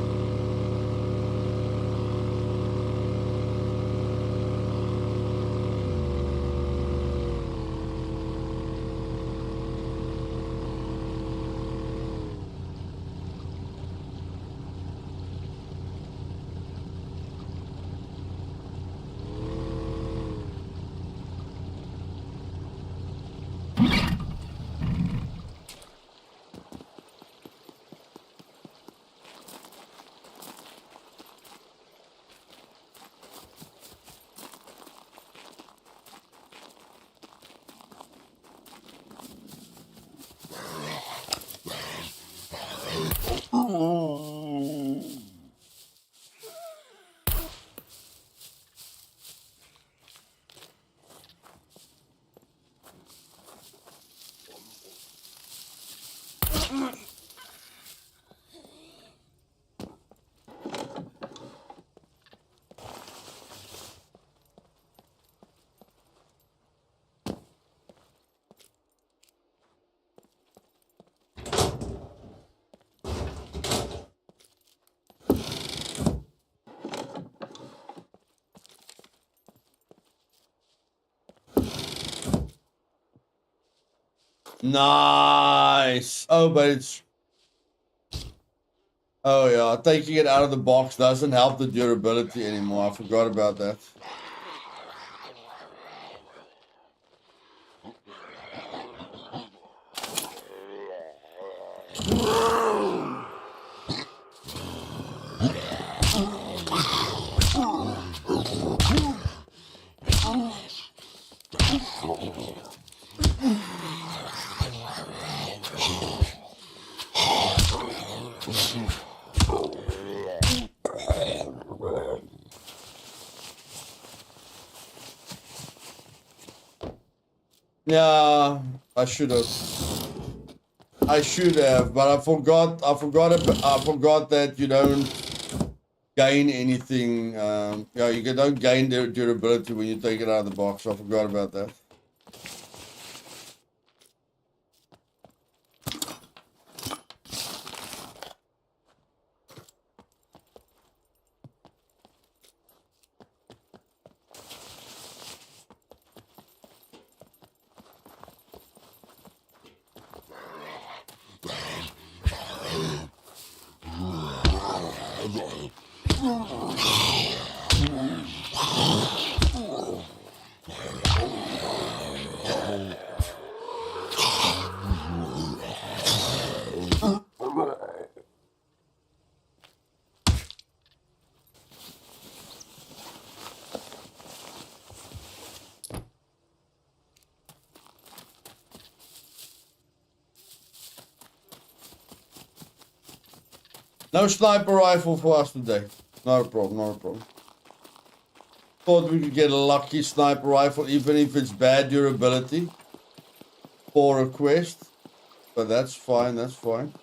Nice. Oh, but it's... Oh, yeah. Taking it out of the box doesn't help the durability anymore. I forgot about that. Yeah, I should have. I should have, but I forgot. I forgot that you don't gain anything. Yeah, you don't gain durability when you take it out of the box. I forgot about that. No sniper rifle for us today. Not a problem, not a problem. Thought we could get a lucky sniper rifle, even if it's bad durability, for a quest. But that's fine, that's fine.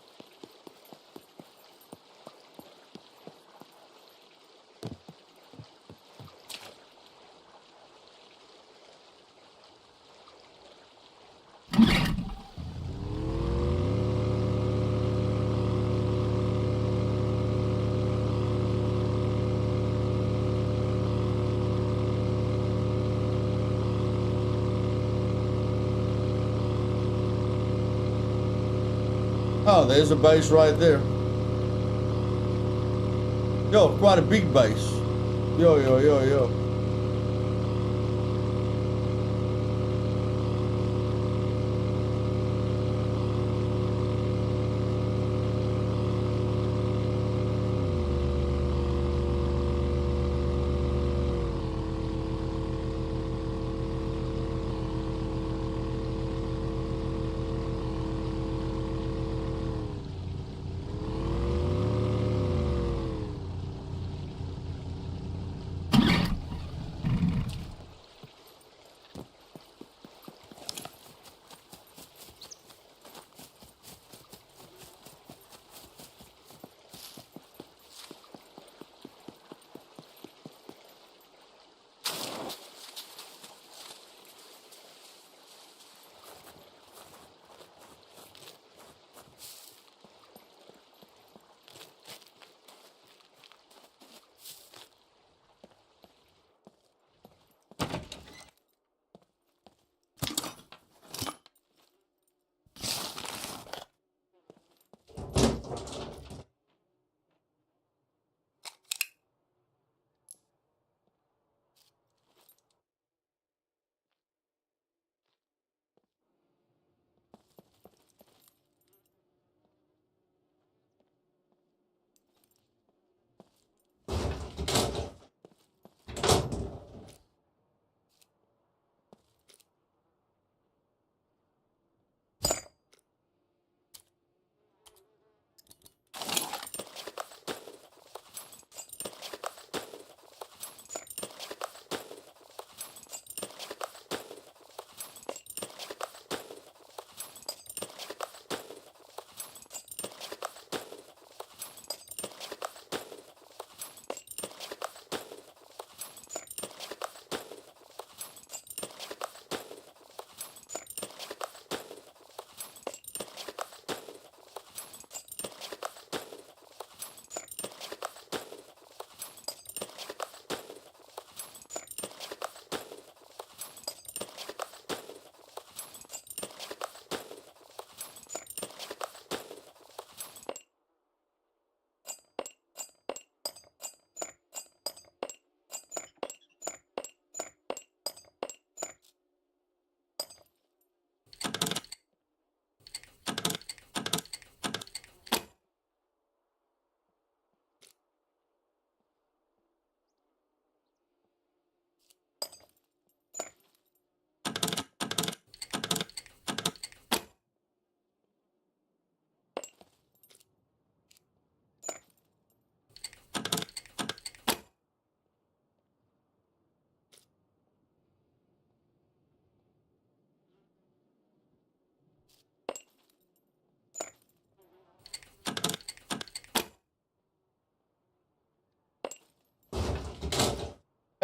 Oh, there's a base right there. Yo, quite a big base. Yo, yo, yo, yo.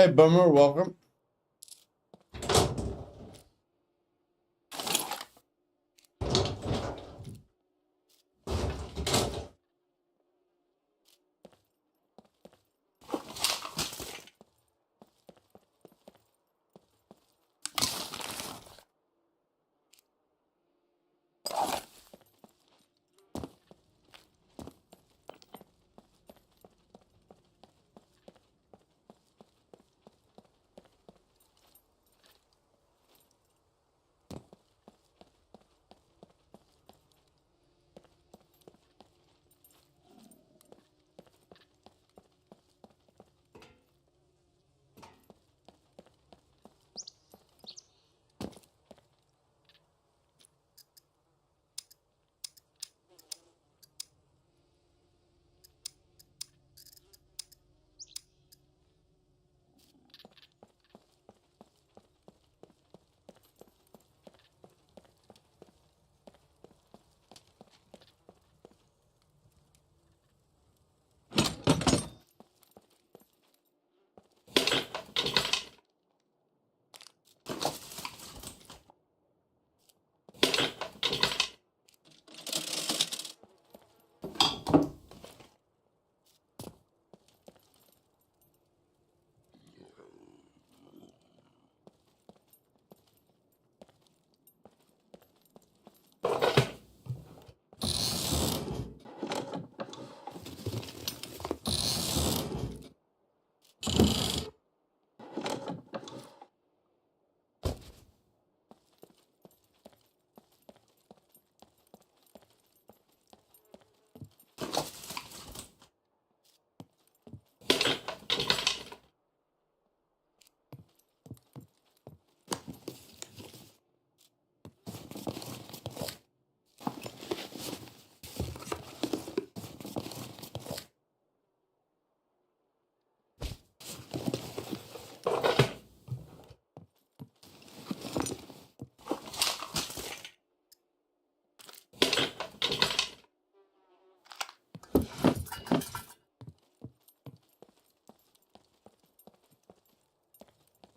Hey, Bummer, welcome.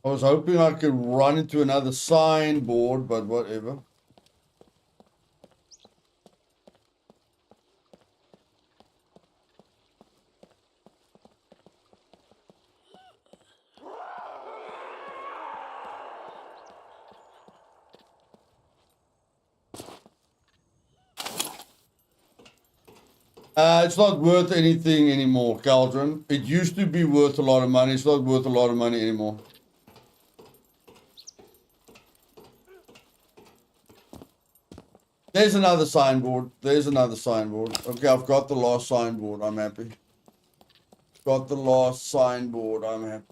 I was hoping I could run into another signboard, but whatever. It's not worth anything anymore, Cauldron. It used to be worth a lot of money. It's not worth a lot of money anymore. There's another signboard. There's another signboard. Okay, I've got the last signboard. I'm happy. Got the last signboard. I'm happy.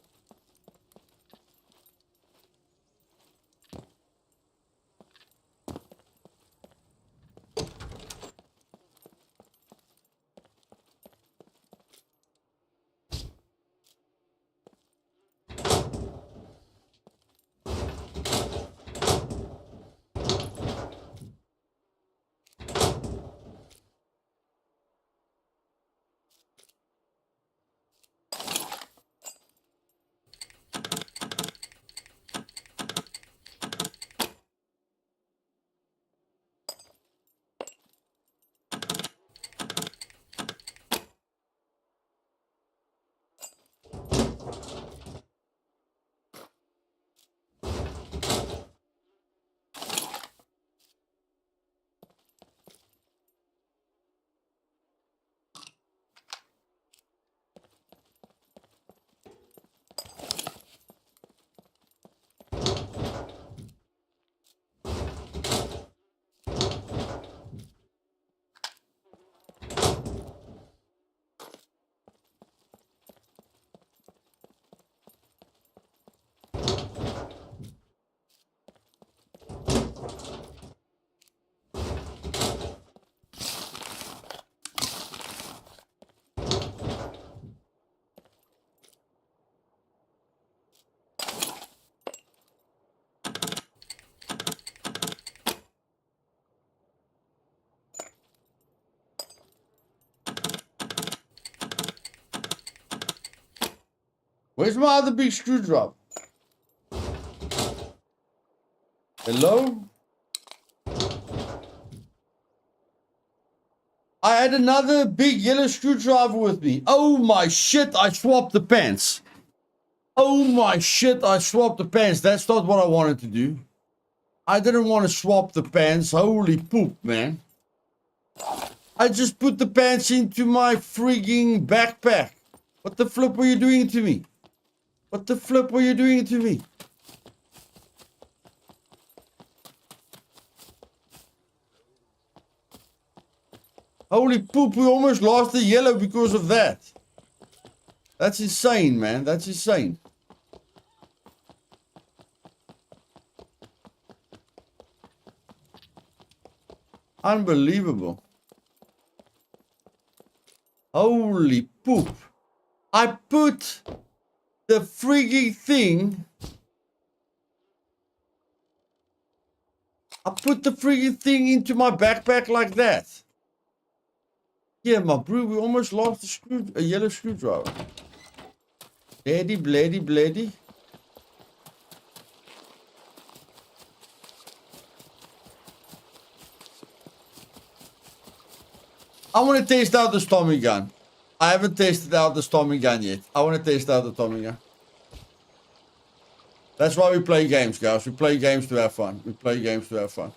Where's my other big screwdriver? Hello? I had another big yellow screwdriver with me. Oh my shit, I swapped the pants. Oh my shit, I swapped the pants. That's not what I wanted to do. I didn't want to swap the pants. Holy poop, man. I just put the pants into my frigging backpack. What the flip were you doing to me? What the flip were you doing to me? Holy poop, we almost lost the yellow because of that. That's insane, man. That's insane. Unbelievable. Holy poop. I put the frigging thing. I put the frigging thing into my backpack like that. Yeah, my bro, we almost lost a yellow screwdriver. Bloody, bloody, bloody. I want to test out this Tommy gun. I haven't tested out this Tommy gun yet. I want to test out the Tommy gun. That's why we play games, guys. We play games to have fun. We play games to have fun.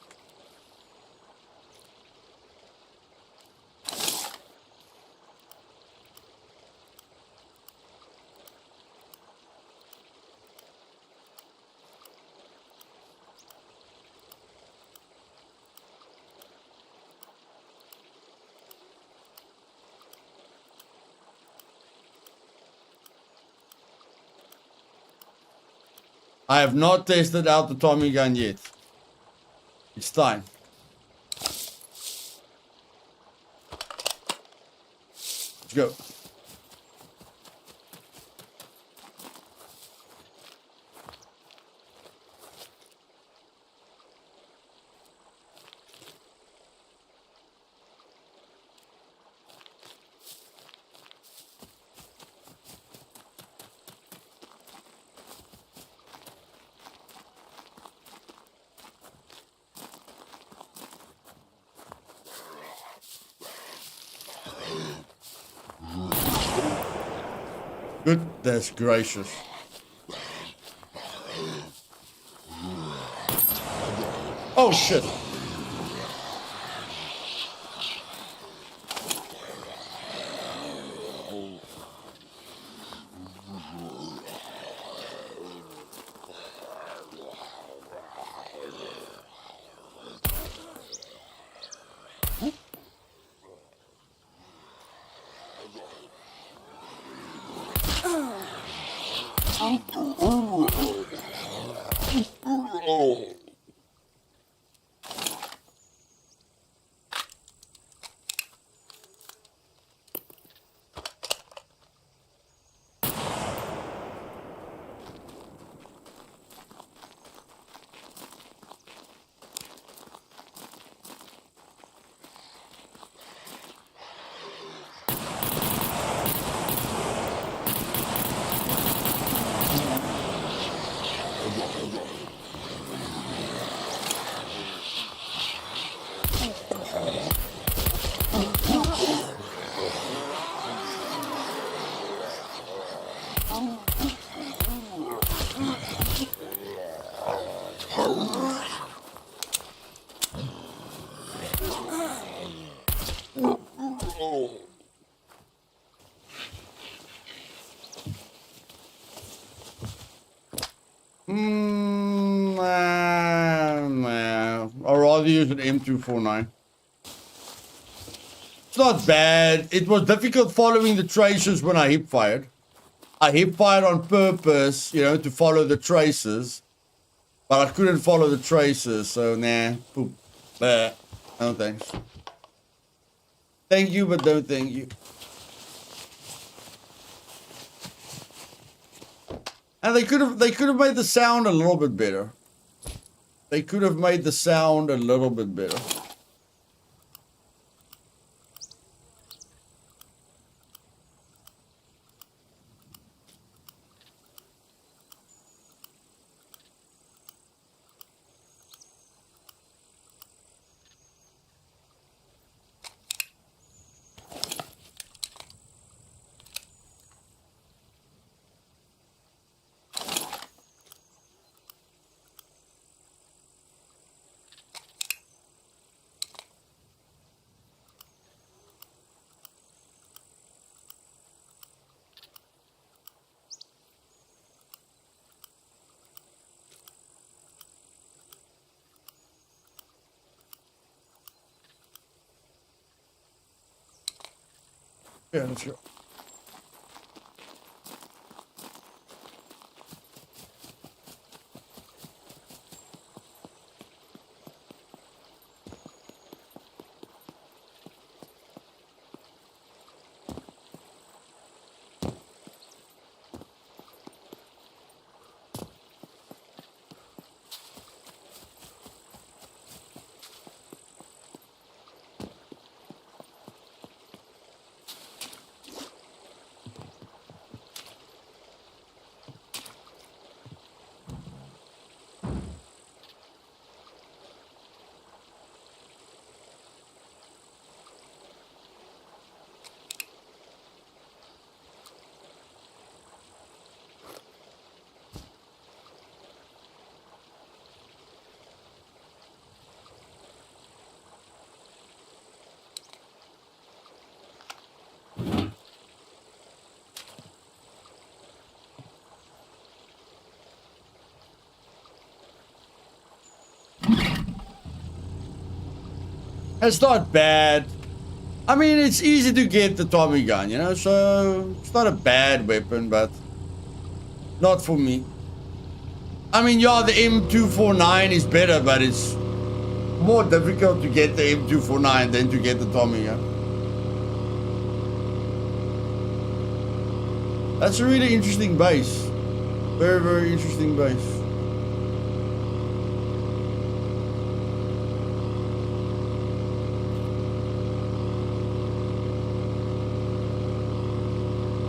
I have not tested out the Tommy gun yet. It's time. Let's go. That's gracious. Oh shit. Nah. I'd rather use an M249. It's not bad. It was difficult following the traces when I hip fired. I hip fired on purpose, you know, to follow the traces. But I couldn't follow the traces, so nah. Poop. No thanks. Thank you, but no thank you. And they could have made the sound a little bit better. They could have made the sound a little bit better. Yeah, let's go. It's not bad. I mean, it's easy to get the Tommy gun, you know, so it's not a bad weapon, but not for me. I mean, yeah, the M249 is better, but it's more difficult to get the M249 than to get the Tommy gun. That's a really interesting base. Very, very interesting base.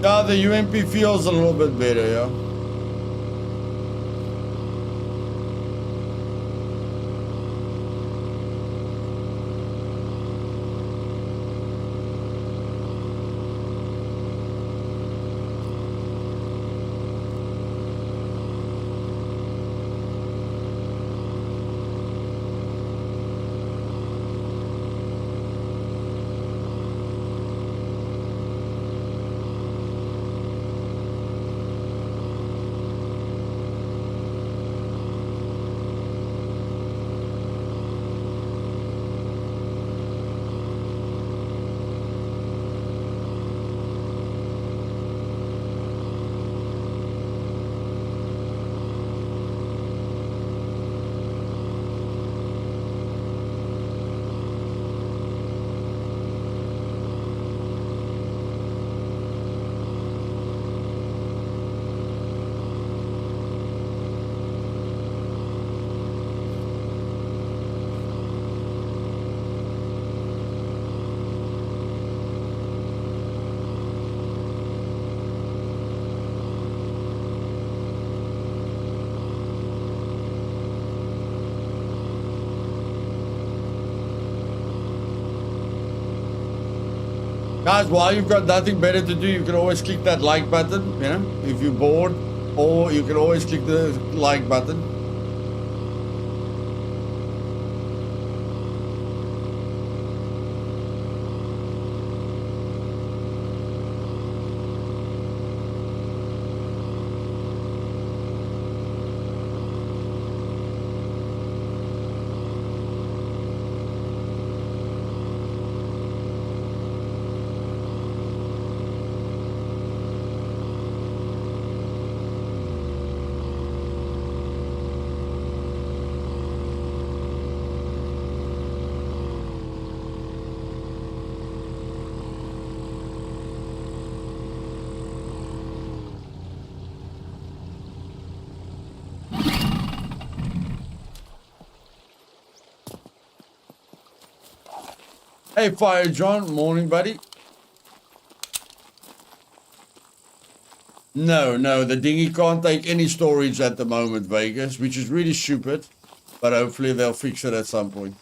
Yeah, the UMP feels a little bit better, yeah. Guys, while you've got nothing better to do, you can always click that like button, you know, if you're bored, or you can always click the like button. Hey, Fire John, morning, buddy. No, the dinghy can't take any storage at the moment, Vegas, which is really stupid, but hopefully they'll fix it at some point.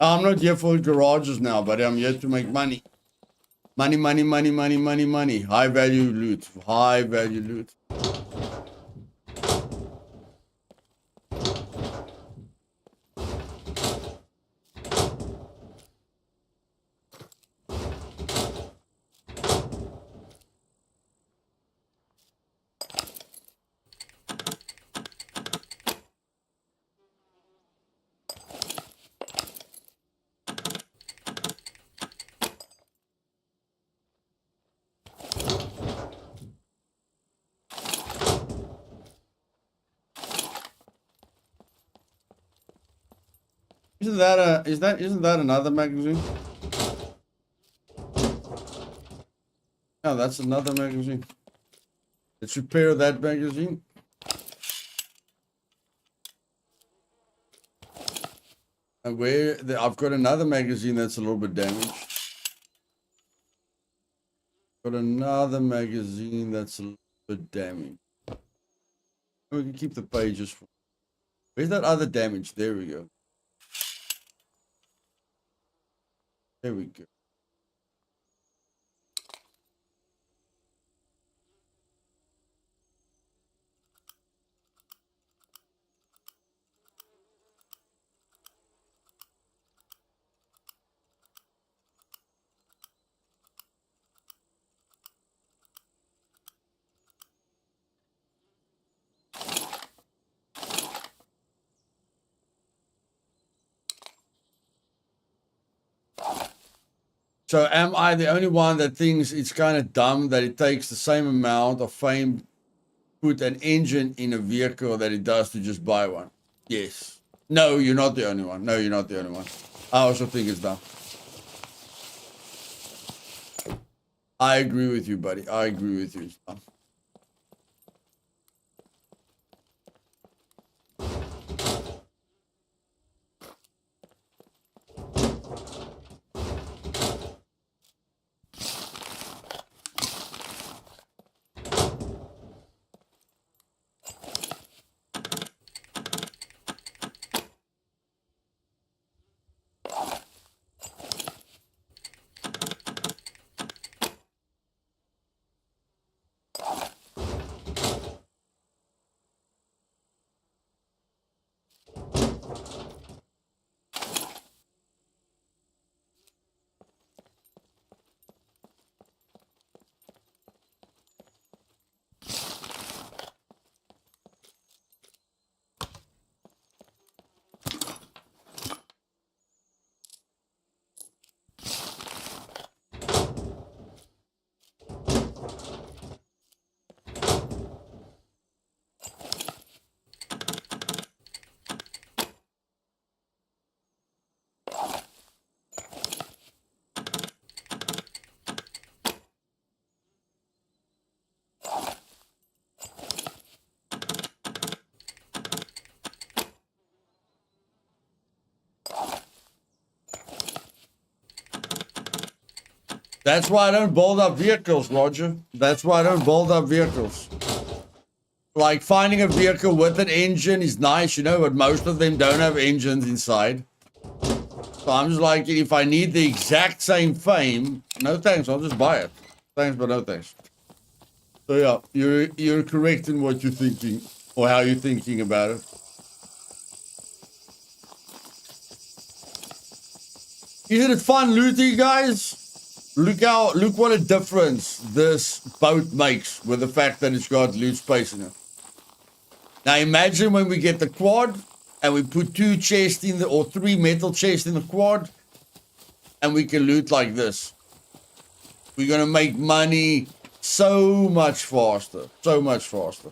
I'm not here for garages now, but I'm here to make money. Money, money, money, money, money, money. High value loot. High value loot. Isn't that another magazine? No, that's another magazine. Let's repair that magazine. And I've got another magazine that's a little bit damaged. Got another magazine that's a little bit damaged. We can keep the pages. Where's that other damage? There we go. There we go. So am I the only one that thinks it's kind of dumb that it takes the same amount of fame put an engine in a vehicle that it does to just buy one? Yes. No, you're not the only one. No, you're not the only one. I also think it's dumb. I agree with you, buddy. I agree with you. It's dumb. That's why I don't build up vehicles, Roger. That's why I don't build up vehicles. Like, finding a vehicle with an engine is nice, you know, but most of them don't have engines inside. So I'm just like, if I need the exact same fame, no thanks, I'll just buy it. Thanks, but no thanks. So yeah, you're correct in what you're thinking, or how you're thinking about it. Isn't it fun looting, guys? Look what a difference this boat makes with the fact that it's got loot space in it. Now imagine when we get the quad and we put 2 chests in the, or 3 metal chests in the quad, and we can loot like this. We're gonna make money so much faster, so much faster.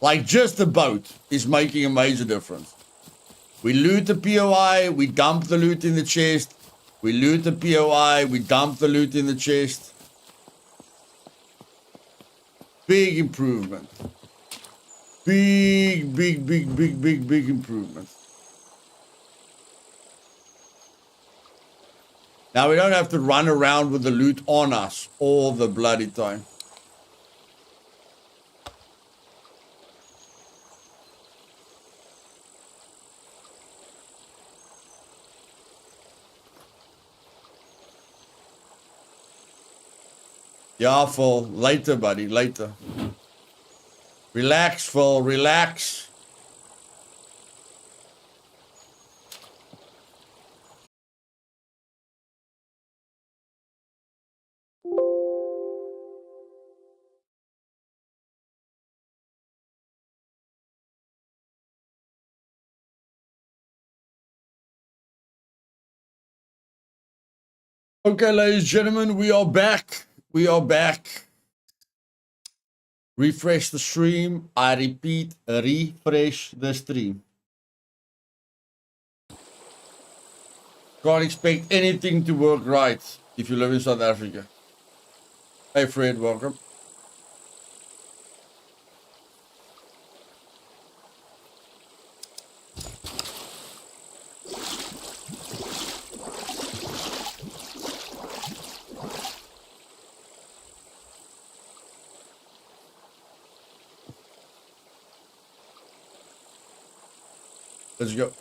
Like, just the boat is making a major difference. We loot the POI, we dump the loot in the chest. We loot the POI, we dump the loot in the chest. Big improvement. Big improvement. Now we don't have to run around with the loot on us all the bloody time. Yeah, Phil. Later, buddy. Later. Relax, Phil. Relax. Okay, ladies and gentlemen, we are back. We are back. Refresh the stream. I repeat, refresh the stream. Can't expect anything to work right if you live in South Africa. Hey, Fred, welcome. Let's go.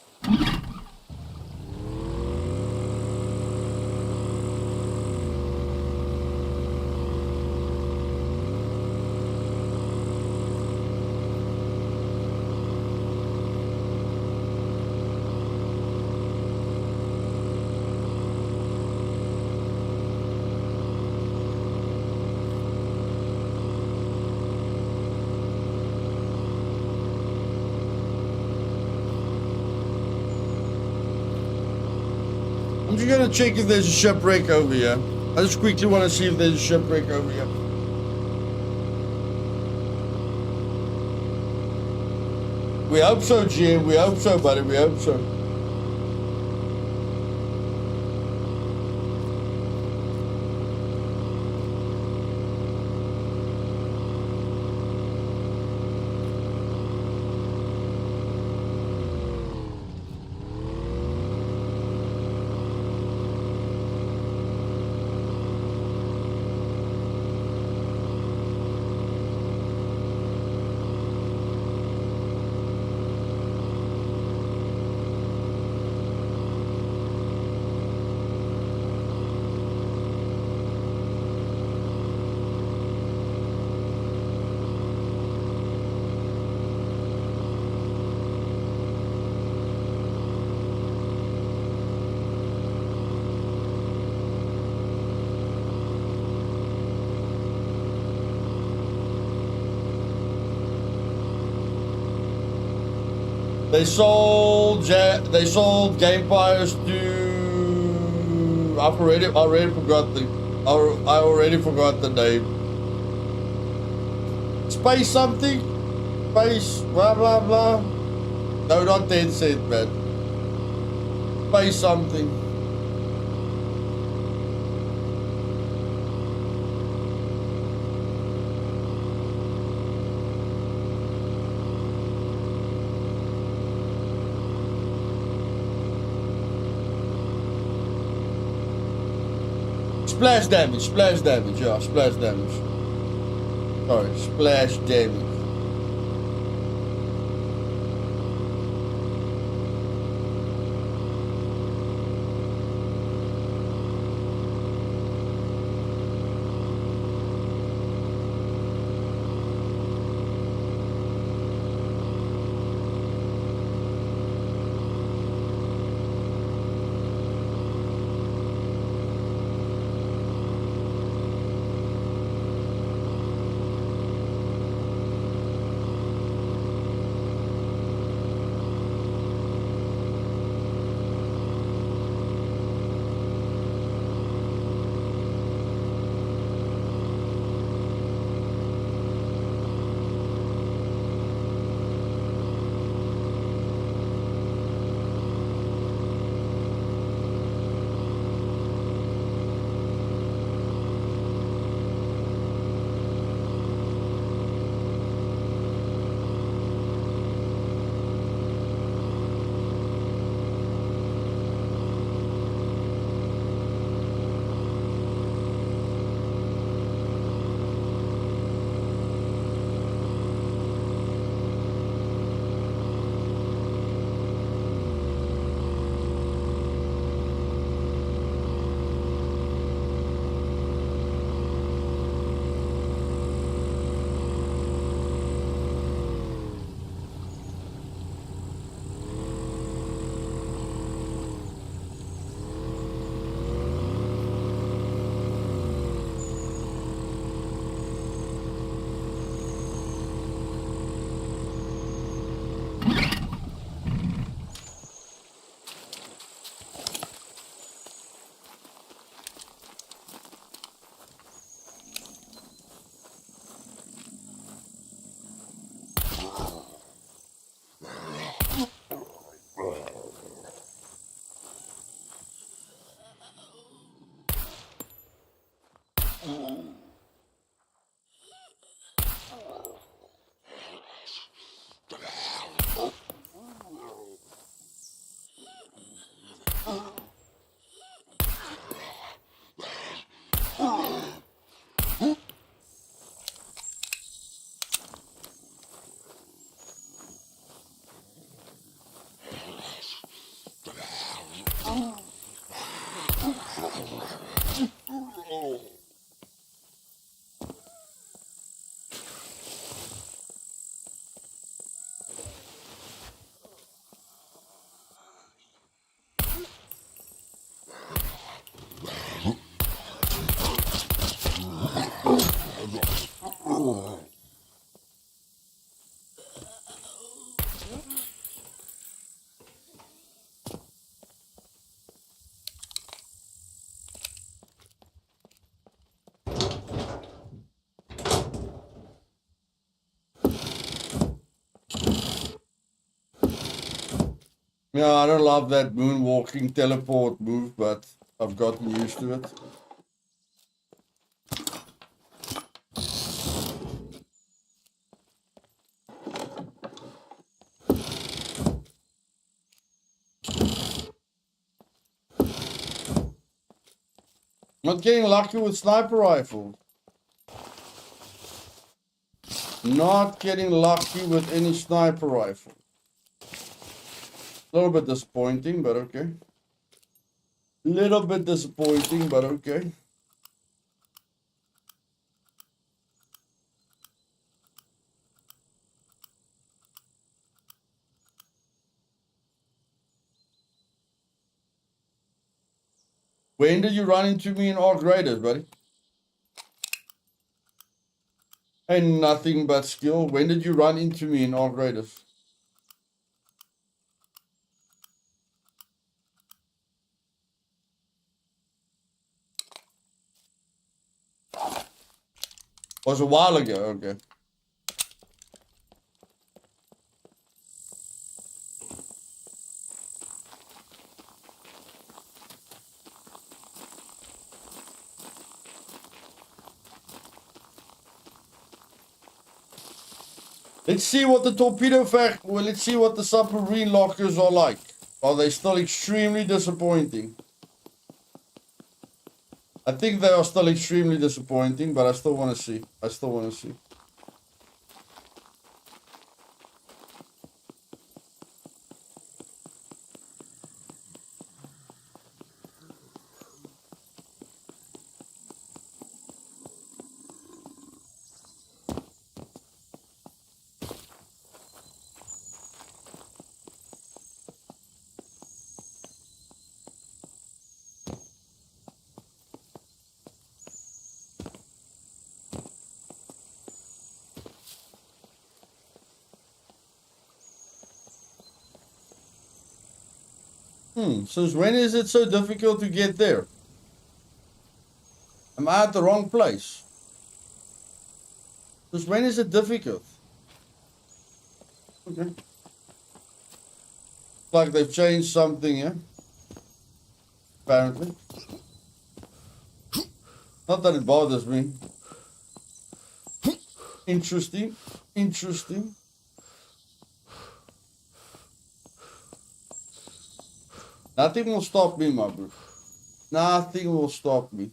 I'm just gonna check if there's a shipwreck over here. I just quickly want to see if there's a shipwreck over here. We hope so, Jim. We hope so, buddy. We hope so. They sold Gamepires to. I already forgot the name. Space something, space blah blah blah. No, not 10 cent, man. Space something. Splash damage, yeah, splash damage. Sorry, splash damage. Yeah, I don't love that moonwalking teleport move, but I've gotten used to it. Not getting lucky with sniper rifles. Not getting lucky with any sniper rifle. A little bit disappointing, but okay. Little bit disappointing, but okay. When did you run into me in Arc Raiders, buddy? Ain't nothing but skill. When did you run into me in Arc Raiders? Was a while ago, okay. Let's see what the torpedo fact. Well, let's see what the submarine lockers are like. Are they still extremely disappointing? I think they are still extremely disappointing, but I still want to see. I still want to see. Since when is it so difficult to get there? Am I at the wrong place? Since when is it difficult? Okay. Like they've changed something, yeah? Apparently. Not that it bothers me. Interesting. Interesting. Nothing will stop me, my bro. Nothing will stop me.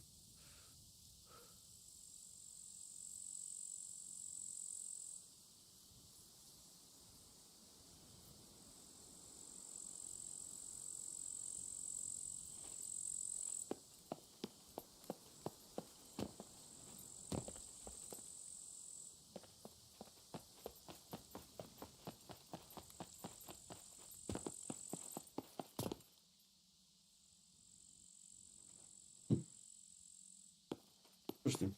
Interesting.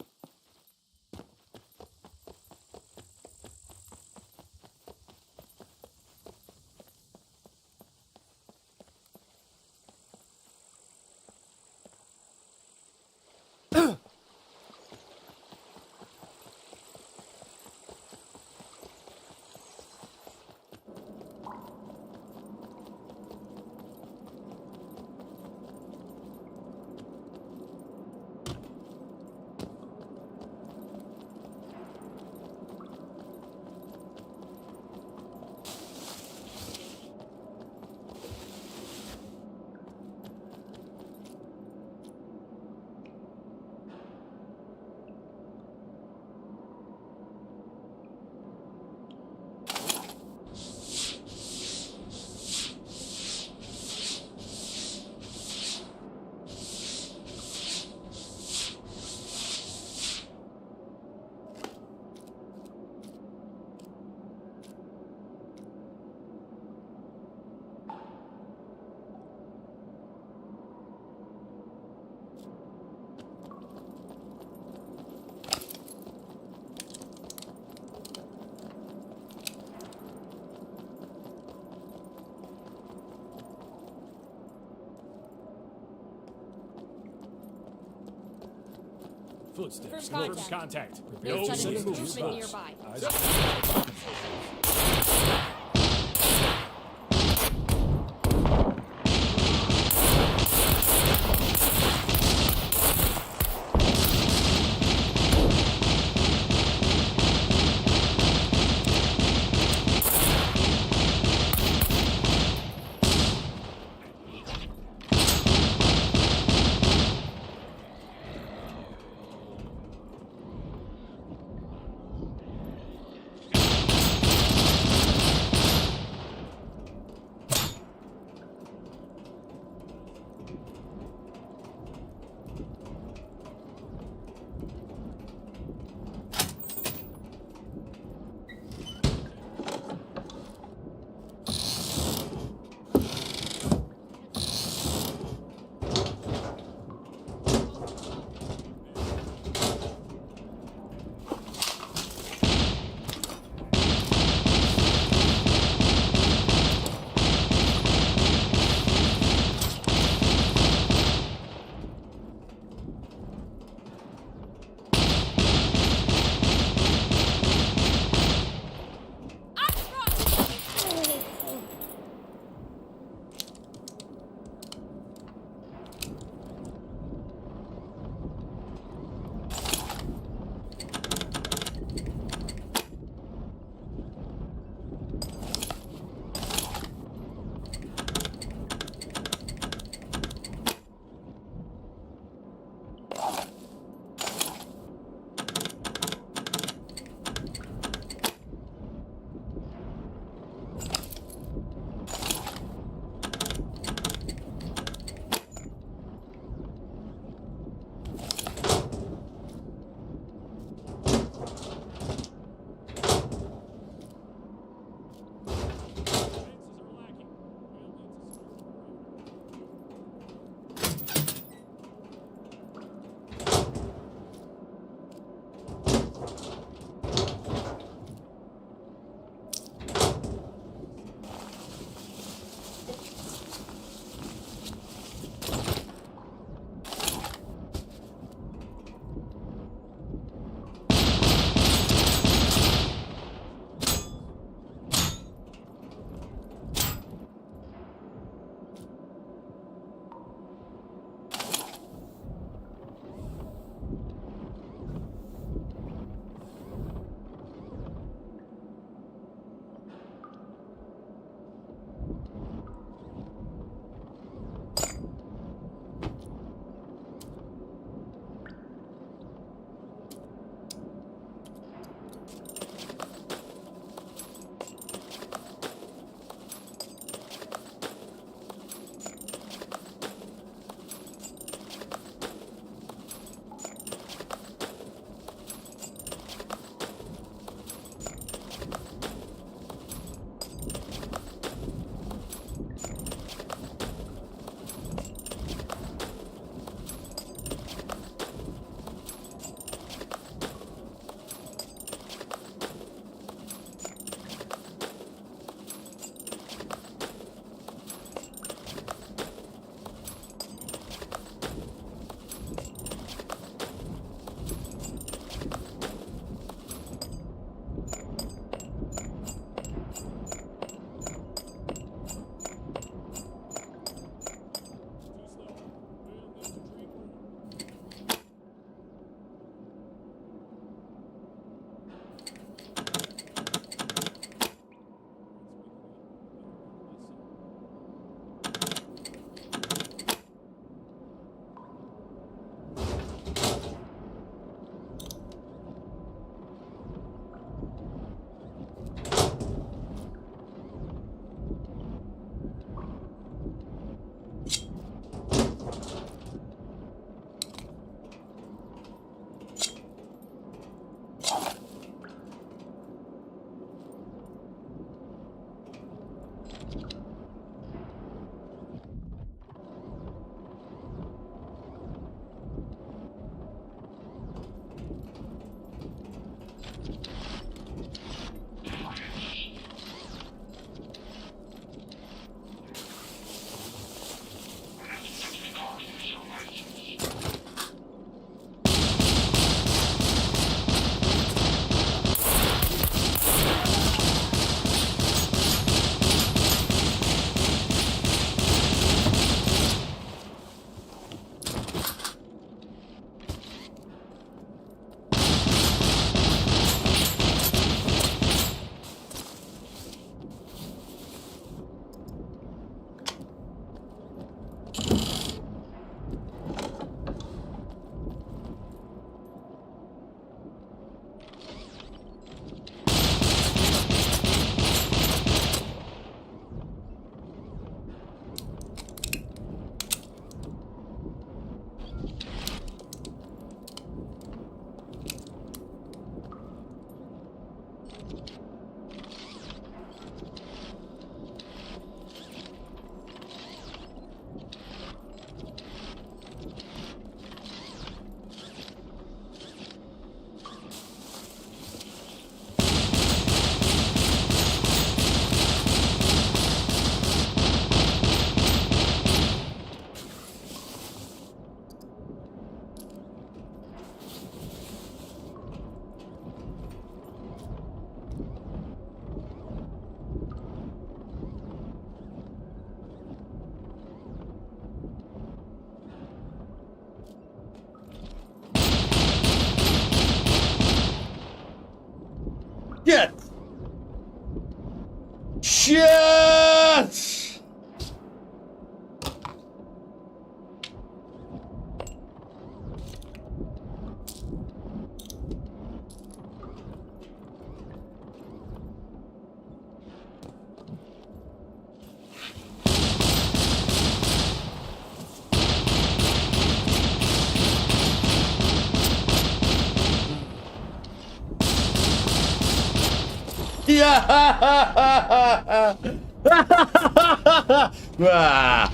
Footsteps. Firm Firm contact. They've No sighted a signals. movement nearby. Shit! Shit! Yeah! Ah.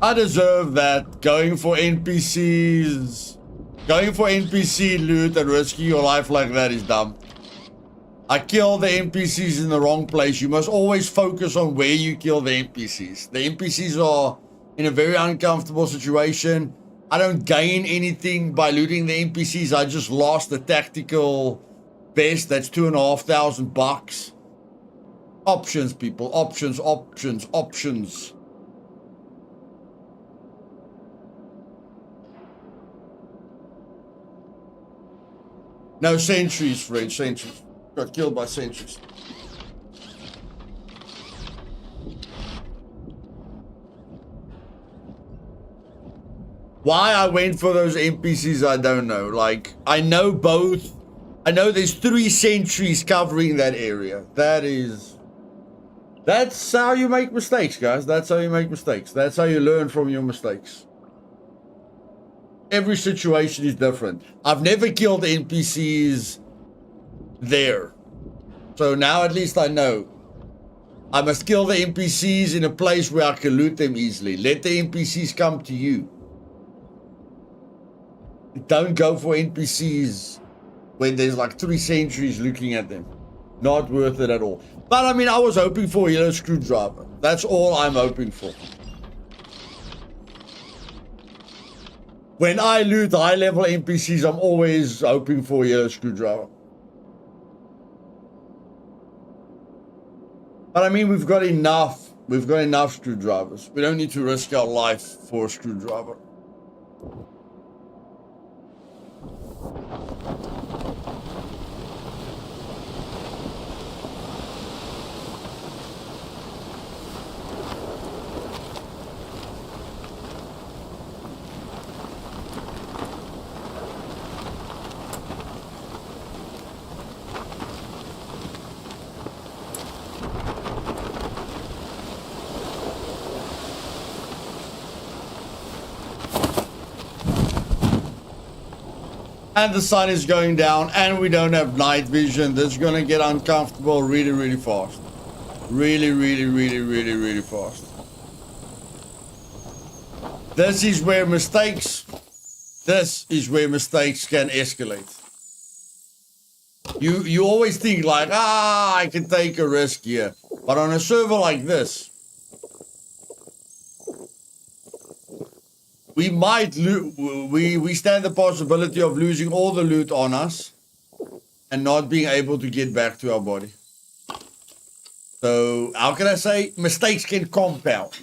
I deserve that. Going for NPCs. Going for NPC loot and risking your life like that is dumb. I killed the NPCs in the wrong place. You must always focus on where you kill the NPCs. The NPCs are in a very uncomfortable situation. I don't gain anything by looting the NPCs. I just lost the tactical vest. That's $2,500. Options, people. Options, options, options. No, sentries, Fred. Sentries. Got killed by sentries. Why I went for those NPCs, I don't know. Like, I know both. I know there's 3 sentries covering that area. That's how you make mistakes, guys. That's how you make mistakes. That's how you learn from your mistakes. Every situation is different. I've never killed NPCs there. So now at least I know. I must kill the NPCs in a place where I can loot them easily. Let the NPCs come to you. Don't go for NPCs when there's like 3 sentries looking at them. Not worth it at all. But I mean, I was hoping for a yellow screwdriver. That's all I'm hoping for. When I loot high-level NPCs, I'm always hoping for a yellow screwdriver. But I mean, we've got enough. We've got enough screwdrivers. We don't need to risk our life for a screwdriver. And the sun is going down, and we don't have night vision. This is gonna get uncomfortable really, really fast. Really, really, really, really, really fast. This is where mistakes can escalate. You always think like, I can take a risk here. But on a server like this, we might we stand the possibility of losing all the loot on us and not being able to get back to our body. So how can I say, mistakes can compound.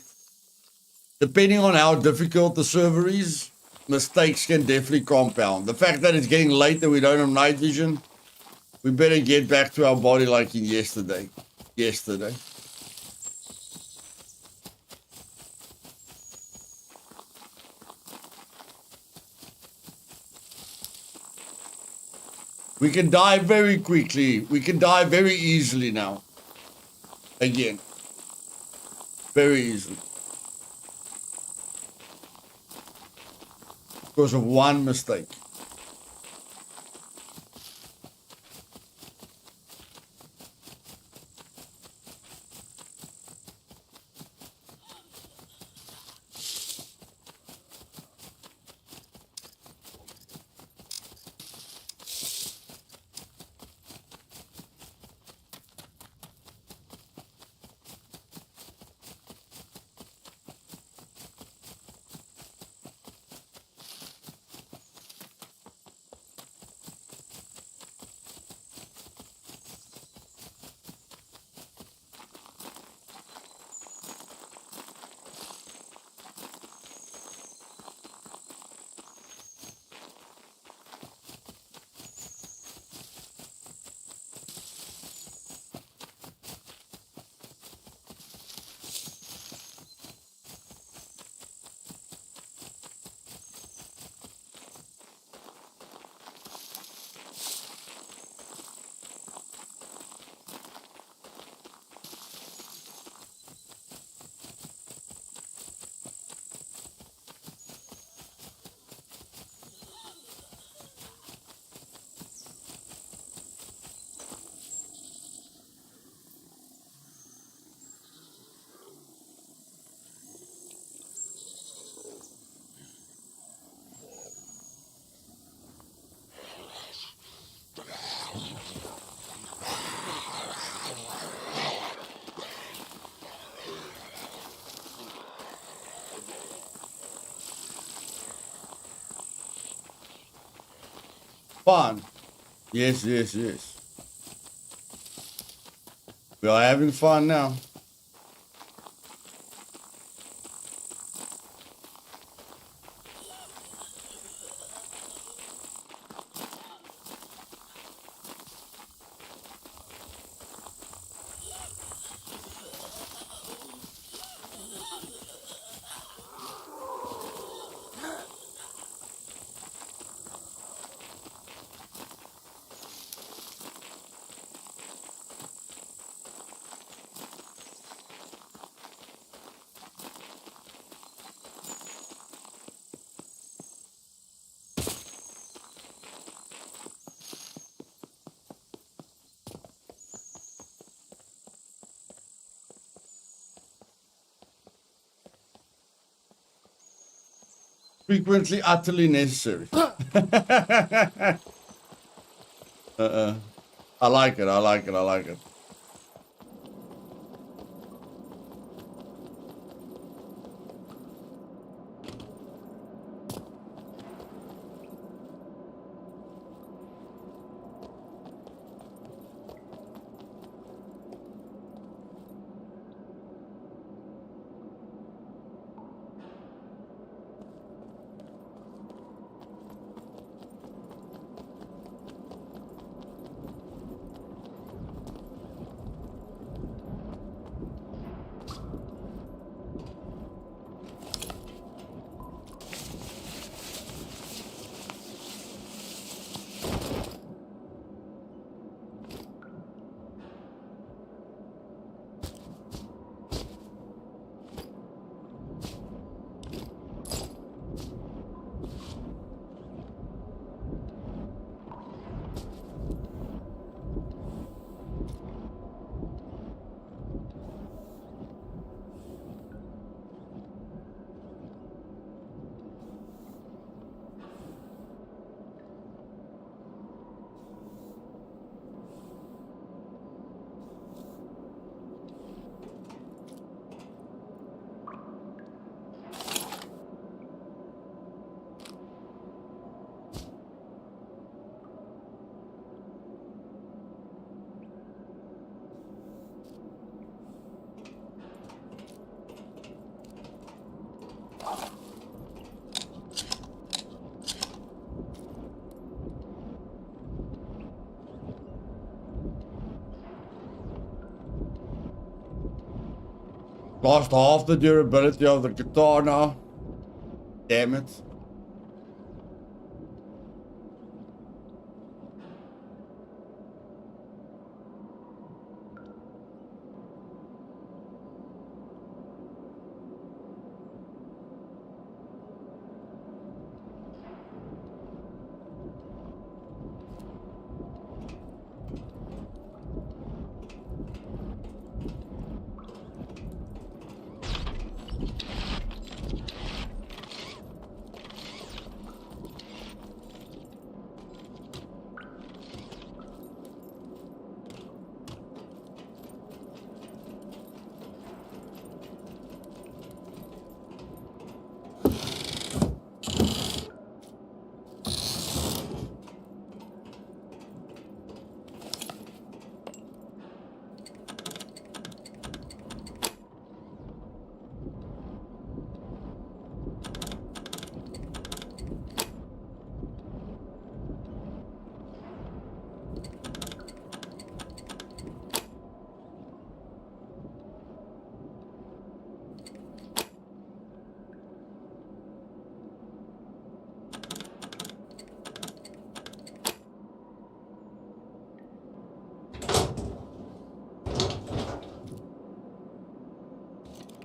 Depending on how difficult the server is, mistakes can definitely compound. The fact that it's getting late and we don't have night vision, we better get back to our body like in yesterday. We can die very quickly. We can die very easily now. Again. Very easily. because of one mistake. Fun. Yes, yes, yes. We are having fun now. Frequently, utterly necessary. I like it. I like it. I like it. Lost half the durability of the guitar now. Damn it.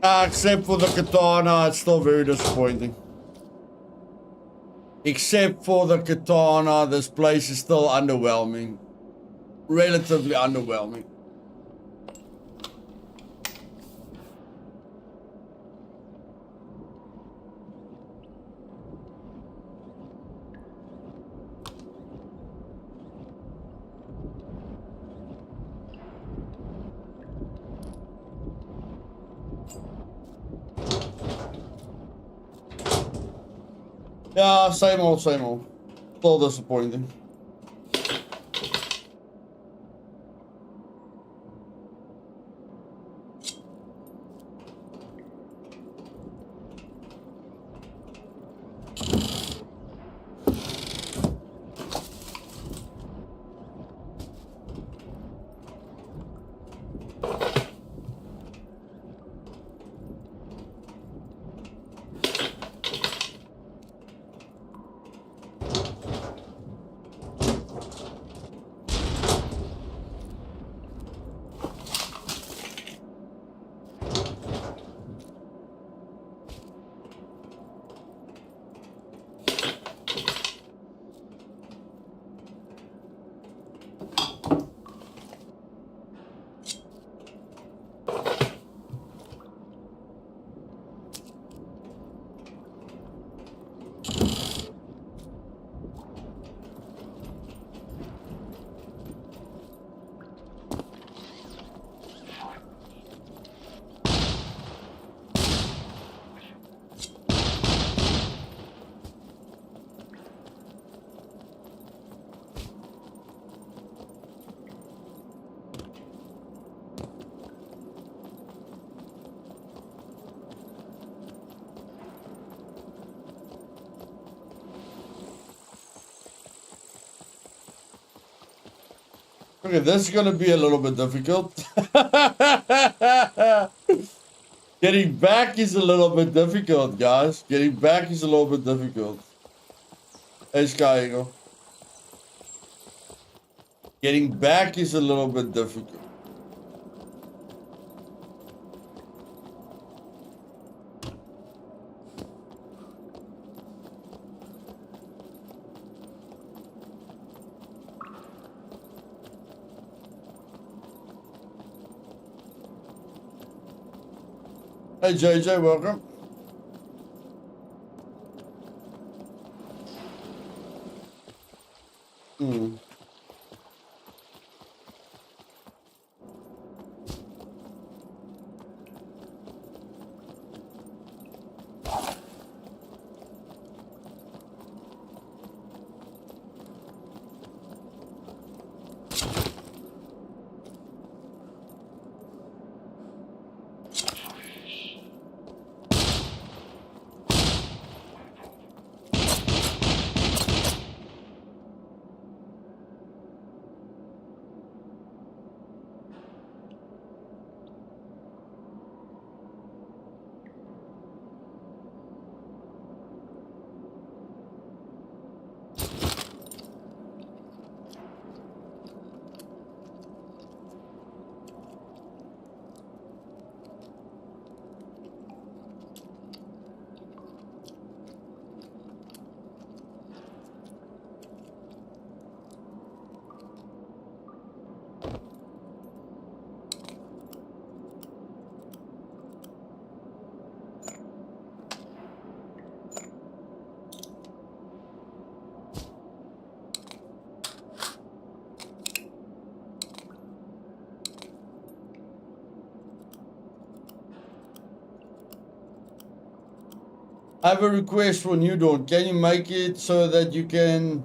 Except for the katana, it's still very disappointing. Except for the katana, this place is still underwhelming. Relatively underwhelming. Yeah, same old, same old. Still disappointing. Okay, this is gonna be a little bit difficult. Getting back is a little bit difficult, guys. Getting back is a little bit difficult. Hey, Sky Eagle. Getting back is a little bit difficult. Hey JJ, welcome. I have a request for New Dawn. Can you make it so that you can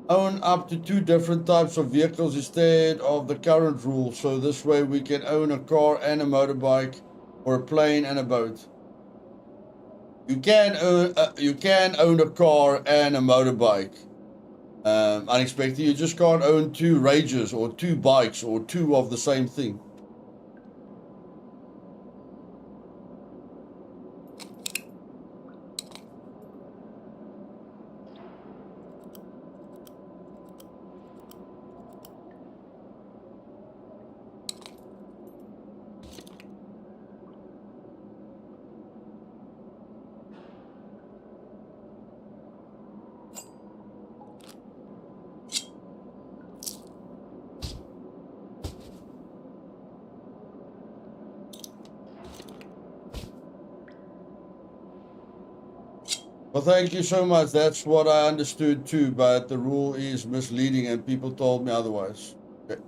own up to 2 different types of vehicles instead of the current rule? So this way we can own a car and a motorbike, or a plane and a boat. You can own a car and a motorbike. Unexpected. You just can't own 2 rages or 2 bikes or 2 of the same thing. Well, thank you so much. That's what I understood too, but the rule is misleading and people told me otherwise. Okay.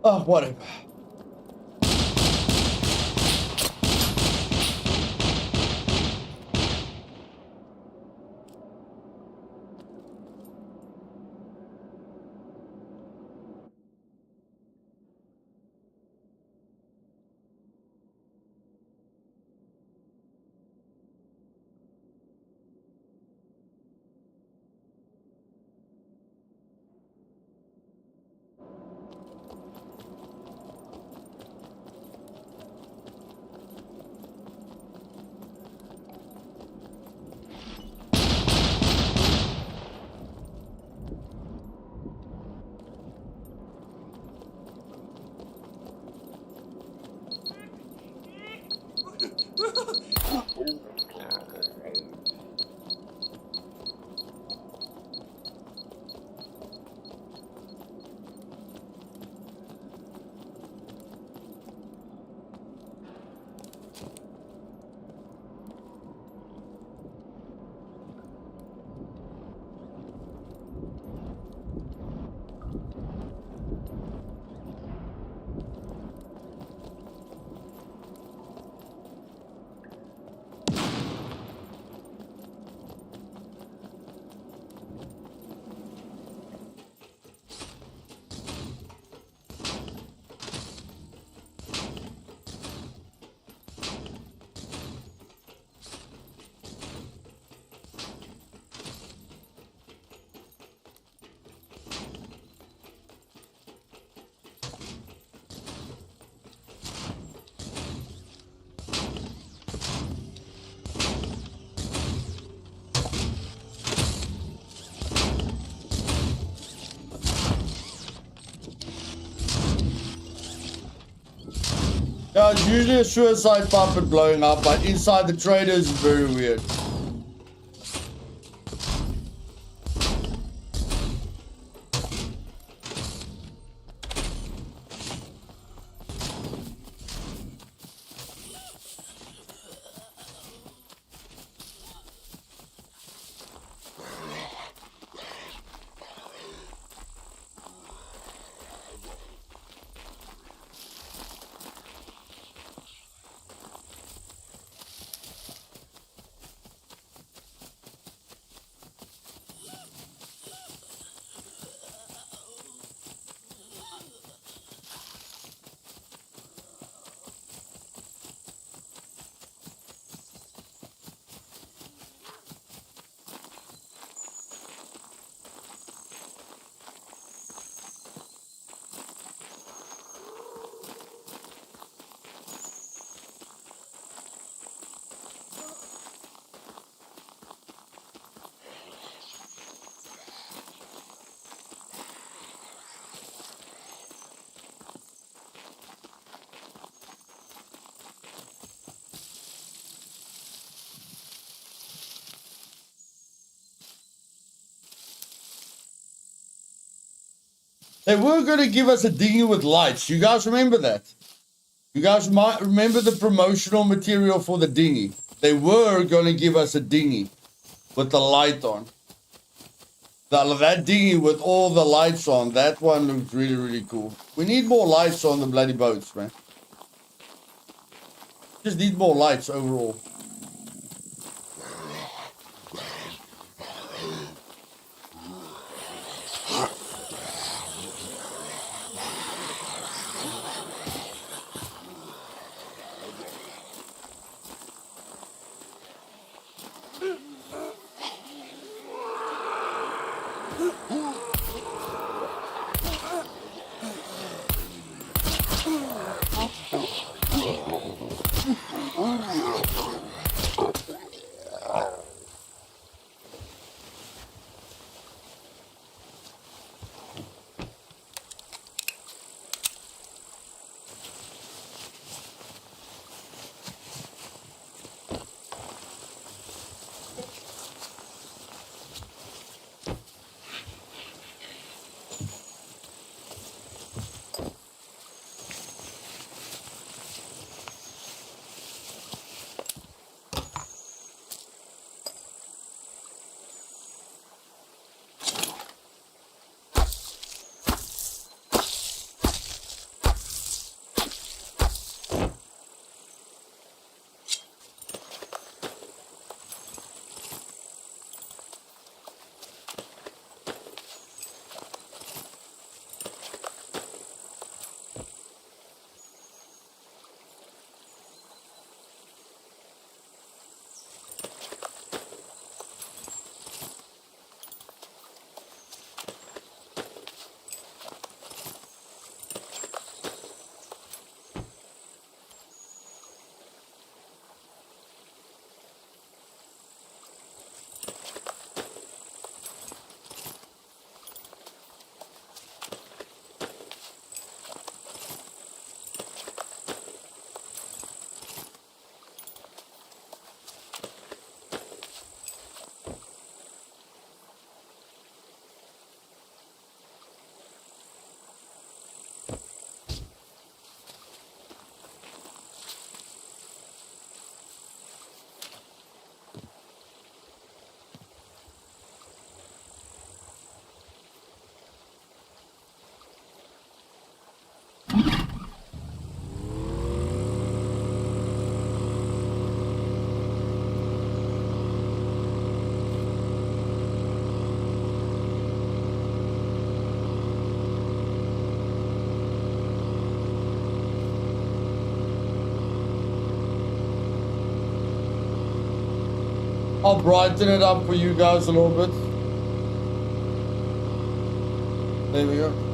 Oh, whatever. Yeah, it's usually a suicide puppet blowing up, but inside the traders is very weird. They were going to give us a dinghy with lights. You guys remember that? You guys might remember the promotional material for the dinghy. They were going to give us a dinghy with the light on. That dinghy with all the lights on, that one looks really, really cool. We need more lights on the bloody boats, man. Just need more lights overall. I'll brighten it up for you guys a little bit. There we go.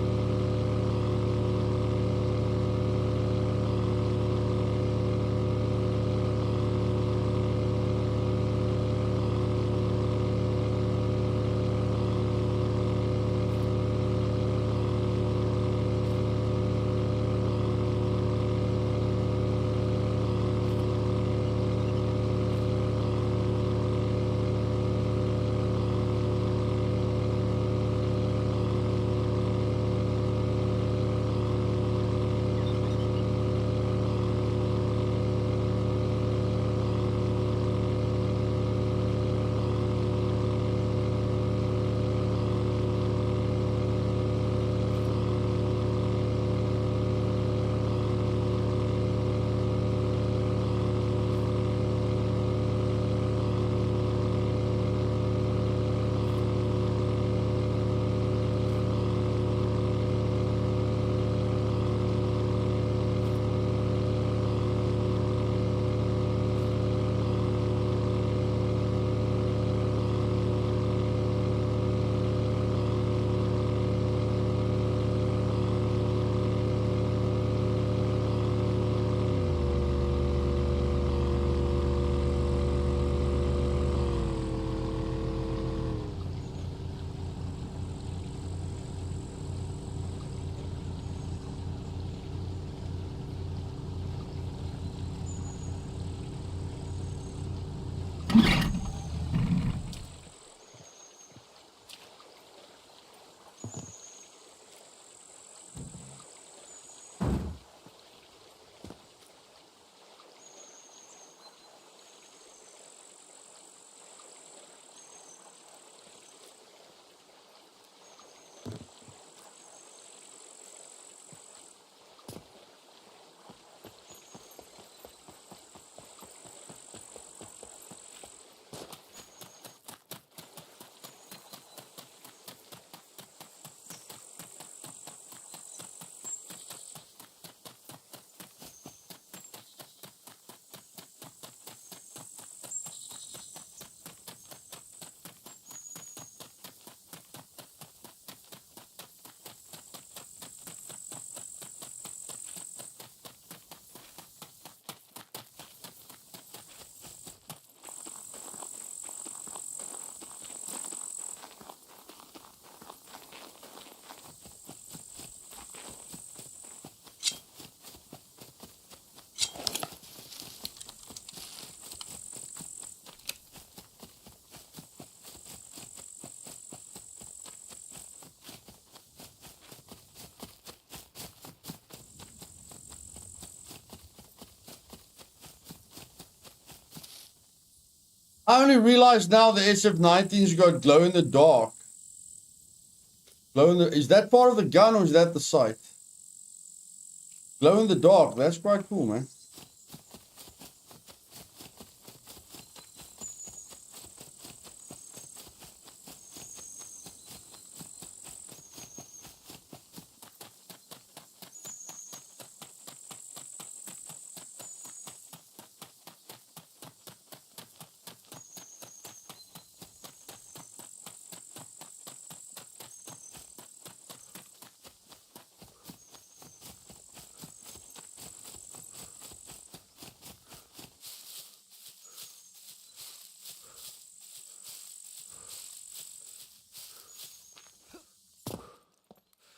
I only realized now the SF-19's got glow in the dark. Is that part of the gun or is that the sight? Glow in the dark. That's quite cool, man.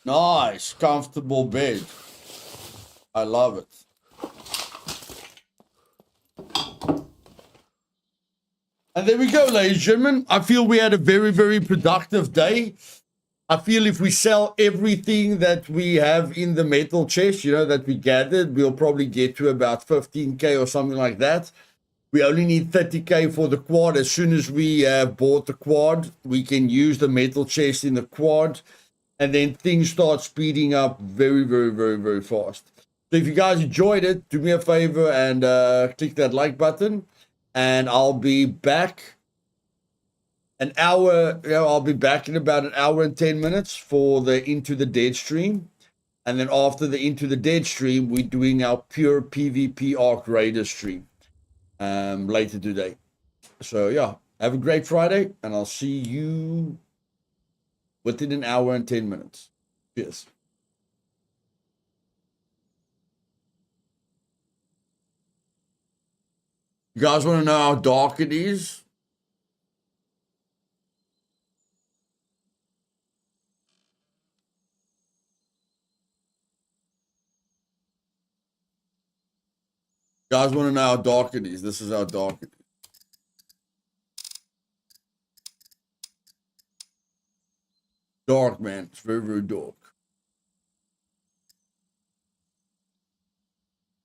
Nice, comfortable bed. I love it. And there we go, ladies and gentlemen. I feel we had a very, very productive day. I feel if we sell everything that we have in the metal chest, you know, that we gathered, we'll probably get to about 15K or something like that. We only need 30K for the quad. As soon as we have bought the quad, we can use the metal chest in the quad. And then things start speeding up very, very, very, very fast. So if you guys enjoyed it, do me a favor and click that like button. And I'll be back an hour. I'll be back in about an hour and 10 minutes for the Into the Dead stream. And then after the Into the Dead stream, we're doing our pure PvP Arc Raider stream later today. So yeah, have a great Friday, and I'll see you within an hour and 10 minutes. Cheers. You guys want to know how dark it is? You guys want to know how dark it is? This is how dark it is. Dark, man. It's very, very dark.